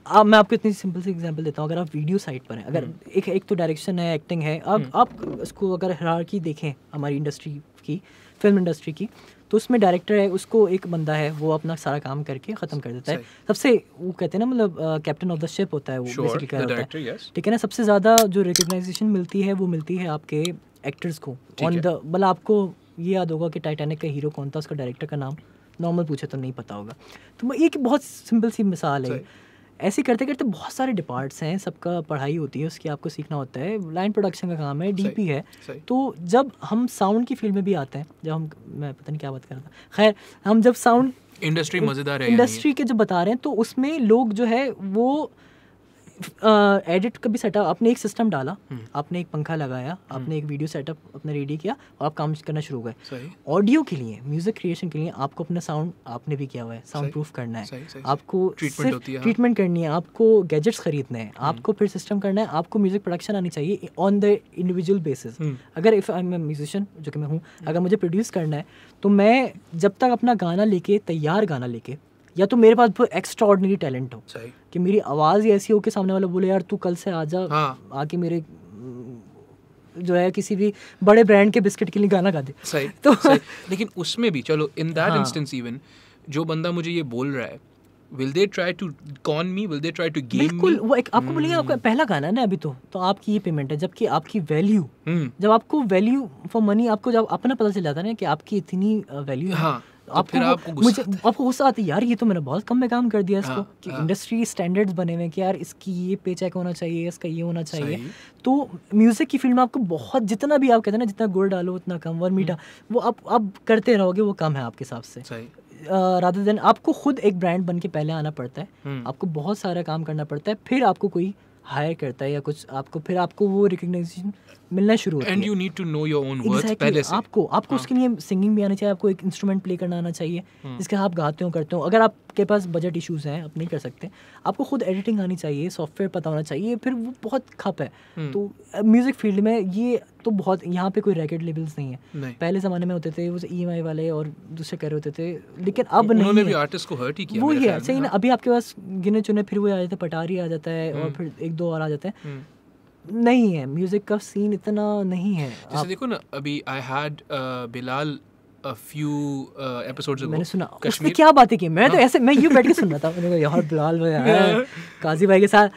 मैं आपको इतनी सिंपल सी एग्जांपल देता हूँ, अगर आप वीडियो साइट पर हैं, अगर एक तो डायरेक्शन है, एक्टिंग है, आप उसको अगर हायरार्की देखें हमारी इंडस्ट्री की, फिल्म इंडस्ट्री की, तो उसमें डायरेक्टर है, उसको एक बंदा है, वो अपना सारा काम करके ख़त्म कर देता है। सबसे वो कहते हैं ना, मतलब कैप्टन ऑफ द शिप होता है वो, बेसिकली क्या होता है, ठीक है ना। सबसे ज़्यादा जो रिकग्नाइजेशन मिलती है वो मिलती है आपके एक्टर्स को ऑन द, मतलब आपको ये याद होगा कि टाइटैनिक का हीरो कौन था, उसका डायरेक्टर का नाम नॉर्मल पूछे तो नहीं पता होगा। तो एक बहुत सिंपल सी मिसाल है। ऐसे करते करते बहुत सारे डिपार्ट्स हैं, सबका पढ़ाई होती है, उसकी आपको सीखना होता है। लाइन प्रोडक्शन का काम है, डीपी है। तो जब हम साउंड की फील्ड में भी आते हैं, जब हम, मैं पता नहीं क्या बात कर रहा था, खैर हम जब साउंड इंडस्ट्री मज़ेदार है, इंडस्ट्री के जो बता रहे हैं, तो उसमें लोग जो है वो एडिट का भी सेटअप, आपने एक सिस्टम डाला, आपने एक पंखा लगाया, आपने एक वीडियो सेटअप अपना रेडी किया और आप काम करना शुरू हो गए। ऑडियो के लिए, म्यूजिक क्रिएशन के लिए आपको अपना साउंड, आपने भी किया हुआ है, साउंड प्रूफ करना है, आपको ट्रीटमेंट करनी है, आपको गैजेट्स खरीदने हैं, आपको फिर सिस्टम करना है, आपको म्यूजिक प्रोडक्शन आनी चाहिए ऑन द इंडिविजुअल बेसिस। अगर if I am a musician, जो कि मैं हूँ, अगर मुझे प्रोड्यूस करना है, तो मैं जब तक अपना गाना लेके, तैयार गाना लेके, या तो मेरे पास बहुत एक्स्ट्रा ऑर्डिनरी टैलेंट हो कि मेरी आवाज़ ही ऐसी हो कि सामने वाला बोले यार तू कल से आजा, आके मेरे जो है किसी भी बड़े ब्रांड के बिस्किट के लिए गाना गा दे। तो लेकिन उसमें भी चलो, इन दैट इंस्टेंस इवन जो बंदा मुझे ये बोल रहा है, will they try to con me, will they try to game बिल्कुल, वो एक आपको बोलेंगे आपका पहला गाना है ना अभी, तो आपकी ये पेमेंट है, जबकि आपकी वैल्यू, जब आपको वैल्यू फॉर मनी, आपको जब अपना पता चल जाता है ना कि आपकी इतनी वैल्यू है, आपको गुस्सा आता है यार, ये तो मैंने बहुत कम में काम कर दिया इसको, कि इंडस्ट्री स्टैंडर्ड्स बने हुए कि यार इसकी ये पे चेक होना चाहिए, इसका ये होना चाहिए। तो म्यूजिक की फील्ड में आपको बहुत, जितना भी आप कहते हैं ना, जितना गुड़ डालो उतना कम, वर मीठा, वो आप करते रहोगे, वो कम है आपके हिसाब से। रादर देन आपको खुद एक ब्रांड बन के पहले आना पड़ता है, आपको बहुत सारा काम करना पड़ता है, फिर आपको कोई हायर करता है या कुछ, आपको फिर आपको वो रिकग्नाइजेशन मिलना शुरू होती है। And you need to know your own words पहले से। आपको उसके लिए सिंगिंग भी आना चाहिए, आपको एक इंस्ट्रूमेंट प्ले करना आना चाहिए जिसके आप गाते हो, करते हो। अगर आपके पास बजट इश्यूज हैं, आप नहीं कर सकते, आपको खुद एडिटिंग आनी चाहिए, सॉफ्टवेयर पता होना चाहिए, फिर वो बहुत खप है। तो म्यूजिक फील्ड में ये तो बहुत, यहाँ पे कोई रैकेट लेबल्स नहीं है। पहले ज़माने में होते थे वो EMI वाले और दूसरे कर होते थे, लेकिन अब नहीं, उन्होंने भी आर्टिस्ट को हर्ट ही किया। वो ये सही ना, अभी आपके पास गिने चुने फिर वो आ जाते हैं, पटारी आ जाता है और फिर एक दो और आ जाते हैं। नहीं है, म्यूजिक का सीन इतना नहीं है। जैसे देखो ना, अभी I had Bilal a few episodes ago, मैंने सुना उसने क्या बातें की, मैं तो ऐसे मैं यूं बैठ के सुन रहा था, मैंने कहा यार बिलाल भाई काजी भाई के साथ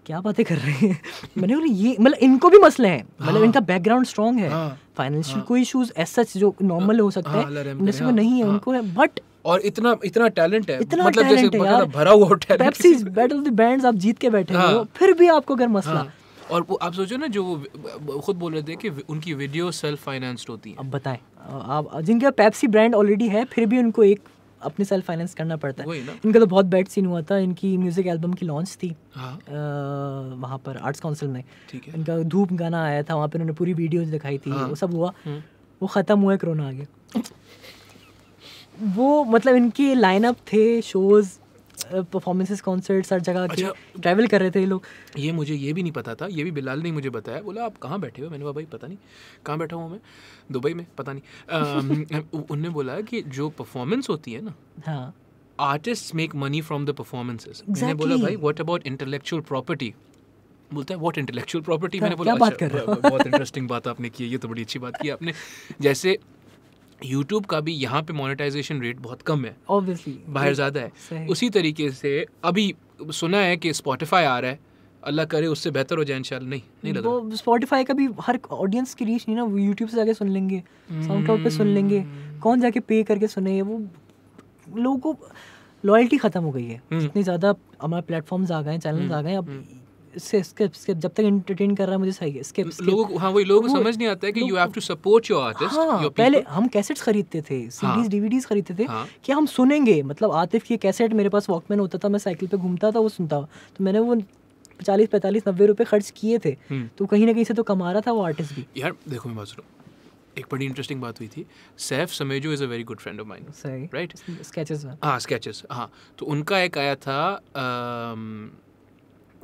क्या बातें कर रहे हैं। मैंने बोला ये, मतलब इनको भी मसले हैं, मतलब इनका बैकग्राउंड स्ट्रांग है, फाइनेंशियल कोई इश्यूज ऐसा जो नॉर्मल हो सकता है इंडस्ट्री में नहीं है, उनको है। बट और इतना टैलेंट है, मतलब जैसे भरा हुआ talent, Pepsi battle of the bands आप जीत के बैठे हो, फिर भी आपको अगर मसला। और वो आप सोचो ना, जो वो खुद बोल रहे थे कि उनकी वीडियो सेल्फ फाइनेंस्ड होती है। अब बताएं, आप जिनका पेप्सी ब्रांड ऑलरेडी है, फिर भी उनको एक अपने सेल्फ फाइनेंस करना पड़ता है। इनका तो बहुत बैड सीन हुआ था, इनकी म्यूजिक एल्बम की लॉन्च थी वहाँ पर आर्ट्स काउंसिल में, इनका धूप गाना आया था, वहाँ पर उन्होंने पूरी वीडियोज दिखाई थी, वो सब हुआ, वो ख़त्म हुआ, कोरोना आ गया। वो मतलब इनकी लाइनअप थे, शोज़, परफॉर्मेंसेस, कॉन्सर्ट्स, हर जगह के ट्रैवल कर रहे थे ये लोग। ये मुझे ये भी नहीं पता था, ये भी बिलाल ने मुझे बताया, बोला आप कहाँ बैठे हो, मैंने कहा भाई पता नहीं कहाँ बैठा हूँ मैं, दुबई में, पता नहीं। उनने बोला कि जो परफॉर्मेंस होती है ना, हाँ, artist make money from the performances. मैंने बोला भाई व्हाट अबाउट इंटेलेक्चुअल प्रॉपर्टी? बोलता है व्हाट इंटेलेक्चुअल प्रॉपर्टी? मैंने बोला बहुत इंटरेस्टिंग बात आपने की है, ये तो बड़ी अच्छी बात की आपने। जैसे YouTube का भी यहाँ पे मोनेटाइजेशन रेट बहुत कम है, ऑब्वियसली बाहर ज़्यादा है। उसी तरीके से अभी सुना है कि Spotify आ रहा है, अल्लाह करे उससे बेहतर हो जाए इंशाल्लाह। नहीं लगा वो Spotify का भी हर ऑडियंस की रीच नहीं ना, वो YouTube से जाके सुन लेंगे, SoundCloud पे सुन लेंगे, कौन जाके पे करके सुने। वो लोगों को लॉयल्टी ख़त्म हो गई है, इतनी ज़्यादा हमारे प्लेटफॉर्म्स आ गए, चैनल्स आ गए, अब स्किप जब तक एंटरटेन कर रहा है मुझे सही है, स्किप लोगों को, हाँ वही लोगों को समझ नहीं आता है कि you have to support your artist. हाँ, पहले हम कैसेट्स खरीदते थे, सीडीज डीवीडीज खरीदते थे कि हम सुनेंगे, मतलब आतिफ की कैसेट मेरे पास वॉकमैन होता था, मैं साइकिल पे घूमता था, वो सुनता, तो मैंने वो 40, 45, 90 रुपए खर्च किए थे, तो कहीं ना कहीं से तो कमा रहा था वो आर्टिस्ट भी। यार देखो मैं बात सुनो, एक बड़ी इंटरेस्टिंग बात हुई थी, Saif Samejo is a very good friend of mine, right? Sketches, हाँ स्केचेस, हाँ, तो उनका एक आया था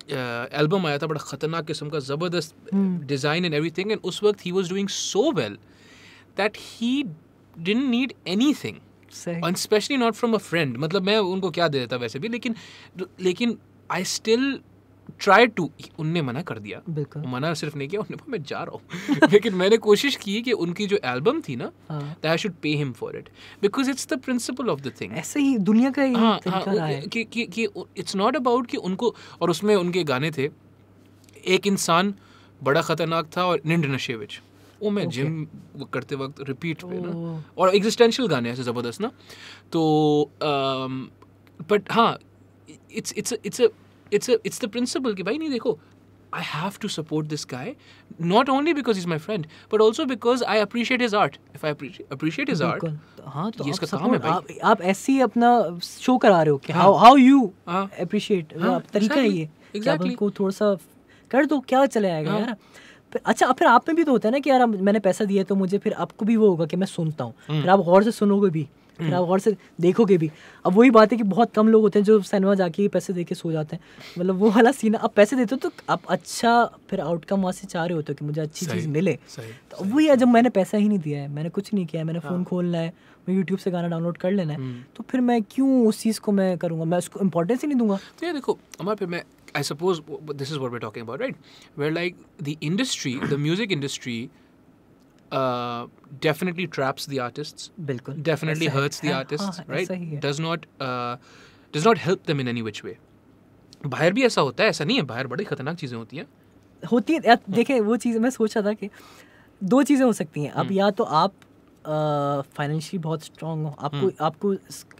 एल्बम आया था, बड़ा ख़तरनाक किस्म का, ज़बरदस्त डिज़ाइन एंड एवरीथिंग, एंड उस वक्त he was doing so well that he didn't need anything, and specially not from a friend. मतलब मैं उनको क्या दे देता वैसे भी, लेकिन आई स्टिल ट्राई टू, उनने मना कर दिया, मना सिर्फ नहीं किया, उन्होंने मैं जा रहा हूँ लेकिन मैंने कोशिश की कि उनकी जो एल्बम थी ना, I should pay him for it, because it's the principle of the thing. ऐसे ही दुनिया का तरीका रहा है कि इट्स नॉट अबाउट कि उनको, और उसमें उनके गाने थे, एक इंसान बड़ा खतरनाक था और निंड नशे विच, वो मैं जिम करते वक्त रिपीट पे ना, और एग्जिस्टेंशियल गाने ऐसे ज़बरदस्त ना, तो बट हाँ, it's the principle कि भाई नहीं देखो, I have to support this guy not only because he's my friend but also because I appreciate his art. If I appreciate his art, हाँ तो ये इसका काम है भाई। आप ऐसे ही अपना शो करा रहे हो कि how you appreciate, तरीका है ये कि आप उनको थोड़ा सा कर दो, क्या चले आएगा यार। अच्छा, फिर आप में भी तो होता है ना कि यार मैंने पैसा दिया तो मुझे, फिर आपको भी वो होगा कि मैं सुनता हूँ, फिर आप गौर से सुनोगे भी, फिर आप गौर से देखोगे भी। अब वही बात है कि बहुत कम लोग होते हैं जो सिनेमा जाके पैसे दे के सो जाते हैं, मतलब वो वाला सीन। आप पैसे देते हो तो आप अच्छा फिर आउटकम वहाँ से चाह रहे होते हो कि मुझे अच्छी चीज़ मिले। तो वही है, जब मैंने पैसा ही नहीं दिया है, मैंने कुछ नहीं किया है, मैंने फ़ोन खोलना है, मैं यूट्यूब से गाना डाउनलोड कर लेना है, तो फिर मैं क्यों उस चीज़ को मैं करूँगा, मैं उसको इम्पोर्टेंस ही नहीं दूंगा। तो ये देखो अमर, फिर मैं I suppose this is what we're talking about, right? Where like the industry, the music industry, definitely traps the artists. बिल्कुल. Definitely hurts the artists, right? Does not help them in any which way. बाहर भी ऐसा होता है, ऐसा नहीं है, बाहर बड़ी खतरनाक चीज़ें होती हैं। होती है, देखें वो चीज़ मैं सोचा था कि दो चीज़ें हो सकती हैं। अब या तो आप फाइनेंशियली बहुत स्ट्रांग हो, आपको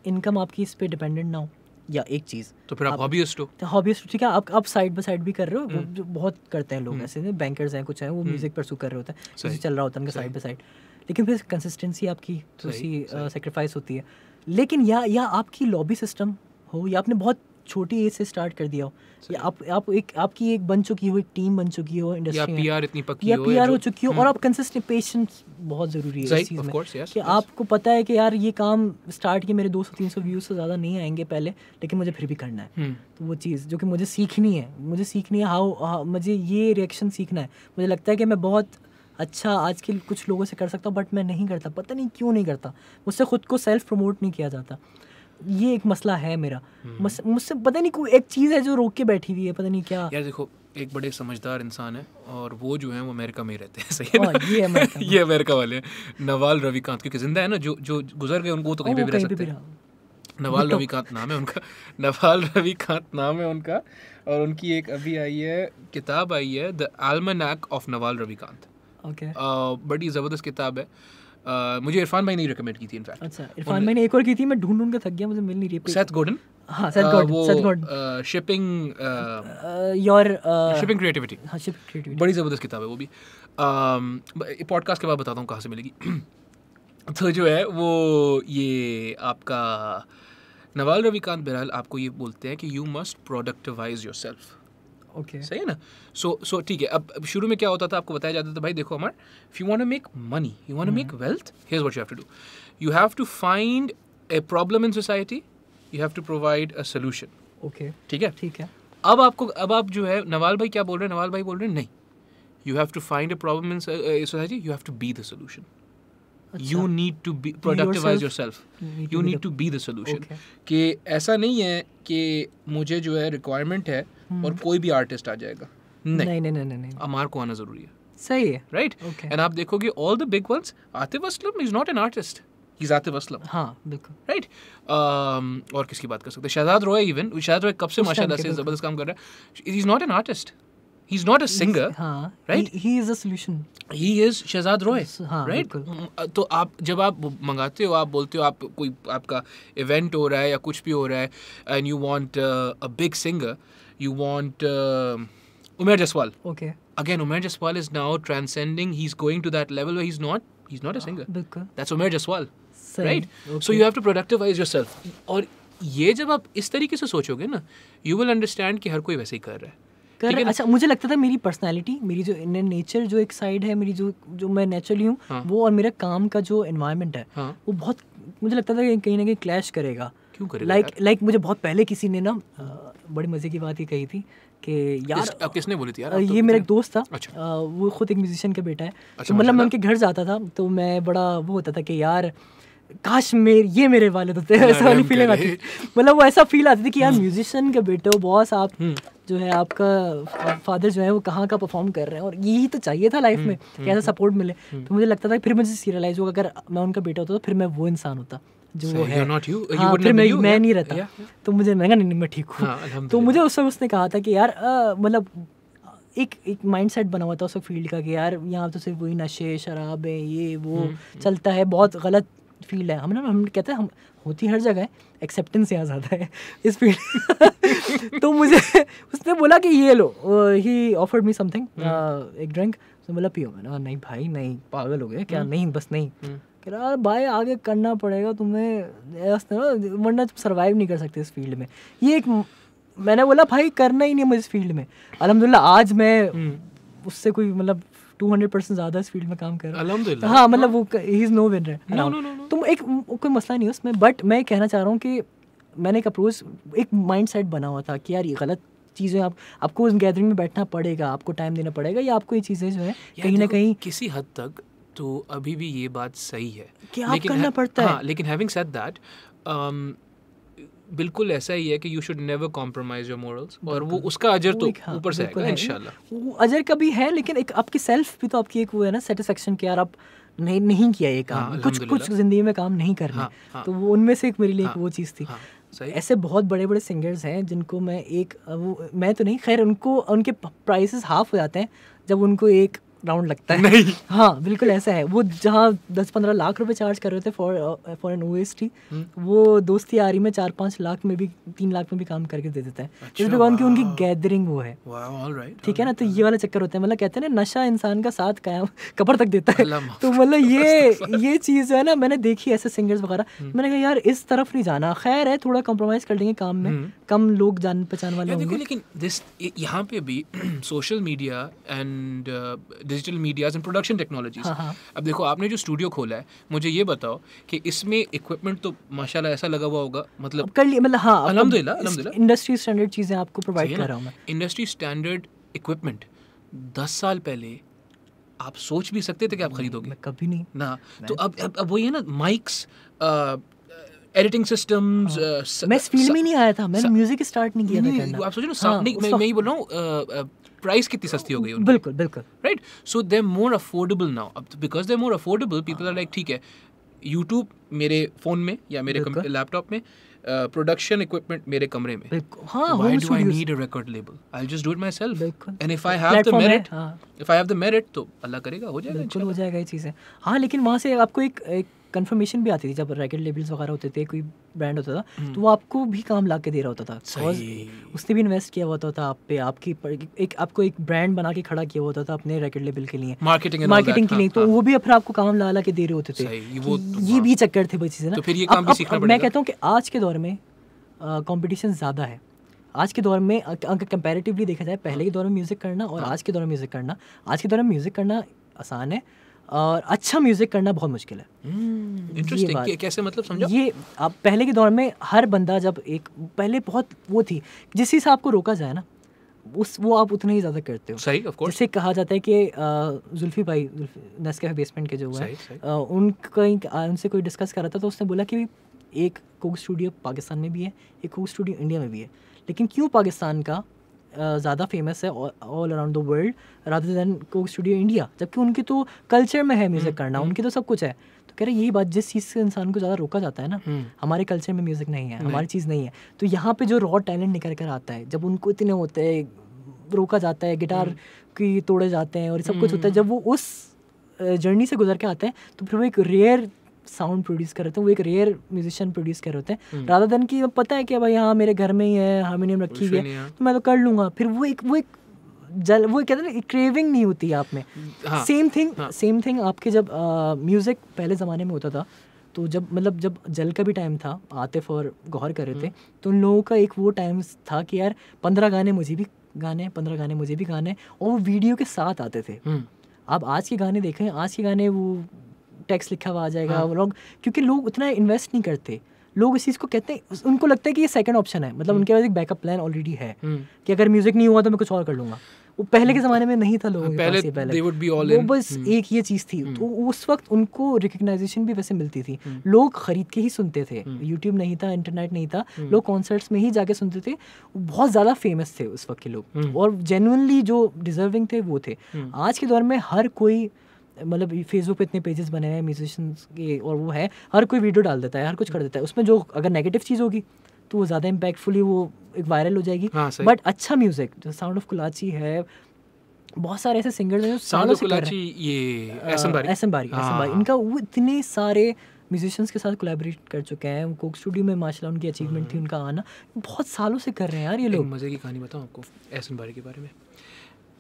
इनकम आपकी इस पे डिपेंडेंट ना हो, या एक चीज़ तो फिर आप हॉबीइस्ट हो। हॉबीइस्ट ठीक है, आप साइड बाय साइड भी कर रहे हो, जो बहुत करते हैं लोग ऐसे, बैंकर्स हैं कुछ हैं, वो म्यूजिक परस्यू कर रहे होते हैं, जैसे चल रहा होता है उनका साइड बाय साइड, लेकिन फिर कंसिस्टेंसी आपकी थोड़ी सी सेक्रीफाइस होती है। लेकिन या आपकी लॉबी सिस्टम हो, या आपने बहुत छोटी एज से स्टार्ट कर दिया हो, या आपकी एक बन चुकी हो, एक टीम बन चुकी हो इंडस्ट्री में, पीआर इतनी पक्की हो, पीआर हो चुकी हो, और आप कंसिस्टेंट, पेशेंस बहुत ज़रूरी है इस चीज़ में, कि आपको पता है कि यार ये काम स्टार्ट किए, मेरे 200-300 व्यूज़ से ज़्यादा नहीं आएंगे पहले, लेकिन मुझे फिर भी करना है। तो वो चीज़ जो कि मुझे सीखनी है, मुझे ये रिएक्शन सीखना है। मुझे लगता है कि मैं बहुत अच्छा आज के कुछ लोगों से कर सकता हूँ, बट मैं नहीं करता, पता नहीं क्यों नहीं करता, मुझसे खुद को सेल्फ प्रमोट नहीं किया जाता। ये एक मसला है मेरा, मुझसे पता नहीं कोई एक चीज़ है जो रोक के बैठी हुई है, पता नहीं क्या। यार देखो, एक बड़े समझदार इंसान है, और वो जो है वो अमेरिका में ही रहते हैं, सही है ना? ये अमेरिका वाले हैं, नवाल रविकांत, क्योंकि जिंदा है ना, जो गुजर गए उनको तो कहीं पे भी रह सकते हैं। नवाल रविकांत नाम है उनका, नवाल रविकांत नाम है उनका, और उनकी एक अभी आई है किताब, आई है the almanac of Nawal Ravikant. बड़ी ज़बरदस्त किताब है। मुझे इरफान भाई ने रिकमेंड की थी इनफैक्ट। अच्छा, इरफान भाई ने एक और की थी, मैं ढूंढ के थक गया, मुझे मिल नहीं रही। Seth Gordon. हाँ, सेथ गॉर्डन शिपिंग क्रिएटिविटी। हाँ, शिपिंग क्रिएटिविटी बड़ी ज़बरदस्त किताब है वो भी। पॉडकास्ट के बाद बताता हूँ कहाँ से मिलेगी। तो जो है वो ये आपका नवाल रविकांत बहरहाल आपको ये बोलते हैं कि you must productivise your self. Okay, सही है ना? सो ठीक है। अब शुरू में क्या होता था, आपको बताया जाता था, भाई देखो Amar, if you want to make money, you want to make wealth, here's what you have to do, you have to find a problem in society, you have to provide a solution. Okay, ठीक है, ठीक है। अब आप जो है, नवाल भाई क्या बोल रहे हैं, नवाल भाई बोल रहे हैं नहीं, you have to find a problem in society, you have to be the solution. You need to be productivize yourself. You need to be the solution. कि ऐसा नहीं है कि मुझे जो है रिक्वायरमेंट है और कोई भी आर्टिस्ट आ जाएगा, नहीं, अमार को आना जरूरी है। सही है, राइट? एंड आप देखोगे all the big ones, Atif Aslam is not an artist, he is Atif Aslam. हाँ, बिल्कुल राइट। और किसकी बात कर सकते हैं, शहजाद रॉय, इवन शहजाद रॉय कब से माशाल्लाह से जबरदस्त काम कर रहा है, he is not an artist, he's not a singer, right? He is a solution. He is Shehzad Roy, right? तो आप जब आप मंगाते हो, आप बोलते हो, आप कोई आपका इवेंट हो रहा है या कुछ भी हो रहा है, and you want a big singer, you want Umair Jaswal. Okay. Again, Umair Jaswal is now transcending. He's going to that level where he's not a singer. That's Umair Jaswal, right? Okay. So you have to productivize yourself. और ये जब आप इस तरीके से सोचोगे ना, you will understand कि हर कोई वैसे ही कर रहा है। अच्छा, मुझे लगता था मेरी पर्सनालिटी, मेरी जो नेचर, जो एक साइड है मेरी, जो मैं नेचुरली हूँ, वो और मेरा काम का जो एनवायरनमेंट है, वो बहुत, मुझे लगता था कि कहीं ना कहीं क्लैश करेगा। क्यों करेगा? लाइक मुझे बहुत पहले किसी ने ना बड़ी मजे की बात ये कही थी कि यार, किसने बोली थी यार? ये मेरा एक दोस्त था। अच्छा। वो खुद एक म्यूजिशियन का बेटा है। तो मतलब मैं उनके घर जाता था, तो मैं बड़ा वो होता था कि यार काश ये मेरे वाले होते हैं, ऐसा वाली फीलिंग आती थी। मतलब वो ऐसा फील आती थी कि यार म्यूजिशियन के बेटे हो, बॉस आप जो है आपका फादर जो है वो कहाँ का परफॉर्म कर रहे हैं, और यही तो चाहिए था लाइफ में कि ऐसा सपोर्ट मिले। तो मुझे लगता था, फिर मुझे रियलाइज हुआ अगर मैं उनका बेटा होता तो फिर मैं वो इंसान होता जो वो है। हाँ, फिर मैं नहीं रहता। तो मुझे नहीं मैं ठीक हूँ। तो मुझे उस वक्त उसने कहा था कि यार मतलब एक माइंडसेट बना हुआ था उस फील्ड का कि यार यहाँ तो सिर्फ वही नशे शराब है, ये वो चलता है, बहुत गलत फील्ड है। हम कहते हैं हम होती हर जगह है, एक्सेप्टेंस यहाँ ज़्यादा है इस फील्ड। तो मुझे उसने बोला कि ये लो, ही ऑफर्ड मी समथिंग, एक ड्रिंक। तो बोला पियो। मैंने कहा नहीं भाई नहीं, पागल हो गए क्या? नहीं बस नहीं। कह रहा भाई आगे करना पड़ेगा तुम्हें, वरना तुम सर्वाइव नहीं कर सकते इस फील्ड में। ये एक, मैंने बोला भाई करना ही नहीं मुझे इस फील्ड में। अल्हम्दुलिल्लाह आज मैं उससे कोई मतलब 200% ज़्यादा इस फील्ड में काम कर रहा हूँ। हाँ मतलब वो ही इज़ नो विनर। तो एक कोई मसला नहीं है उसमें, बट मैं कहना चाह रहा हूँ कि मैंने एक अप्रोच, एक माइंडसेट बना हुआ था कि यार ये गलत चीज़ें, आपको उस गैदरिंग में बैठना पड़ेगा, आपको टाइम देना पड़ेगा, या आपको ये चीज़ें जो है कहीं ना कहीं किसी हद तक तो अभी भी ये बात सही है कि आप करना पड़ता है। लेकिन हैविंग सेड दैट बिल्कुल ऐसा ही है कि you should never compromise your morals, और वो उसका अजर तो ऊपर से आएगा इंशाल्लाह। वो अजर का भी है, लेकिन एक आपकी सेल्फ भी तो आपकी एक वो है ना सेटिस्फेक्शन कि यार आप नहीं किया ये काम, कुछ जिंदगी में काम नहीं करना। तो वो उनमें से एक मेरे लिए एक वो चीज़ थी। ऐसे बहुत बड़े बड़े सिंगर्स हैं जिनको मैं मैं तो नहीं, खैर उनके प्राइसेस हाफ हो जाते हैं जब उनको एक राउंड लगता है। नहीं। हाँ बिल्कुल ऐसा है। वो जहाँ 10-15 लाख रुपए चार्ज कर रहे थे फॉर एन OST, वो दोस्ती यारी में 4-5 लाख में भी 3 लाख में भी काम करके दे देता है। अच्छा, उनकी गैदरिंग वो है, ठीक है ना। तो ये वाला चक्कर होता है, मतलब कहते हैं ना नशा इंसान का साथ कब्र तक देता है। तो मतलब ये चीज़ है ना, मैंने देखी ऐसे सिंगर्स वगैरह। मैंने कहा यार इस तरफ नहीं जाना, खैर है थोड़ा कॉम्प्रोमाइज़ कर लेंगे काम में, कम लोग जान पहचान वाले होंगे। लेकिन यहाँ पे भी social media and digital medias and production technologies. अब देखो आपने जो स्टूडियो खोला है, मुझे ये बताओ कि इसमें इक्विपमेंट तो माशाल्लाह ऐसा लगा हुआ होगा, मतलब कर लिया, मतलब हाँ अल्हम्दुलिल्लाह इंडस्ट्री स्टैंडर्ड चीज़ें आपको प्रोवाइड कर रहा हूँ मैं। इंडस्ट्री स्टैंडर्ड इक्विपमेंट 10 साल पहले आप सोच भी सकते थे कि आप खरीदोगे? कभी नहीं ना। तो अब वही है ना, माइक्स, एडिटिंग सिस्टम्स। मैं इस फील्ड में नहीं आया था, मैंने म्यूजिक स्टार्ट नहीं किया था करना। आप सोचो ना, मैं यही बोल रहा हूँ, प्राइस कितनी सस्ती हो गई उनकी। बिल्कुल बिल्कुल right. So they are more affordable now. अब because they are more affordable, people are like ठीक है, यूट्यूब मेरे फ़ोन में या मेरे लैपटॉप में, प्रोडक्शन इक्विपमेंट मेरे कमरे में। Why do I need a record label? I'll just do it myself. And if I have the merit, तो अल्लाह करेगा, हो जाएगा, बिल्कुल हो जाएगा ये चीज़ें। हाँ लेकिन वहाँ से आपको एक कंफर्मेशन भी आती थी जब रिकॉर्ड लेबल्स वगैरह होते थे, कोई ब्रांड होता था तो वो आपको भी काम ला के दे रहा होता था। उसने भी इन्वेस्ट किया होता था आप पे, आपको एक ब्रांड बना के खड़ा किया होता था अपने रिकॉर्ड लेबल के लिए, मार्केटिंग के लिए। तो वो भी फिर आपको काम ला के दे रहे होते थे। ये भी चक्कर थे वो चीज़ें ना। तो फिर ये काम भी सीखना पड़ेगा। मैं कहता हूँ कि आज के दौर में कंपटीशन ज़्यादा है। आज के दौर में अगर कंपैरेटिवली देखा जाए, पहले के दौर में म्यूज़िक करना और आज के दौर में म्यूज़िक करना, आज के दौर में म्यूज़िक करना आसान है और अच्छा म्यूज़िक करना बहुत मुश्किल है। इंटरेस्टिंग। कैसे, मतलब समझो? ये आप पहले के दौर में हर बंदा जब पहले बहुत वो थी, जिस हिसाब आपको रोका जाए ना वो आप उतना ही ज़्यादा करते हो। सही, ऑफ कोर्स। जैसे कहा जाता है कि जुल्फी भाई नेस्कैफे बेसमेंट के जो है, उनसे कोई डिस्कस कर रहा था तो उसने बोला कि एक कोक स्टूडियो पाकिस्तान में भी है, एक कोक स्टूडियो इंडिया में भी है, लेकिन क्यों पाकिस्तान का ज़्यादा फेमस है all around the world rather than Coke studio India, जबकि उनकी तो कल्चर में है म्यूज़िक करना, उनकी तो सब कुछ है। तो कह रहे यही बात, जिस चीज़ से इंसान को ज़्यादा रोका जाता है ना, हमारे कल्चर में म्यूज़िक नहीं है, हमारी चीज़ नहीं है, तो यहाँ पे जो रॉ टैलेंट निकल कर आता है, जब उनको इतने होते हैं, रोका जाता है, गिटार की तोड़े जाते हैं और सब कुछ होता है, जब वो उस जर्नी से गुजर के आते हैं तो फिर वो एक रेयर साउंड प्रोड्यूस कर रहे थे, वो एक रेयर म्यूजिशियन प्रोड्यूस कर रहे हैं, रादर देन कि पता है कि भाई हाँ मेरे घर में ही है, हारमोनियम रखी हुई है तो मैं तो कर लूँगा। फिर वो कहते हैं ना, क्रेविंग नहीं होती आप में। सेम थिंग आपके जब म्यूज़िक पहले ज़माने में होता था, तो जब जल का भी टाइम था, आतिफ और गौहर कर रहे थे, तो उन लोगों का एक वो टाइम था कि यार 15 गाने मुझे भी गाने, 15 गाने मुझे भी गाने, और वो वीडियो के साथ आते थे। आप आज के गाने देखें, आज के गाने वो टेक्स्ट लिखा हुआ आ जाएगा, लोग क्योंकि लोग उतना इन्वेस्ट नहीं करते। लोग इस चीज़ को कहते हैं, उनको लगता है कि ये सेकंड ऑप्शन है, मतलब उनके पास एक बैकअप प्लान ऑलरेडी है कि अगर म्यूजिक नहीं हुआ तो मैं कुछ और कर लूँगा। वो पहले के ज़माने में नहीं था लोगों के पास ये, पहले वो बस एक ये चीज़ थी। तो उस वक्त उनको रिकग्नाइजेशन भी वैसे मिलती थी, लोग खरीद के ही सुनते थे, यूट्यूब नहीं था, इंटरनेट नहीं था, लोग कॉन्सर्ट्स में ही जाके सुनते थे। बहुत ज़्यादा फेमस थे उस वक्त के लोग, और जेन्युइनली जो डिजर्विंग थे वो थे। आज के दौर में हर कोई, मतलब फेसबुक पे इतने पेजेस बने हैं म्यूजिशियंस के, और वो है हर कोई वीडियो डाल देता है, हर कुछ कर देता है। उसमें जो अगर नेगेटिव चीज़ होगी तो वो ज़्यादा इम्पैक्टफुली वो एक वायरल हो जाएगी। बट अच्छा म्यूजिक जो साउंड ऑफ कुलाची है, बहुत सारे ऐसे सिंगर्स हैं जो साउंड ऑफ कुलाची, ये एहसन बारी, इनका वो इतने सारे म्यूजिशियंस के साथ कोलैबोरेट कर चुके हैं। कोक स्टूडियो में माशाल्लाह उनकी अचीवमेंट थी उनका आना, बहुत सालों से कर रहे हैं यार ये लोग। मज़े की कहानी बताऊँ आपको एहसन बारी के बारे में।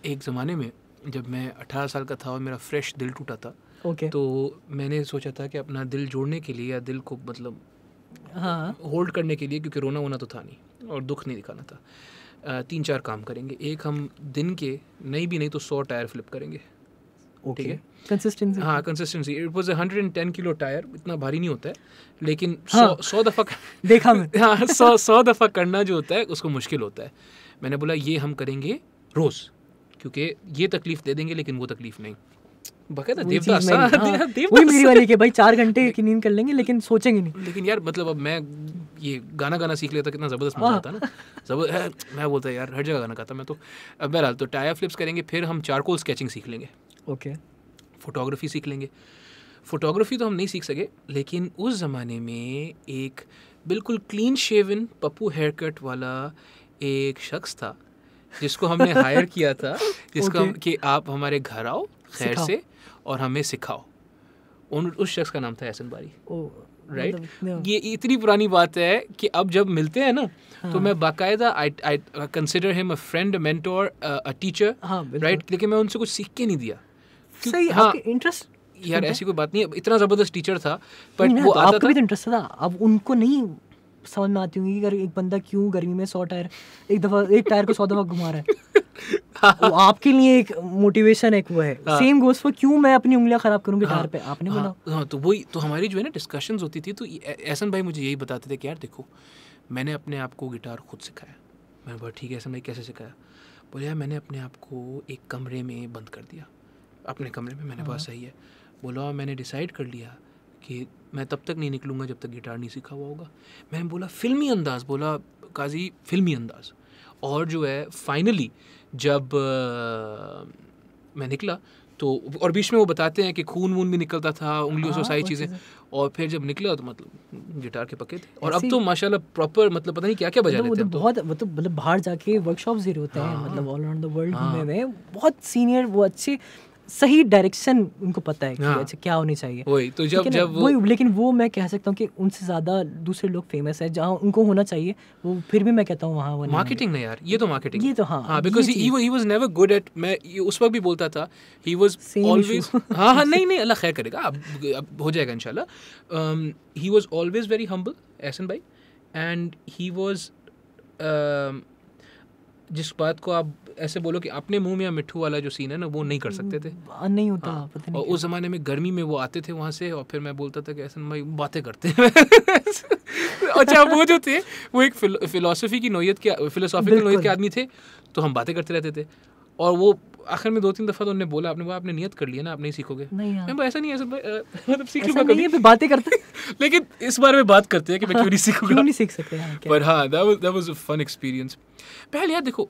एक ज़माने में जब मैं 18 साल का था और मेरा फ्रेश दिल टूटा था, तो मैंने सोचा था कि अपना दिल जोड़ने के लिए, या दिल को मतलब होल्ड करने के लिए, क्योंकि रोना वोना तो था नहीं और दुख नहीं दिखाना था, 3-4 काम करेंगे। एक, हम दिन के नहीं तो 100 टायर फ्लिप करेंगे। ठीक है, कंसिस्टेंसी। हाँ, consistency. It was 110 kilo tyre, इतना भारी नहीं होता है, लेकिन 100 दफ़ा देखा मैं। हाँ, 100 दफ़ा करना जो होता है उसको मुश्किल होता है। मैंने बोला ये हम करेंगे रोज़, क्योंकि ये तकलीफ दे देंगे लेकिन वो तकलीफ नहीं। बकायदा देवदास वही मेरी वाली के भाई 4 घंटे की नींद कर लेंगे लेकिन सोचेंगे नहीं। लेकिन यार मतलब अब मैं ये गाना सीख लेता, कितना ज़बरदस्त मजा आता ना। मैं बोलता यार हर जगह गाना गाता मैं तो। अब बहरहाल तो टायर फ्लिप्स करेंगे, फिर हम चारकोल स्केचिंग सीख लेंगे। ओके, फोटोग्राफी सीख लेंगे। फोटोग्राफी तो हम नहीं सीख सके, लेकिन उस ज़माने में एक बिल्कुल क्लीन शेवन पप्पू हेयर कट वाला एक शख्स था जिसको हमने हायर किया था, जिसको हम कि आप हमारे घर आओ खैर से और हमें सिखाओ। उस शख्स का नाम था एहसन बारी। राइट, ये इतनी पुरानी बात है कि अब जब मिलते हैं ना, तो मैं बाकायदा I consider him a friend, a mentor, a teacher. Right, लेकिन मैं उनसे कुछ सीख के नहीं दिया। सही, आपके इंटरेस्ट यार ऐसी कोई बात नहीं, इतना ज़बरदस्त टीचर था, बट वो आता था, भी तो इंटरेस्ट था। अब उनको नहीं समझ में आती होंगी कि एक बंदा क्यों गर्मी में 100 टायर एक टायर को 100 दफ़ा घुमा रहा है। वो आपके लिए एक मोटिवेशन है, वो है। सेम गोज़ फॉर क्यों मैं अपनी उंगलियां ख़राब करूँ गिटार पे, आपने बोला। हाँ, तो वही तो हमारी जो है ना डिस्कशंस होती थी, तो एहसन भाई मुझे यही बताते थे कि यार देखो, मैंने अपने आप को गिटार खुद सिखाया। मैंने बोला ठीक है एहसन भाई, कैसे सिखाया? बोले यार मैंने अपने आप को एक कमरे में बंद कर दिया, अपने कमरे में। मैंने बोला सही है। बोला मैंने डिसाइड कर लिया कि मैं तब तक नहीं निकलूँगा जब तक गिटार नहीं सीखा हुआ होगा। मैंने बोला फिल्मी अंदाज़, बोला काजी फिल्मी अंदाज़। और जो है फाइनली जब मैं निकला तो, और बीच में वो बताते हैं कि खून वून भी निकलता था उंगलियों से, सारी चीज़ें। और फिर जब निकला तो मतलब गिटार के पक्के थे, और अब तो माशाल्लाह प्रॉपर मतलब पता नहीं क्या क्या बजा लेते हैं। बहुत मतलब बाहर जाके वर्कशॉप्स दे रहे होते हैं, मतलब ऑल अराउंड द वर्ल्ड घूमे हुए, बहुत सीनियर, वो अच्छे सही डायरेक्शन उनको पता है कि अच्छा क्या होनी चाहिए। वही तो जब वही, लेकिन वो मैं कह सकता हूँ कि उनसे ज़्यादा दूसरे लोग फेमस है जहाँ उनको होना चाहिए, वो फिर भी मैं कहता हूँ वहाँ मार्केटिंग नहीं यार, ये तो मार्केटिंग, ये तो हाँ, because he was never good at, मैं उस वक्त भी बोलता था, ही वाज ऑलवेज हाँ नहीं अल्लाह खैर करेगा, अब हो जाएगा इंशाल्लाह। He was always very humble Ehsan भाई, एंड ही वाज जिस बात को आप ऐसे बोलो कि अपने मुंह में या मिट्ठू वाला जो सीन है ना, वो नहीं कर सकते थे, नहीं होता। पता नहीं, और उस ज़माने में गर्मी में वो आते थे वहाँ से, और फिर मैं बोलता था कि ऐसा भाई बातें करते हैं। अच्छा, वो जो थे वो एक फिलोसॉफिकल नोयत के आदमी थे, तो हम बातें करते रहते थे। और वो आखिर में 2-3 दफ़ा तो उन्होंने बोला, आपने नियत कर लिया ना, आप नहीं सीखोगे। मैं ऐसा नहीं, मतलब सीख लूँगा कभी, बातें करते। लेकिन इस बारे में बात करते हैं कि मैं क्यों नहीं सीखूंगा, क्यों नहीं सीख सकते। पर हाँ, that was a fun experience। पहले यार देखो,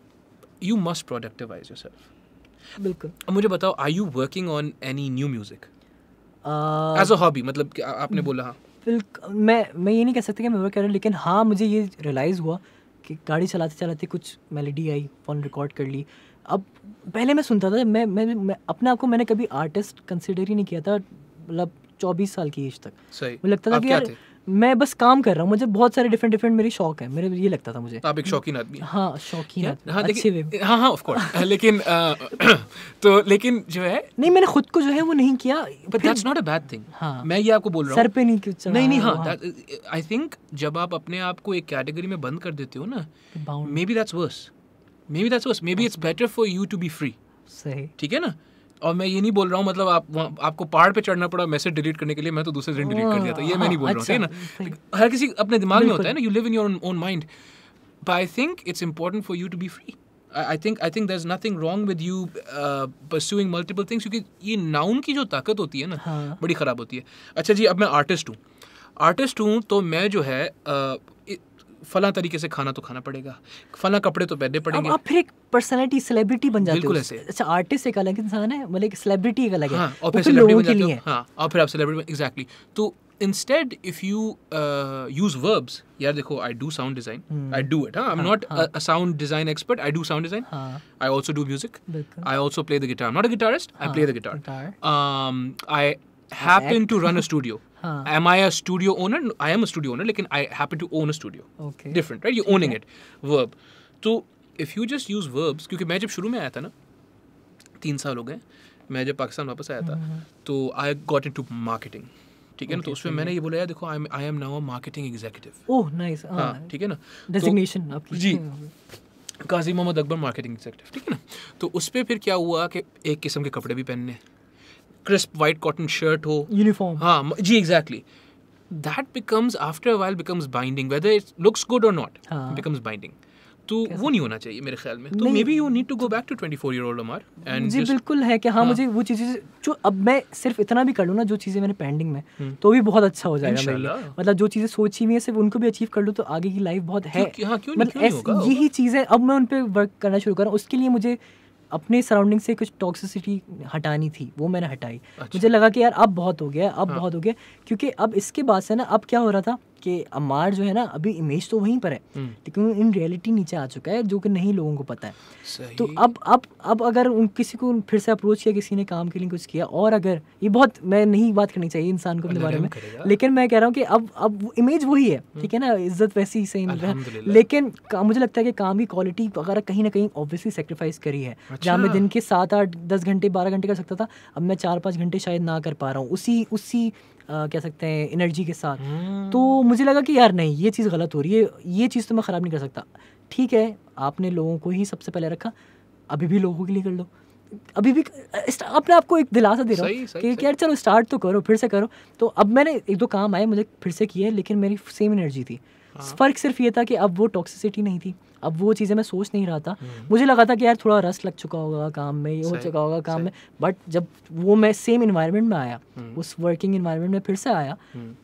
you must productivize yourself। बिल्कुल। अब मुझे बताओ, are you working on any new music as a hobby? मतलब आपने बोला हाँ, मैं ये नहीं कह सकता कि मैं वर्क कर रहा हूँ, लेकिन हाँ मुझे ये रियलाइज़ हुआ कि गाड़ी चलाते चलाते कुछ मेलोडी आई, फ़ोन रिकॉर्ड कर ली। अब पहले मैं सुनता था, मैं अपने आप को मैंने कभी आर्टिस्ट कंसिडर ही नहीं किया था, मतलब 24 साल की एज तक। सही, मुझे लगता था कि यार मैं बस काम कर रहा हूँ, मुझे बहुत सारे डिफरेंट मेरे शौक हैं, मेरे ये लगता था मुझे। आप एक शौकीन आदमी हैं। हाँ, शौकीन आदमी, हाँ, अच्छे वे। हाँ ऑफ कोर्स, लेकिन तो लेकिन जो है, नहीं मैंने खुद को जो है वो नहीं किया, but that's not a bad thing. हाँ, मैं ये आपको बोल रहा हूँ, सर पे नहीं कुछ नहीं हाँ, आई थिंक जब आप अपने आप को एक कैटेगरी में बंद कर देते हो ना, maybe that's worse, maybe it's better for you to be free. सही, ठीक है ना, और मैं ये नहीं बोल रहा हूँ मतलब आपको पहाड़ पे चढ़ना पड़ा मैसेज डिलीट करने के लिए, मैं तो दूसरे दिन डिलीट कर दिया था, ये मैं नहीं बोल रहा हूँ, ठीक है ना, हर किसी अपने दिमाग में होता है ना, you live in your own mind, but I think it's important for you to be free. I think there's nothing wrong with you pursuing multiple things, क्योंकि ये नाउन की जो ताकत होती है ना बड़ी ख़राब होती है. अच्छा जी, अब मैं आर्टिस्ट हूँ तो मैं जो है फला तरीके से खाना तो खाना पड़ेगा, फला कपड़े तो पहनने पड़ेंगे. आप फिर एक पर्सनालिटी सेलिब्रिटी बन जाते हो. बिल्कुल ऐसे. अच्छा, आर्टिस्ट एक अलग इंसान है, मतलब एक सेलिब्रिटी एक अलग है. हाँ, और फिर सेलिब्रिटी बन जाते हो. हाँ, और फिर आप सेलिब्रिटी, एग्जैक्टली. तो instead if you use verbs, यार देखो, I do sound design, I do it, I'm not a sound design expert, I do sound design, I also do music, I also play the guitar, I'm not a guitarist, I play the guitar. I happen to run a studio. Am I a studio owner? I am a studio owner, लेकिन I happen to own a studio. Okay. Different, right? You're owning it. Verb. तो if you just use verbs, क्योंकि मैं जब शुरू में आया था ना, 3 साल हो गए, मैं जब पाकिस्तान वापस आया था, तो I got into marketing. ठीक है ना, तो उसमें मैंने ये बोला यार देखो, I am now a marketing executive. Oh nice. हाँ, ठीक है ना, डेजिग्नेशन आपकी. जी, काजी मोहम्मद अकबर मार्केटिंग एग्जीक्यूटिव, ठीक है ना. तो उस पर फिर क्या हुआ कि एक किस्म के कपड़े भी पहनने, क्रिस्प वाइट कॉटन शर्ट हो, यूनिफॉर्म. हाँ जी, exactly. That becomes after a while becomes binding, whether it looks good और नॉट, बिकम्स बाइंडिंग. तो वो नहीं होना चाहिए मेरे ख्याल में. तो maybe you need to go back to 24-year-old Amar. And जी बिल्कुल है कि हाँ, मुझे वो चीज़ें जो अब मैं सिर्फ इतना भी कर लूँ ना, जो चीज़ें मैंने पेंडिंग में, तो भी बहुत अच्छा हो जाएगा मेरे लिए. मतलब जो चीज़ें सोची हुई है सिर्फ उनको भी अचीव कर लूँ तो आगे की लाइफ बहुत है. मतलब यही चीज़ें अब मैं उन पर वर्क करना शुरू कर रहा हूँ. उसके लिए मुझे अपने सराउंडिंग से कुछ टॉक्सिसिटी हटानी थी, वो मैंने हटाई. मुझे लगा कि यार अब बहुत हो गया, बहुत हो गया. क्योंकि अब इसके बाद से ना, अब क्या हो रहा था कि अमार जो है ना, अभी इमेज तो वहीं पर है, लेकिन इन रियलिटी नीचे आ चुका है, जो कि नहीं लोगों को पता है. तो अब अगर किसी को फिर से अप्रोच किया, किसी ने काम के लिए कुछ किया, और अगर ये बहुत, मैं नहीं बात करनी चाहिए इंसान को अपने बारे में, लेकिन मैं कह रहा हूँ कि अब इमेज वही है, ठीक है ना, इज्जत वैसी ही सही मिल रहा है, लेकिन मुझे लगता है कि काम की क्वालिटी वगैरह कहीं ना कहीं ऑब्वियसली सेक्रीफाइस करी है. जहाँ मैं दिन के 7-8-10 घंटे 12 घंटे कर सकता था, अब मैं 4-5 घंटे शायद ना कर पा रहा हूँ उसी कह सकते हैं एनर्जी के साथ. तो मुझे लगा कि यार नहीं, ये चीज़ गलत हो रही है, ये चीज़ तो मैं ख़राब नहीं कर सकता. ठीक है, आपने लोगों को ही सबसे पहले रखा, अभी भी लोगों के लिए कर लो. अभी भी अपने आप को एक दिलासा दे रहा हूँ कि यार चलो स्टार्ट तो करो, फिर से करो. तो अब मैंने 1-2 काम आए, मुझे फिर से किए, लेकिन मेरी सेम एनर्जी थी. फ़र्क सिर्फ ये था कि अब वो टॉक्सिसिटी नहीं थी, अब वो चीज़ें मैं सोच नहीं रहा था. मुझे लगा था कि यार थोड़ा रस लग चुका होगा काम में, ये हो चुका होगा काम में, बट जब वो मैं सेम इन्वायरमेंट में आया, उस वर्किंग इन्वायरमेंट में फिर से आया,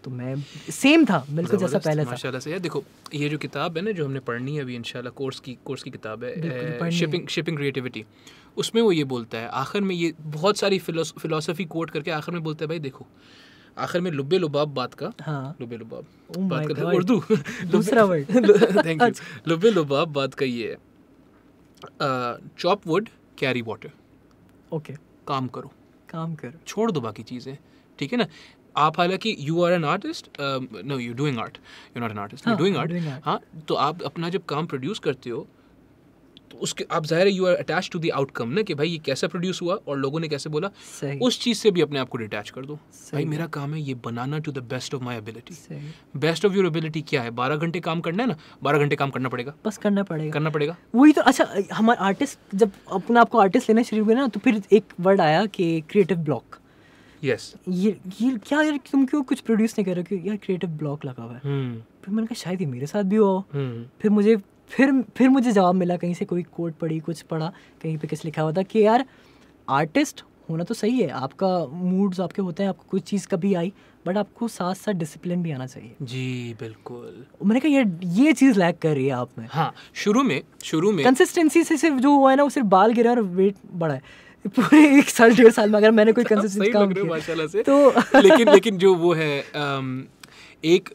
तो मैं सेम था बिल्कुल जैसा पहले था. माशाल्लाह से. यार देखो, ये जो किताब है ना, जो हमने पढ़नी है अभी इंशाल्लाह, कोर्स की किताब है, शिपिंग क्रिएटिविटी, उसमें वो ये बोलता है आखिर में, ये बहुत सारी फिलोसफी कोट करके आखिर में बोलता है, भाई देखो, आखिर में लुब्बे लुबाब बात का, लुब्बे लुबाब बात का उर्दू दूसरा वर्ड, थैंक यू. लुब्बे लुबाब बात का ये है, chop wood carry water. Okay, काम करो, छोड़ दो बाकी चीज़ें, ठीक है ना. आप हालांकि you are an artist, no you doing art, you not an artist, you doing art. हाँ, तो आप अपना जब काम प्रोड्यूस करते हो, तो उसके आप ज़ाहिर है you are attach to the outcome ना, कि भाई ये कैसे प्रोड्यूस हुआ और लोगों ने कैसे बोला. उस चीज़ से भी अपने आप को डिटैच कर दो. भाई मेरा काम है ये बनाना to the best of my ability. Best of your ability क्या है? 12 घंटे काम करना है ना, 12 घंटे काम करना पड़ेगा, बस करना पड़ेगा. वही तो. अच्छा, हमारे आर्टिस्ट जब अपने आप को आर्टिस्ट लेना शुरू हुए ना, तो फिर एक वर्ड आया कि क्रिएटिव ब्लॉक. यस, ये क्या यार, तुम क्यों कुछ प्रोड्यूस नहीं कर रहे हो? यार क्रिएटिव ब्लॉक लगा हुआ है. फिर मैंने कहा शायद ये मेरे साथ भी हो. फिर मुझे जवाब मिला, कहीं से कोई कोट पढ़ी, कुछ पढ़ा, कहीं पे किस लिखा हुआ था कि यार आर्टिस्ट होना तो सही है, आपका मूड्स आपके होते हैं, आपको कोई चीज़ कभी आई, बट आपको साथ साथ डिसिप्लिन भी आना चाहिए. जी बिल्कुल. मैंने कहा यार ये चीज़ लैक कर रही है आप में. हाँ, शुरू में कंसिस्टेंसी से सिर्फ जो हुआ है ना, वो सिर्फ बाल गिरा और वेट बढ़ा है. पूरे 1 साल 1.5 साल में अगर मैंने कोई कंसिस्टेंसी काम किया माशाल्लाह से, तो लेकिन जो वो है, एक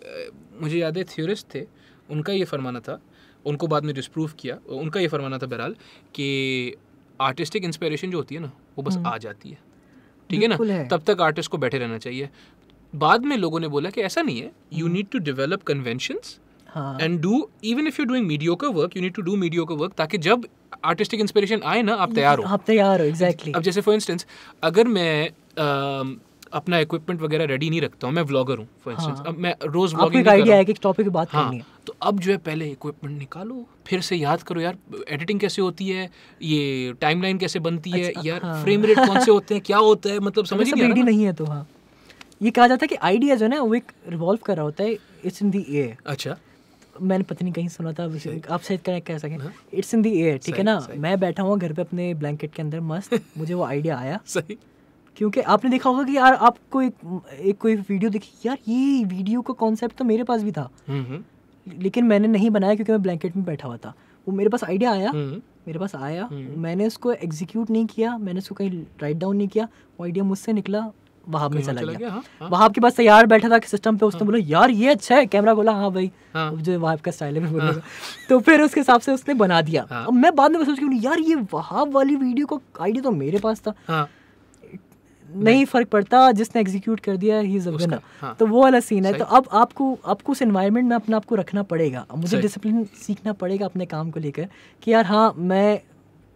मुझे याद है थ्योरिस्ट थे, उनका ये फरमाना था, उनको बाद में डिस्प्रूव किया, उनका ये फरमाना था बहरहाल कि आर्टिस्टिक इंस्पिरेशन जो होती है ना, वो बस आ जाती है, ठीक है ना, तब तक आर्टिस्ट को बैठे रहना चाहिए. बाद में लोगों ने बोला कि ऐसा नहीं है, you need to develop conventions and do, even if you doing mediocre work, you need to do mediocre work, ताकि जब आर्टिस्टिक इंस्पिरेशन आए ना, आप तैयार हो. एग्जैक्टली. अब जैसे फॉर इंस्टेंस, अगर मैं अपना इक्विपमेंट वगैरह रेडी नहीं रखता हूँ, मैं व्लॉगर हूँ फॉर इंस्टेंस, अब मैं रोज व्लॉगिंग आइडिया है कि टॉपिक की बात करनी है, तो अब जो है पहले इक्विपमेंट निकालो, फिर से याद करो यार एडिटिंग कैसे होती है, ये टाइमलाइन कैसे बनती है, यार फ्रेम रेट कौन से होते हैं, क्या होता है, मतलब समझ नहीं है। तो हाँ, ये कहा जाता है कि आइडिया जो है ना वो एक रिवॉल्व कर रहा होता है, इट्स इन द एयर। अच्छा, मैंने पता नहीं कहीं सुना था, आप शायद कनेक्ट कर सकें, इट्स इन द एयर, ठीक है ना। मैं बैठा हुआ घर पे अपने ब्लैंकेट के अंदर मस्त, मुझे वो आइडिया आया। सही, क्योंकि आपने देखा होगा कि यार आपको एक कोई वीडियो देखी, यार ये वीडियो का कॉन्सेप्ट तो मेरे पास भी था, लेकिन मैंने नहीं बनाया क्योंकि मैं ब्लैंकेट में बैठा हुआ था। वो मेरे पास आइडिया आया, मेरे पास आया, मैंने उसको एग्जीक्यूट नहीं किया, मैंने उसको कहीं राइट डाउन नहीं किया, वो आइडिया मुझसे निकला, वहाब में चला गया। वहाब के पास तैयार बैठा था सिस्टम पे, उसने बोला यार ये अच्छा है, कैमरा बोला हाँ भाई, जो वहाब का स्टाइल है बोलेगा, तो फिर उसके हिसाब से उसने बना दिया। अब मैं बाद में सोच रही हूँ यार ये वहाब वाली वीडियो का आइडिया तो मेरे पास था। नहीं फर्क पड़ता, जिसने एग्जीक्यूट कर दिया ही इज अ विनर। तो वो वाला सीन है। तो अब आपको उस एनवायरनमेंट में अपने आप को रखना पड़ेगा। अब मुझे डिसिप्लिन सीखना पड़ेगा अपने काम को लेकर कि यार हाँ मैं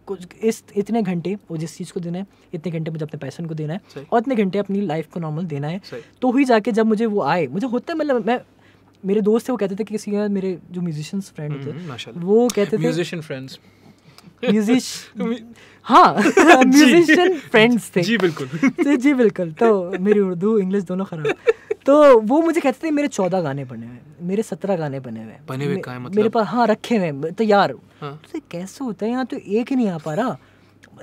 कुछ इतने घंटे वो जिस चीज़ को देना है, इतने घंटे मुझे अपने पैशन को देना है और इतने घंटे अपनी लाइफ को नॉर्मल देना है। तो ही जाके जब मुझे वो आए, मुझे होता है, मतलब मैं मेरे दोस्त थे वो कहते थे कि किसी मेरे जो म्यूजिशियंस फ्रेंड थे वो कहते थे म्यूजिशियन फ्रेंड्स म्यूजिशियन फ्रेंड्स थे। जी बिल्कुल जी बिल्कुल। तो मेरी उर्दू इंग्लिश दोनों खराब। तो वो मुझे कहते थे मेरे 14 गाने बने हुए, मेरे 17 गाने बने हुए मतलब? मेरे पास हाँ रखे हुए तैयार। तो कैसे होता है, यहाँ तो एक ही नहीं आ पा रहा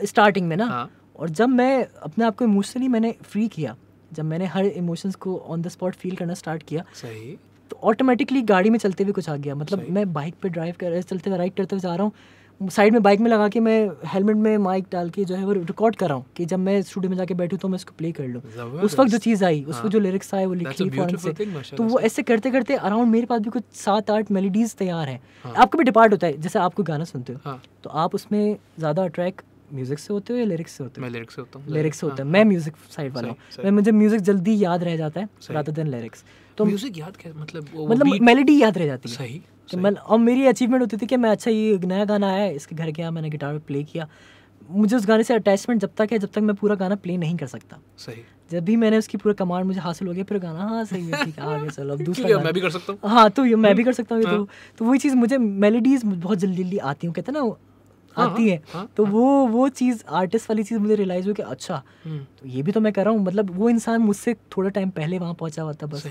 स्टार्टिंग में ना। और जब मैं अपने आप को इमोशनली मैंने फ्री किया, जब मैंने हर इमोशंस को ऑन द स्पॉट फील करना स्टार्ट किया, सही, तो ऑटोमेटिकली गाड़ी में चलते हुए कुछ आ गया। मतलब मैं बाइक पे ड्राइव कर चलते हुए राइड करते हुए जा रहा हूँ, साइड में बाइक में लगा के मैं हेलमेट में माइक डाल के जो है वो रिकॉर्ड कर रहा हूँ कि जब मैं स्टूडियो में जाके बैठूँ तो मैं इसको प्ले कर लूँ। उस वक्त जो चीज़ आई, उस वक्त जो लिरिक्स आए वो लिखी फौरन से। तो वो ऐसे करते करते अराउंड मेरे पास भी कुछ 7-8 मेलोडीज तैयार हैं। आपको भी डिपार्ट होता है, जैसे आपको गाना सुनते हो तो आप उसमें ज़्यादा अट्रैक्ट म्यूजिक से होते हो या लिरिक्स से होते हो? मैं लिरिक्स से होता हूँ। लिरिक्स से होता है। मैं म्यूजिक साइड वाला हूँ। मुझे म्यूजिक जल्दी याद रह जाता है रादर देन लिरिक्स। तो म्यूजिक याद मतलब मेलोडी याद रह जाती है। सही। और मेरी अचीवमेंट होती थी कि मैं अच्छा ये नया गाना आया है, इसके घर गया, मैंने गिटार पे प्ले किया। मुझे उस गाने से अटैचमेंट जब तक है जब तक मैं पूरा गाना प्ले नहीं कर सकता। सही। जब भी मैंने उसकी पूरा कमांड मुझे हासिल हो गया, फिर गाना हाँ सही है, ठीक है, आगे चलो अब दूसरा मैं भी कर सकता हूँ। हाँ तो मैं भी कर सकता हूँ। तो वही चीज़ मुझे मेलोडीज बहुत जल्दी जल्दी आती हूँ, कहते हैं ना आती है। तो वो चीज़ आर्टिस्ट वाली चीज़ मुझे रियलाइज हुई कि अच्छा तो ये भी तो मैं कर रहा हूँ। मतलब वो इंसान मुझसे थोड़ा टाइम पहले वहाँ पहुँचा हुआ था, बस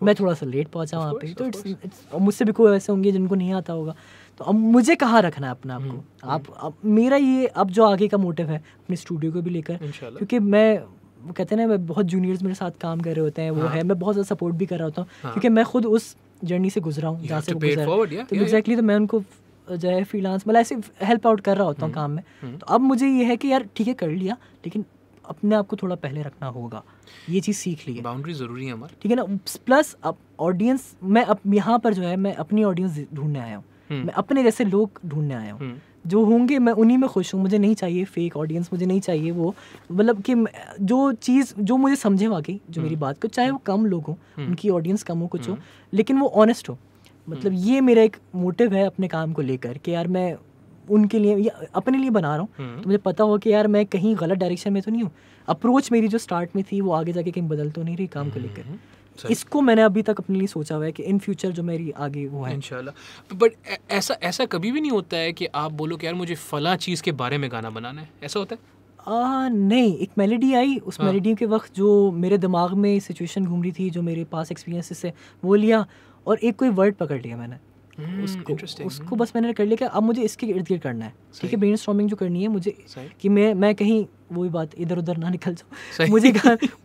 मैं थोड़ा सा लेट पहुँचा वहाँ पे। तो मुझसे भी कोई ऐसे होंगे जिनको नहीं आता होगा। तो अब मुझे कहाँ रखना है अपने आप को। अब मेरा ये अब जो आगे का मोटिव है अपने स्टूडियो को भी लेकर, क्योंकि मैं वो कहते हैं ना मैं बहुत जूनियर्स मेरे साथ काम कर रहे होते हैं, वो है मैं बहुत ज़्यादा सपोर्ट भी कर रहा होता हूँ क्योंकि मैं खुद उस जर्नी से गुजरा हूँ जहाँ से वो गुजरा। तो एग्जैक्टली, तो मैं उनको जो है फ्रीलांस मतलब ऐसे हेल्प आउट कर रहा होता हूँ काम में। तो अब मुझे ये है कि यार ठीक है कर लिया, लेकिन अपने आप को थोड़ा पहले रखना होगा। ये चीज़ सीख ली है, बाउंड्री ज़रूरी है हमारी, ठीक है ना। प्लस अब ऑडियंस, मैं अब यहाँ पर जो है मैं अपनी ऑडियंस ढूंढने आया हूँ, मैं अपने जैसे लोग ढूंढने आया हूँ जो होंगे, मैं उन्हीं में खुश हूँ। मुझे नहीं चाहिए फेक ऑडियंस, मुझे नहीं चाहिए वो, मतलब कि जो चीज़ जो मुझे समझे वाकई जो मेरी बात को, चाहे वो कम लोग हों, उनकी ऑडियंस कम हो कुछ हो, लेकिन वो ऑनेस्ट हो। मतलब ये मेरा एक मोटिव है अपने काम को लेकर कि यार मैं उनके लिए या अपने लिए बना रहा हूँ तो मुझे पता हो कि यार मैं कहीं गलत डायरेक्शन में तो नहीं हूँ। अप्रोच मेरी जो स्टार्ट में थी वो आगे जाके कहीं बदल तो नहीं रही काम को लेकर। इसको मैंने अभी तक अपने लिए सोचा हुआ है कि इन फ्यूचर जो मेरी आगे वो है इंशाल्लाह। बट ऐसा कभी भी नहीं होता है कि आप बोलो कि यार मुझे फला चीज़ के बारे में गाना बनाना है, ऐसा होता है? नहीं, एक मेलोडी आई, उस मेलोडी के वक्त जो मेरे दिमाग में सिचुएशन घूम रही थी, जो मेरे पास एक्सपीरियंसेस से वो लिया और एक कोई वर्ड पकड़ लिया मैंने, उसको बस मैंने कर लिया कि अब मुझे इसके इर्द गिर्द करना है, ठीक है। ब्रेनस्टॉर्मिंग जो करनी है मुझे कि मैं कहीं वही बात इधर उधर ना निकल जाऊँ,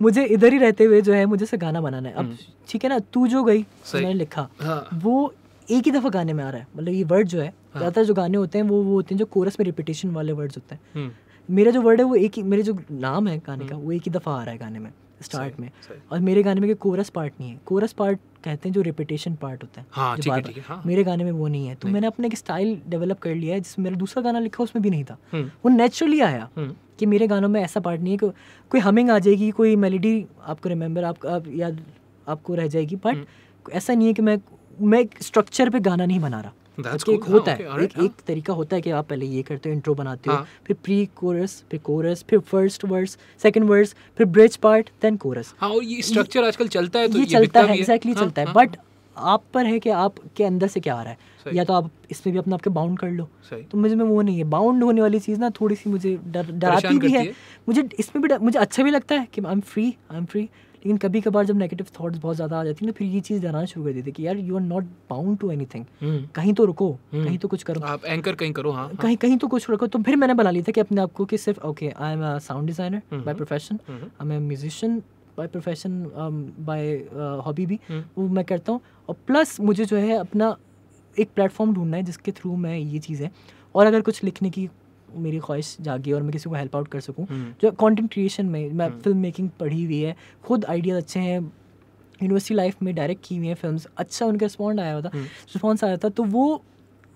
मुझे इधर ही रहते हुए जो है मुझे से गाना बनाना है। अब ठीक है ना, तू जो गई मैंने लिखा, वो एक ही दफ़ा गाने में आ रहा है। मतलब ये वर्ड जो है ज़्यादातर जो गाने होते हैं वो होते हैं जो कोरस में रिपीटेशन वाले वर्ड्स होते हैं। मेरा जो वर्ड है वो एक ही, मेरे जो नाम है गाने का वो एक ही दफ़ा आ रहा है गाने में स्टार्ट में। और मेरे गाने में कोरस पार्ट नहीं है। कोरस पार्ट कहते हैं जो रिपीटेशन पार्ट होता है, हाँ, मेरे गाने में वो नहीं है। तो मैंने अपने एक स्टाइल डेवलप कर लिया है जिसमें मेरा दूसरा गाना लिखा उसमें भी नहीं था, वो नेचुरली आया कि मेरे गानों में ऐसा पार्ट नहीं है कि कोई हमिंग आ जाएगी, कोई मेलोडी आपको रिमेंबर आप याद आपको रह जाएगी, बट ऐसा नहीं है कि मैं एक स्ट्रक्चर पे गाना नहीं बना रहा। एक होता है, एक तरीका होता है कि आप पहले ये करते हो, इंट्रो बनाते हो, फिर प्री कोरस, फिर कोरस, फिर फर्स्ट वर्स, सेकंड वर्स, फिर ब्रिज पार्ट, देन कोरस। हाँ, और ये स्ट्रक्चर आजकल चलता है, तो ये चलता है, एग्जैक्टली चलता है। बट आप पर है कि आप के अंदर से क्या आ रहा है, या तो आप इसमें भी अपना आपके बाउंड कर लो। तो मुझे में वो नहीं है, बाउंड होने वाली चीज़ ना थोड़ी सी मुझे डराती भी है। मुझे इसमें भी मुझे अच्छा भी लगता है कि आई एम फ्री, लेकिन कभी कभार जब नेगेटिव थॉट्स बहुत ज़्यादा आ जाती है ना, फिर ये चीज़ डराना शुरू कर देती है कि यार you are not bound to anything, कहीं तो रुको, कहीं तो कुछ करो, आप एंकर कहीं करो, हाँ कहीं तो कुछ रखो। तो फिर मैंने बना लिया था कि अपने आप को कि सिर्फ okay I am a sound designer by profession, I am a musician by profession, by hobby भी वो मैं करता हूँ, और प्लस मुझे जो है अपना एक प्लेटफॉर्म ढूंढना है जिसके थ्रू मैं ये चीज़ें, और अगर कुछ लिखने की मेरी ख्वाहिश जागी और मैं किसी को हेल्प आउट कर सकूं, जो कंटेंट क्रिएशन में मैं फिल्म मेकिंग पढ़ी हुई है, खुद आइडियाज़ अच्छे हैं, यूनिवर्सिटी लाइफ में डायरेक्ट की हुई है फिल्म्स, अच्छा उनका रिस्पॉन्स आया था, तो वो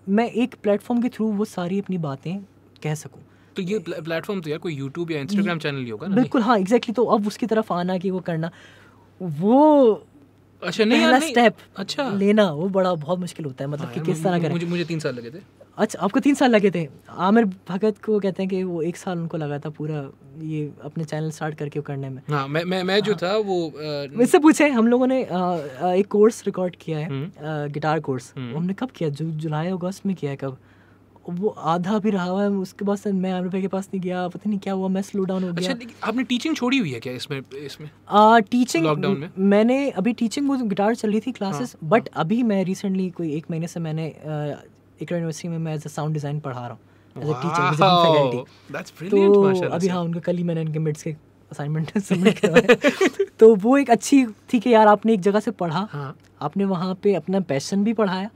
मैं एक प्लेटफॉर्म के थ्रू वो सारी अपनी बातें कह सकूं। तो ये प्लेटफॉर्म तो यार कोई यूट्यूब या इंस्टाग्राम चैनल ही होगा ना? बिल्कुल, हाँ एग्जैक्टली। तो अब उसकी तरफ आना कि वो करना, वो अच्छा नहीं पहला स्टेप अच्छा लेना वो बड़ा बहुत मुश्किल होता है, मतलब कि किस तरह करें। मुझे 3 साल लगे थे। अच्छा, आपको 3 साल लगे थे? आमिर भगत को कहते हैं कि वो 1 साल उनको लगा था पूरा ये अपने चैनल स्टार्ट करके करने में। हाँ, मैं जो था वो मुझसे पूछे, हम लोगों ने एक कोर्स रिकॉर्ड किया है, गिटार कोर्स। हमने कब किया? जुलाई अगस्त में किया है। कब? वो आधा भी रहा हुआ है, उसके बाद मैं आमिर भाई के पास नहीं गया, पता नहीं क्या हुआ, मैं स्लो डाउन हो गया। अच्छा, आपने टीचिंग छोड़ी हुई है क्या इसमें? टीचिंग लॉकडाउन में मैंने अभी टीचिंग, वो गिटार चल रही थी क्लासेस, बट अभी मैं रिसेंटली कोई 1 महीने से मैंने एक यूनिवर्सिटी में मैं एज अ साउंड डिज़ाइन पढ़ा रहा हूँ as a teacher, visiting faculty. तो अभी हाँ, उनका कल ही मैंने इनके मिड्स के असाइनमेंट सबमिट करवाया। तो वो एक अच्छी थी कि यार आपने एक जगह से पढ़ा, आपने वहाँ पे अपना पैशन भी पढ़ाया,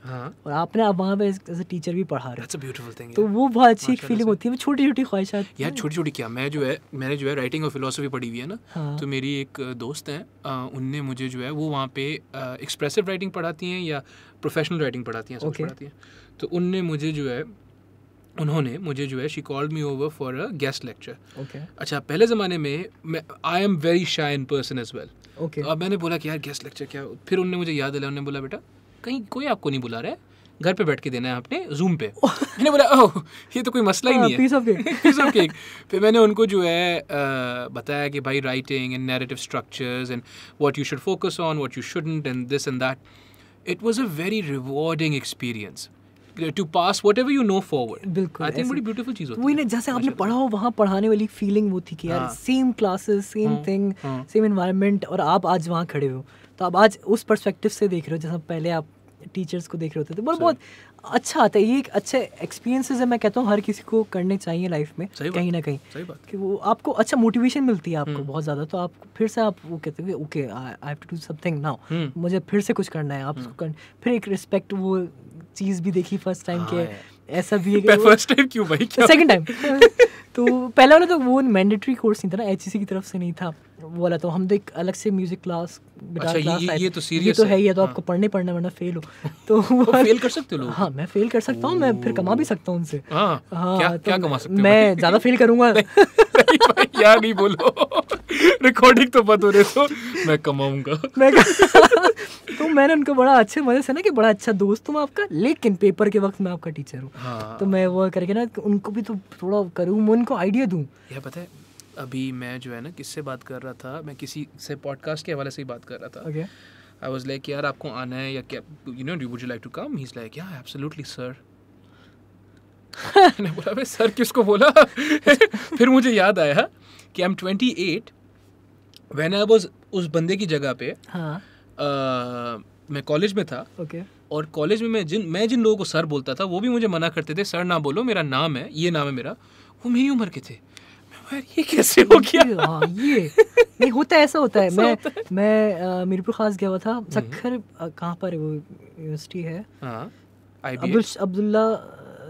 और आपने अब वहाँ पे एज अ टीचर भी पढ़ा रहे। That's a beautiful thing, तो वो बहुत अच्छी एक फीलिंग होती है। छोटी छोटी ख्वाहिशात यार, छोटी छोटी क्या, मैंने जो है राइटिंग और फिलोसफी पढ़ी हुई है ना, तो मेरी एक दोस्त हैं, उनने मुझे जो है वो वहाँ पे एक्सप्रेसिव राइटिंग पढ़ाती हैं या प्रोफेशनल राइटिंग पढ़ाती हैं, सब पढ़ाती हैं। तो उन्होंने मुझे जो है she called me over for a guest lecture. अच्छा, पहले ज़माने में I am very shy in person as well. अब मैंने बोला कि यार गेस्ट लेक्चर क्या, फिर उन्होंने मुझे याद दिलाया, उन्होंने बोला बेटा कहीं कोई आपको नहीं बुला रहा है, घर पे बैठ के देना है आपने जूम पे। मैंने बोला ओह, ये तो कोई मसला ही नहीं है, पीस ऑफ केक। फिर मैंने उनको जो है बताया कि भाई writing and narrative structures and what you should focus on, what you shouldn't, and this and that. It was a very rewarding experience to pass whatever you know forward. बिल्कुल, I think बड़ी beautiful चीज़ होती है। वही ना, जैसे आपने पढ़ा हो वहाँ पढ़ाने वाली फीलिंग वो थी कि यार same classes, same thing, same environment, और आप आज वहाँ खड़े हो, तो आप आज उस पर्सपेक्टिव से देख रहे हो जैसा पहले आप टीचर्स को देख रहे होते थे। बहुत अच्छा आता है, ये एक अच्छे एक्सपीरियंसेस है, मैं कहता हूँ हर किसी को करने चाहिए लाइफ में कहीं ना कहीं। सही बात, कि वो आपको अच्छा मोटिवेशन मिलती है आपको बहुत ज़्यादा, तो आप फिर से आप वो कहते हैं okay I have to do something now, मुझे फिर से कुछ करना है। आप फिर एक रिस्पेक्ट, वो चीज़ भी देखी फर्स्ट टाइम के, ऐसा भी है फर्स्ट टाइम क्यों भाई, सेकंड टाइम। तो पहले वाला तो वो मैंडेटरी कोर्स नहीं था ना, एचईसी की तरफ से नहीं था वो वाला, तो हम तो एक अलग से म्यूजिक क्लास, गिटार क्लास, ये तो सीरियस है, ये तो आपको पढ़ना वरना फेल हो। तो फेल कर सकते हो लोग? हाँ, मैं फेल कर सकता हूँ, मैं फिर कमा भी सकता हूँ उनसे। हाँ, क्या कमा सकते हो? मैं ज़्यादा फेल करूँगा। यार नहीं बोलो, रिकॉर्डिंग तो बंद हो रहे, तो मैं कमाऊंगा। तो मैंने उनको बड़ा अच्छे मजे से ना कि बड़ा अच्छा दोस्त हूँ आपका, लेकिन पेपर के वक्त मैं आपका टीचर हूँ। तो मैं वो करके ना उनको भी तो थोड़ा करूँ, मैं उनको आइडिया दूँ। यार पता है, अभी मैं जो है ना किससे बात कर रहा था, मैं किसी से पॉडकास्ट के हवाले से ही बात कर रहा था। आई वाज लाइक यार आपको आना है या क्या, you know would you like to come? He is like yeah absolutely sir. मैंने बोला भाई सर किसको बोला? फिर मुझे याद आया कि I am 28 when I was उस बंदे की जगह पे। मैं कॉलेज में था, और कॉलेज में मैं जिन लोगों को सर बोलता था वो भी मुझे मना करते थे, सर ना बोलो, मेरा नाम है, ये नाम है मेरा। वो मेरी उम्र के थे। ये कैसे हो गया? हाँ, ये नहीं होता है, ऐसा होता है। मैं मीरपुर खास गया हुआ था, सखर कहाँ पर है वो यूनिवर्सिटी है,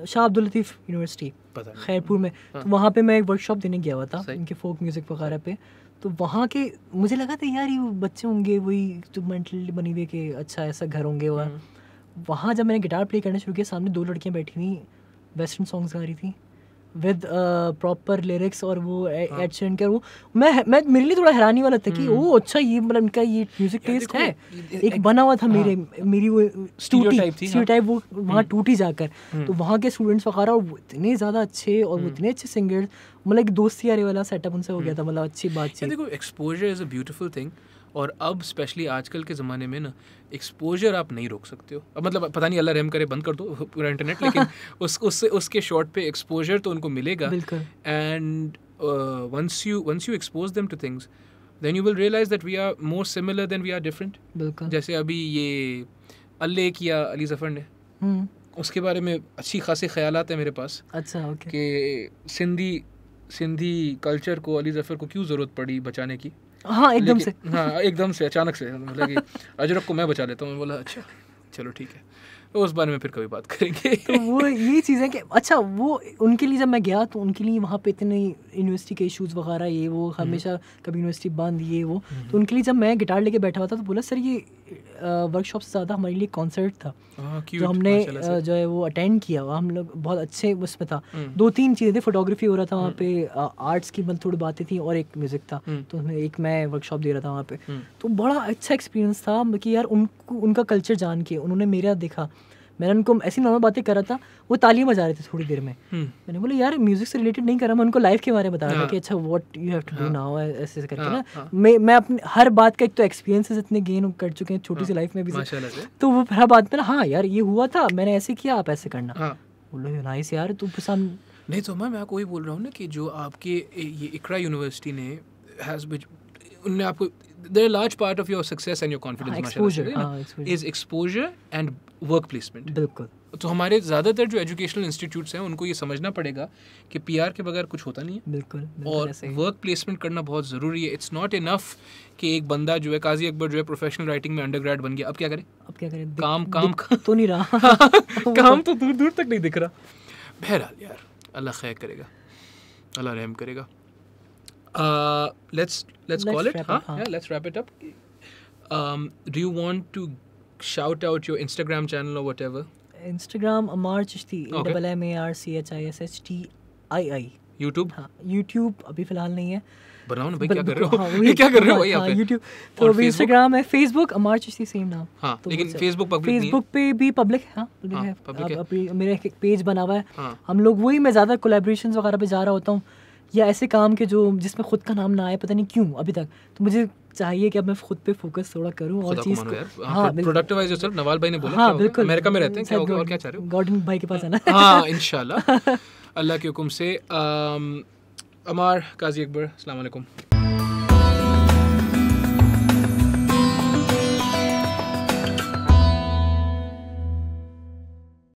शाह अब्दुल लतीफ़ यूनिवर्सिटी खैरपुर में। तो वहाँ पे मैं एक वर्कशॉप देने गया हुआ था इनके फोक म्यूज़िक वगैरह पे। तो वहाँ के मुझे लगा था यार ये बच्चे होंगे वही जो मेंटली बनी हुए कि अच्छा ऐसा घर होंगे। वहाँ जब मैंने गिटार प्ले करना शुरू किया, सामने 2 लड़कियाँ बैठी हुई वेस्टर्न सॉन्ग्स गा रही थी विद प्रॉपर लिरिक्स, और वो एड शेरन का वो मैं मेरे लिए थोड़ा हैरानी वाला था कि ओ अच्छा ये मतलब इनका ये म्यूजिक टेस्ट है, एक बना हुआ था। मेरी वो स्टीरियोटाइप वो वहाँ टूटी जाकर। तो वहाँ के स्टूडेंट्स वगैरह वो इतने ज़्यादा अच्छे, और वो इतने अच्छे सिंगर्स, मतलब एक दोस्ती यारी वाला सेटअप उनसे हो गया था, मतलब अच्छी बात। देखो exposure is a beautiful thing, और अब स्पेशली आजकल के ज़माने में ना एक्सपोजर आप नहीं रोक सकते हो। अब मतलब पता नहीं, अल्लाह रहम करे, बंद कर दो पूरा इंटरनेट, लेकिन उसके शॉर्ट पे एक्सपोजर तो उनको मिलेगा। And once you expose them to things, then you will realize that we are more similar than we are different. बिल्कुल। जैसे अभी ये अल्ले किया अली ज़फ़र ने, उसके बारे में अच्छी खासी ख्यालात है मेरे पास। अच्छा, ओके। कि सिंधी कल्चर को अली ज़फ़र को क्यों ज़रूरत पड़ी बचाने की। हाँ, एकदम से। हाँ, एकदम से अचानक से मतलब कि अजरक को मैं बचा लेता हूँ। मैं बोला अच्छा चलो ठीक है, तो उस बारे में फिर कभी बात करेंगे। तो वो ये चीज़ है कि अच्छा, वो उनके लिए जब मैं गया तो उनके लिए वहाँ पे इतने यूनिवर्सिटी के इश्यूज़ वगैरह ये वो हमेशा कभी यूनिवर्सिटी बंद ये वो, तो उनके लिए जब मैं गिटार लेके बैठा हुआ था तो बोला सर ये वर्कशॉप से ज़्यादा हमारे लिए कॉन्सर्ट था जो हमने जो है वो अटेंड किया। हम लोग बहुत अच्छे उसमें था। 2-3 चीज़ें थी, फोटोग्राफी हो रहा था वहाँ पे, आर्ट्स की मतलब थोड़ी बातें थी और एक म्यूज़िक था, तो उसमें एक मैं वर्कशॉप दे रहा था वहाँ पे। तो बड़ा अच्छा एक्सपीरियंस था कि यार उनका कल्चर जान के उन्होंने मेरा देखा, मैंने उनको ऐसी नॉर्मल बातें करा था, वो तालियां बजा रहे थे थोड़ी देर में। मैंने बोला यार म्यूजिक से रिलेटेड नहीं करा, मैं उनको लाइफ के बारे में बता रहा था कि अच्छा what you have to do now, ऐसे करके ना मैं अपने हर बात का एक तो एक्सपीरियंसेस इतने गेन कर चुके हैं छोटी सी लाइफ में भी, तो वो हर बात में ना हाँ यार ये हुआ था, मैंने ऐसे किया, आप ऐसे करना। बोलो नाइस यार, तू पसंद नहीं। तो मैं आपको वही बोल रहा हूँ ना कि जो आपके ये इकरा यूनिवर्सिटी ने उनने आपको a large part of your success and your confidence is exposure and work placement. बिल्कुल। तो हमारे ज़्यादातर जो एजुकेशनल इंस्टीट्यूट्स हैं उनको ये समझना पड़ेगा कि पीआर के बगैर कुछ होता नहीं है। बिल्कुल। और वर्क प्लेसमेंट करना बहुत ज़रूरी है। इट्स नॉट इनफ कि एक बंदा जो है काजी अकबर जो है प्रोफेशनल राइटिंग में अंडरग्रेड बन गया, अब क्या करे? काम तो नहीं रहा। काम तो दूर दूर तक नहीं दिख रहा। बहरहाल यार अल्लाह खैर करेगा, अल्लाह रहम करेगा। Let's call it. Let's wrap it up. Do you want to shout out your Instagram channel or whatever? Instagram Ammar Chishti, AMMARCHISHTII. YouTube? हाँ, YouTube अभी फिलहाल नहीं है। बनाओ ना भाई, क्या कर रहे हो? ये क्या कर रहे हो भाई यहाँ पे? YouTube तो अभी Instagram है, Facebook Ammar Chishti सेम नाम। हाँ, लेकिन Facebook पब्लिक नहीं है। Facebook पे भी पब्लिक है। हाँ, पब्लिक है। अभी मेरा एक पेज बना हुआ है। हम लोग वही, मैं ज़्यादा कोलैबोरेशंस वगैरह पे जा रहा होता हूँ या ऐसे काम के जो जिसमें खुद का नाम ना आए, पता नहीं क्यों अभी तक, तो मुझे चाहिए कि अब मैं खुद पे फोकस थोड़ा करूं और चीज को। हाँ, प्रोडक्टिवाइज योरसेल्फ। नवाल भाई ने बोला। हाँ, बिल्कुल। अमेरिका में रहते हैं, क्या होगा और क्या चाह रहे हो? गॉर्डन भाई के पास है ना। हाँ, इंशाल्लाह अल्लाह के हुक्म से। अमार काजी अकबर, अस्सलाम वालेकुम।